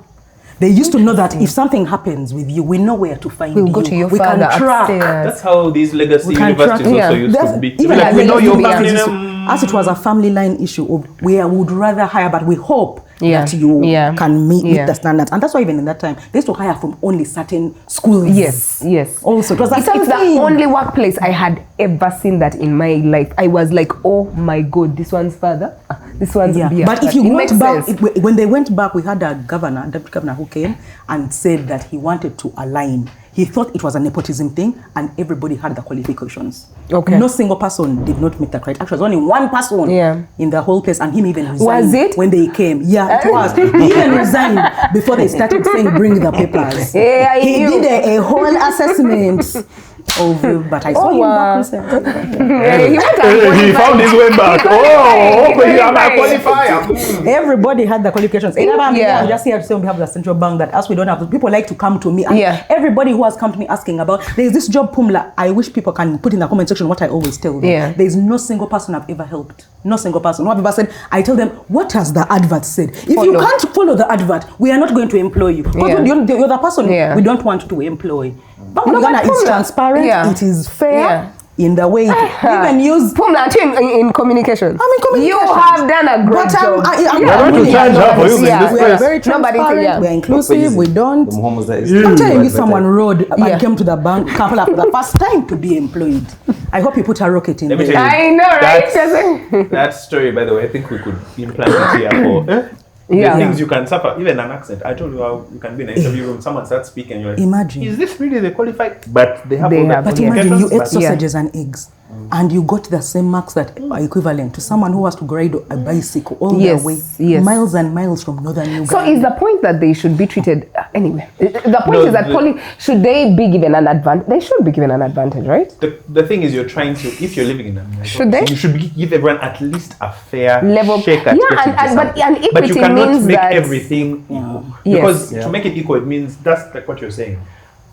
Speaker 4: They used to know that if something happens with you, we know where to find you.
Speaker 3: We'll go to your
Speaker 4: we
Speaker 3: father
Speaker 4: can track.
Speaker 3: upstairs.
Speaker 2: That's how these legacy
Speaker 4: We can
Speaker 2: universities
Speaker 4: track-
Speaker 2: also used
Speaker 4: That's-
Speaker 2: to be.
Speaker 4: even
Speaker 2: Like,
Speaker 4: like
Speaker 2: we know your
Speaker 4: legacy
Speaker 2: family
Speaker 4: used to-
Speaker 2: name.
Speaker 4: as it was a family line issue, we would rather hire, but we hope that you can meet the standards. And that's why even in that time, they used to hire from only certain schools.
Speaker 3: Yes.
Speaker 4: Also, it was
Speaker 3: It's the only workplace I had ever seen that in my life. I was like, oh my God, this one's father, this one's beer.
Speaker 4: But if you
Speaker 3: It
Speaker 4: went
Speaker 3: makes
Speaker 4: back,
Speaker 3: sense.
Speaker 4: when they went back, we had a deputy governor who came and said that he wanted to align He thought it was a nepotism thing, and everybody had the qualifications.
Speaker 3: Okay.
Speaker 4: No single person did not meet the criteria. Actually, there was only one person in the whole place, and him even resigned.
Speaker 3: Was it?
Speaker 4: When they came. Yeah, it was. He even resigned before they started saying, bring the papers.
Speaker 3: Yeah,
Speaker 4: he did a whole assessment. But I saw him back recently.
Speaker 2: He found his way back. You are my qualifier.
Speaker 4: Everybody had the qualifications. I'm just here to say on behalf of the central bank that as we don't have, people like to come to me. And everybody who has come to me asking about, there's this job Pumla. I wish people can put in the comment section what I always tell them.
Speaker 3: Yeah.
Speaker 4: There's no single person I've ever helped. No single person. What people said, I tell them, what has the advert said? If you can't follow the advert, we are not going to employ you. Because you're the person we don't want to employ. But Uganda is transparent, it is fair in the way it even use
Speaker 3: Pumla in communication.
Speaker 4: I'm in communication.
Speaker 3: You have done a great job.
Speaker 2: I'm going to charge her for using this
Speaker 4: We are very transparent, we are inclusive, we don't. I'm telling you, someone rode and came to the bank couple after the first time to be employed. I hope you put a rocket in there.
Speaker 3: I know, right?
Speaker 2: That story, by the way, I think we could implant it here for the things you can suffer, even an accent. I told you how you can be in an interview room, someone starts speaking, you're like,
Speaker 4: imagine.
Speaker 2: Is this really the qualified? But they have all that.
Speaker 4: But imagine you ate sausages and eggs, and you got the same marks that are equivalent to someone who has to ride a bicycle all the way, miles and miles from northern Uganda.
Speaker 3: So is the point that they should be treated, anyway, the point is that should they be given an advantage? They should be given an advantage, right?
Speaker 2: The thing is, you're trying to, if you're living in America, you should give everyone at least a fair
Speaker 3: level
Speaker 2: shake at getting
Speaker 3: but
Speaker 2: you cannot
Speaker 3: means
Speaker 2: make
Speaker 3: that
Speaker 2: everything equal. Because to make it equal, it means that's like what you're saying.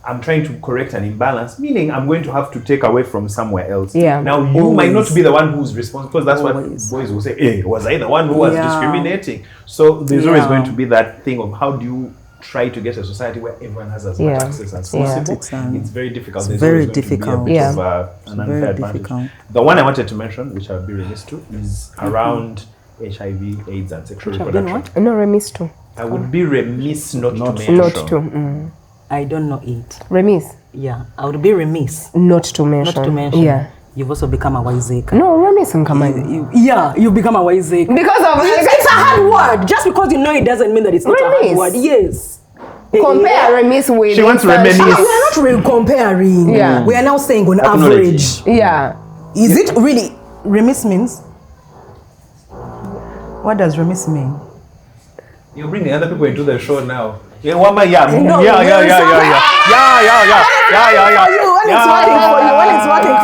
Speaker 2: I'm trying to correct an imbalance, meaning I'm going to have to take away from somewhere else. Now, you might not be the one who's responsible, because that's what boys will say, hey, was I the one who was discriminating? So there's always going to be that thing of how do you try to get a society where everyone has as much access as possible. It's very difficult.
Speaker 4: It's very difficult.
Speaker 2: An unfair advantage. The one I wanted to mention, which I'll be remiss to, is around HIV, AIDS, and sexual reproduction.
Speaker 3: No, remiss to.
Speaker 2: I would be remiss not to mention.
Speaker 4: I don't know it.
Speaker 3: Remiss?
Speaker 4: Yeah, I would be remiss.
Speaker 3: Not to mention.
Speaker 4: Yeah. You've also become a wiseacre.
Speaker 3: No, remiss and come
Speaker 4: you've become a wiseacre.
Speaker 3: Because of
Speaker 4: it's a hard word. Just because you know it doesn't mean that it's not a hard word. Yes.
Speaker 3: Compare remiss with.
Speaker 2: She wants to reminisce.
Speaker 4: We are not really comparing.
Speaker 3: Yeah.
Speaker 4: We are now saying on average.
Speaker 3: Yeah.
Speaker 4: Is it really remiss means? What does remiss mean?
Speaker 2: You're bringing other people into the show now. Yeah.
Speaker 4: When it's working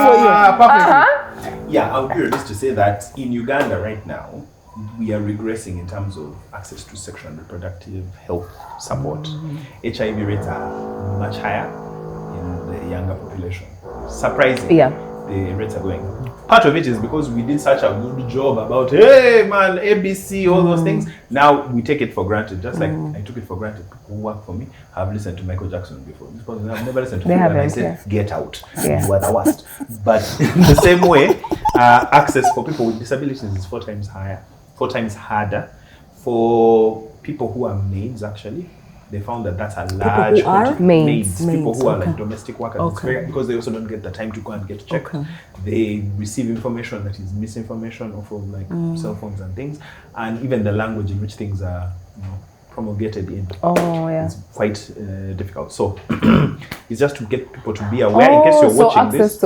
Speaker 4: for you.
Speaker 2: Yeah, I would be remiss to say that in Uganda right now, we are regressing in terms of access to sexual and reproductive health support. HIV rates are much higher in the younger population. Surprisingly, the rates are going up. Part of it is because we did such a good job about, hey man, ABC, all those things. Now we take it for granted, just like I took it for granted. People who work for me have listened to Michael Jackson before. I've never listened to him when I said, get out. You are the worst. But in the same way, access for people with disabilities is 4 times harder. For people who are maids, actually, they found that that's a large
Speaker 3: maids.
Speaker 2: People who are like domestic workers. It's very, because they also don't get the time to go and get checked. They receive information that is misinformation off of like cell phones and things, and even the language in which things are promulgated in. It's quite difficult. So it's just to get people to be aware in case you're watching this.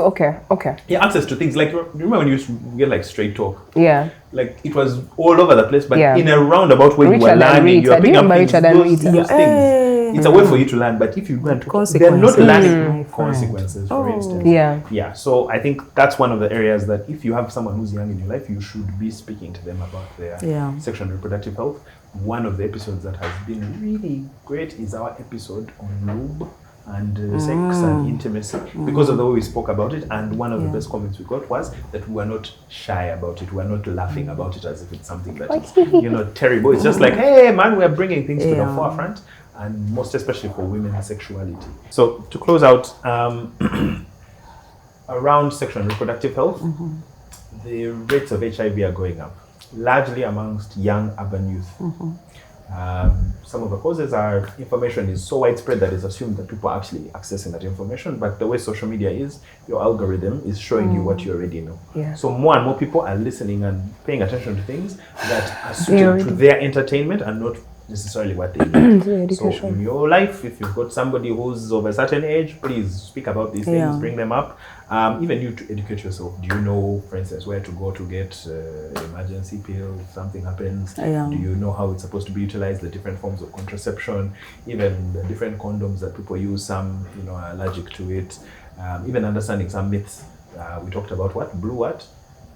Speaker 2: Access to things like, remember when you used to get like straight talk? Yeah. Like it was all over the place, but in a roundabout way you were learning, you are picking up things, those things. It's a way for you to learn, but if you go and they're not learning consequences, for instance. Yeah. So I think that's one of the areas that if you have someone who's young in your life, you should be speaking to them about their sexual and reproductive health. One of the episodes that has been really great is our episode on lube and sex and intimacy, because of the way we spoke about it. And one of the best comments we got was that we were not shy about it. We were not laughing about it as if it's something that is, terrible. It's just like, hey man, we're bringing things to the forefront, and most especially for women's sexuality. So to close out, around sexual and reproductive health, the rates of HIV are going up, largely amongst young urban youth. Some of the causes are information is so widespread that it's assumed that people are actually accessing that information, but the way social media is, your algorithm is showing you what you already know. So more and more people are listening and paying attention to things that are suited to their entertainment and not necessarily what they need. So in your life, if you've got somebody who's of a certain age, please speak about these things, bring them up. Even you to educate yourself. Do you know, for instance, where to go to get emergency pills if something happens? Do you know how it's supposed to be utilized, the different forms of contraception, even the different condoms that people use, some are allergic to it, even understanding some myths. We talked about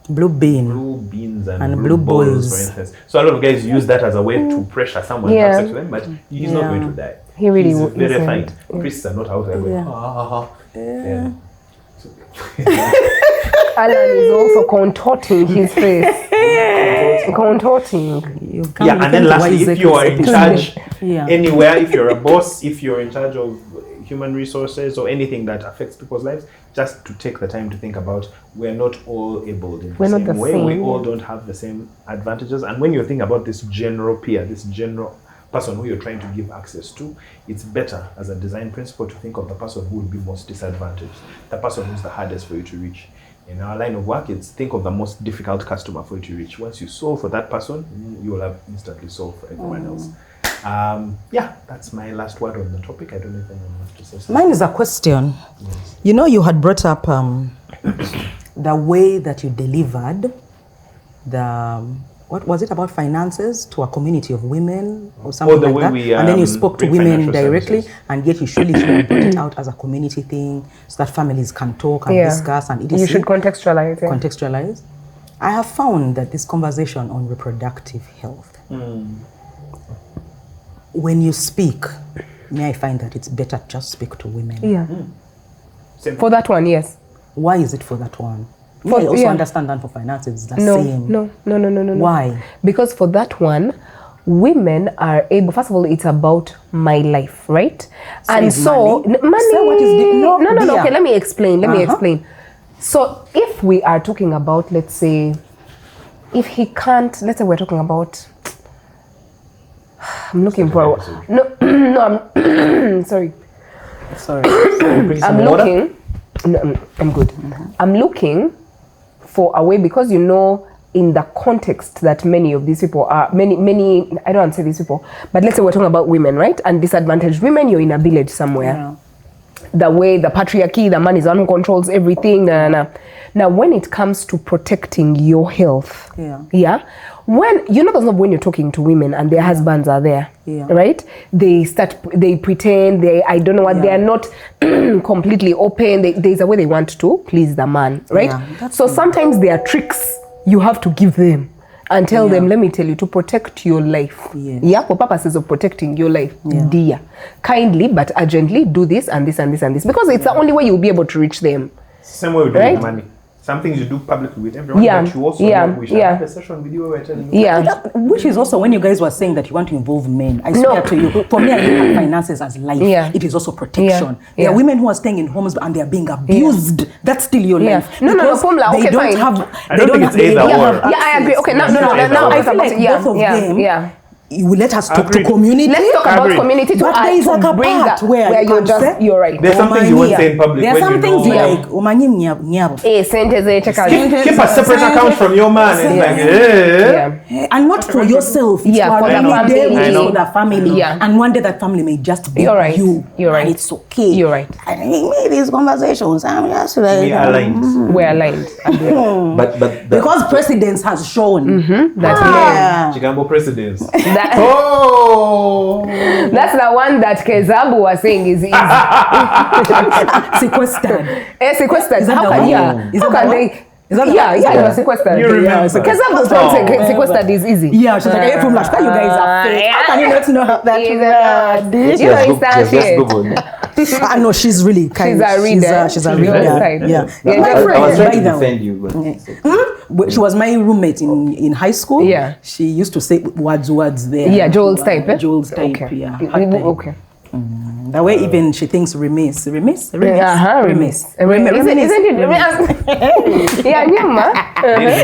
Speaker 2: blue beans and blue balls, for instance. So a lot of guys use that as a way to pressure someone to have sex with them, but he's not going to die.
Speaker 3: He really
Speaker 2: he's very fine. Priests are not out there going,
Speaker 3: Allan is also contorting his face. Contorting.
Speaker 2: And then lastly, if you are in charge anywhere, if you're a boss, if you're in charge of human resources or anything that affects people's lives, just to take the time to think about, we're not all able in the same way. We all don't have the same advantages. And when you're thinking about this general peer, this general person who you're trying to give access to, it's better as a design principle to think of the person who will be most disadvantaged, the person who's the hardest for you to reach. In our line of work, it's think of the most difficult customer for you to reach. Once you solve for that person, you will have instantly solved for everyone else. That's my last word on the topic. I don't know if anyone wants to say something.
Speaker 4: Mine is a question. Yes. You had brought up the way that you delivered what was it about finances to a community of women or something like that? And then you spoke to women directly, services. And yet you should have brought it out as a community thing so that families can talk and discuss and etc.
Speaker 3: You should contextualize.
Speaker 4: Contextualize. I have found that this conversation on reproductive health, when you speak, may I find that it's better just speak to women.
Speaker 3: Yeah. For that one, yes.
Speaker 4: Why is it for that one? I also understand that for finances, it's the same.
Speaker 3: No.
Speaker 4: Why?
Speaker 3: Because for that one, women are able, first of all, it's about my life, right?
Speaker 4: So
Speaker 3: and so, money.
Speaker 4: So what is
Speaker 3: No, okay, let me explain. So if we are talking about, let's say, if he can't, let's say we're talking about, I'm looking for, I'm, sorry. I'm good. I'm looking for a way, because in the context that many of these people are, many, I don't want to say these people, but let's say we're talking about women, right? And disadvantaged women, you're in a village somewhere. Yeah. The way the patriarchy, the man is the one who controls everything. Now, when it comes to protecting your health, when when you're talking to women and their husbands are there, right? They pretend, I don't know what, they are not completely open. There's a way they want to please the man, right? Yeah, so sometimes there are tricks you have to give them and tell them, let me tell you, to protect your life. For purposes of protecting your life, dear, kindly but urgently do this and this and this and this, because it's the only way you'll be able to reach them.
Speaker 2: Same way we do with money. Some things you do publicly with everyone, but you also know we should have a session with you where we're telling you.
Speaker 4: Which is also when you guys were saying that you want to involve men. I swear to you, for me, I look at finances as life. It is also protection. There are women who are staying in homes and they are being abused. That's still your life.
Speaker 3: No, Pumla, okay, fine.
Speaker 2: I don't think it's either or.
Speaker 3: I agree. Okay, now
Speaker 4: I feel like both of them. You will let us talk to community.
Speaker 3: Let's talk about community
Speaker 4: but there is like a part where
Speaker 3: you're right.
Speaker 2: There's some things you won't say in public.
Speaker 4: There are some things like
Speaker 2: keep a separate account from your man.
Speaker 4: And not for yourself. It's for the family. And one day that family may just be you.
Speaker 3: You're right.
Speaker 4: And it's okay.
Speaker 3: You're right.
Speaker 4: I think these conversations, I'm just like,
Speaker 3: we're aligned.
Speaker 2: But
Speaker 4: because precedence has shown
Speaker 3: that
Speaker 2: Chigambo precedence.
Speaker 3: That's the one that Kezabu was saying is easy.
Speaker 4: Sequestered.
Speaker 3: Sequestered. How can they? It was sequestered.
Speaker 2: You remember.
Speaker 3: Kezabu's friend sequestered is easy.
Speaker 4: Yeah, she's like, from last time you guys are fake. How can you not know that? I know she's really kind.
Speaker 3: She's a reader.
Speaker 4: She's a reader.
Speaker 5: I was trying to defend you, but
Speaker 4: she was my roommate in high school.
Speaker 3: Yeah.
Speaker 4: She used to say words there.
Speaker 3: Yeah, Joel's type.
Speaker 4: Joel's type.
Speaker 3: Okay.
Speaker 4: Okay. The way even she thinks remiss.
Speaker 3: Remiss. Isn't it? Yeah,
Speaker 2: ladies and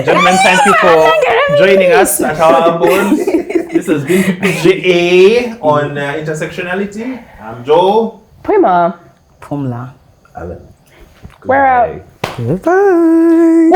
Speaker 2: gentlemen, thank you for joining us at our board. This has been PPJA on intersectionality. I'm Joel.
Speaker 3: Primah.
Speaker 4: Pumla.
Speaker 5: Allan.
Speaker 3: We're out.
Speaker 4: Goodbye.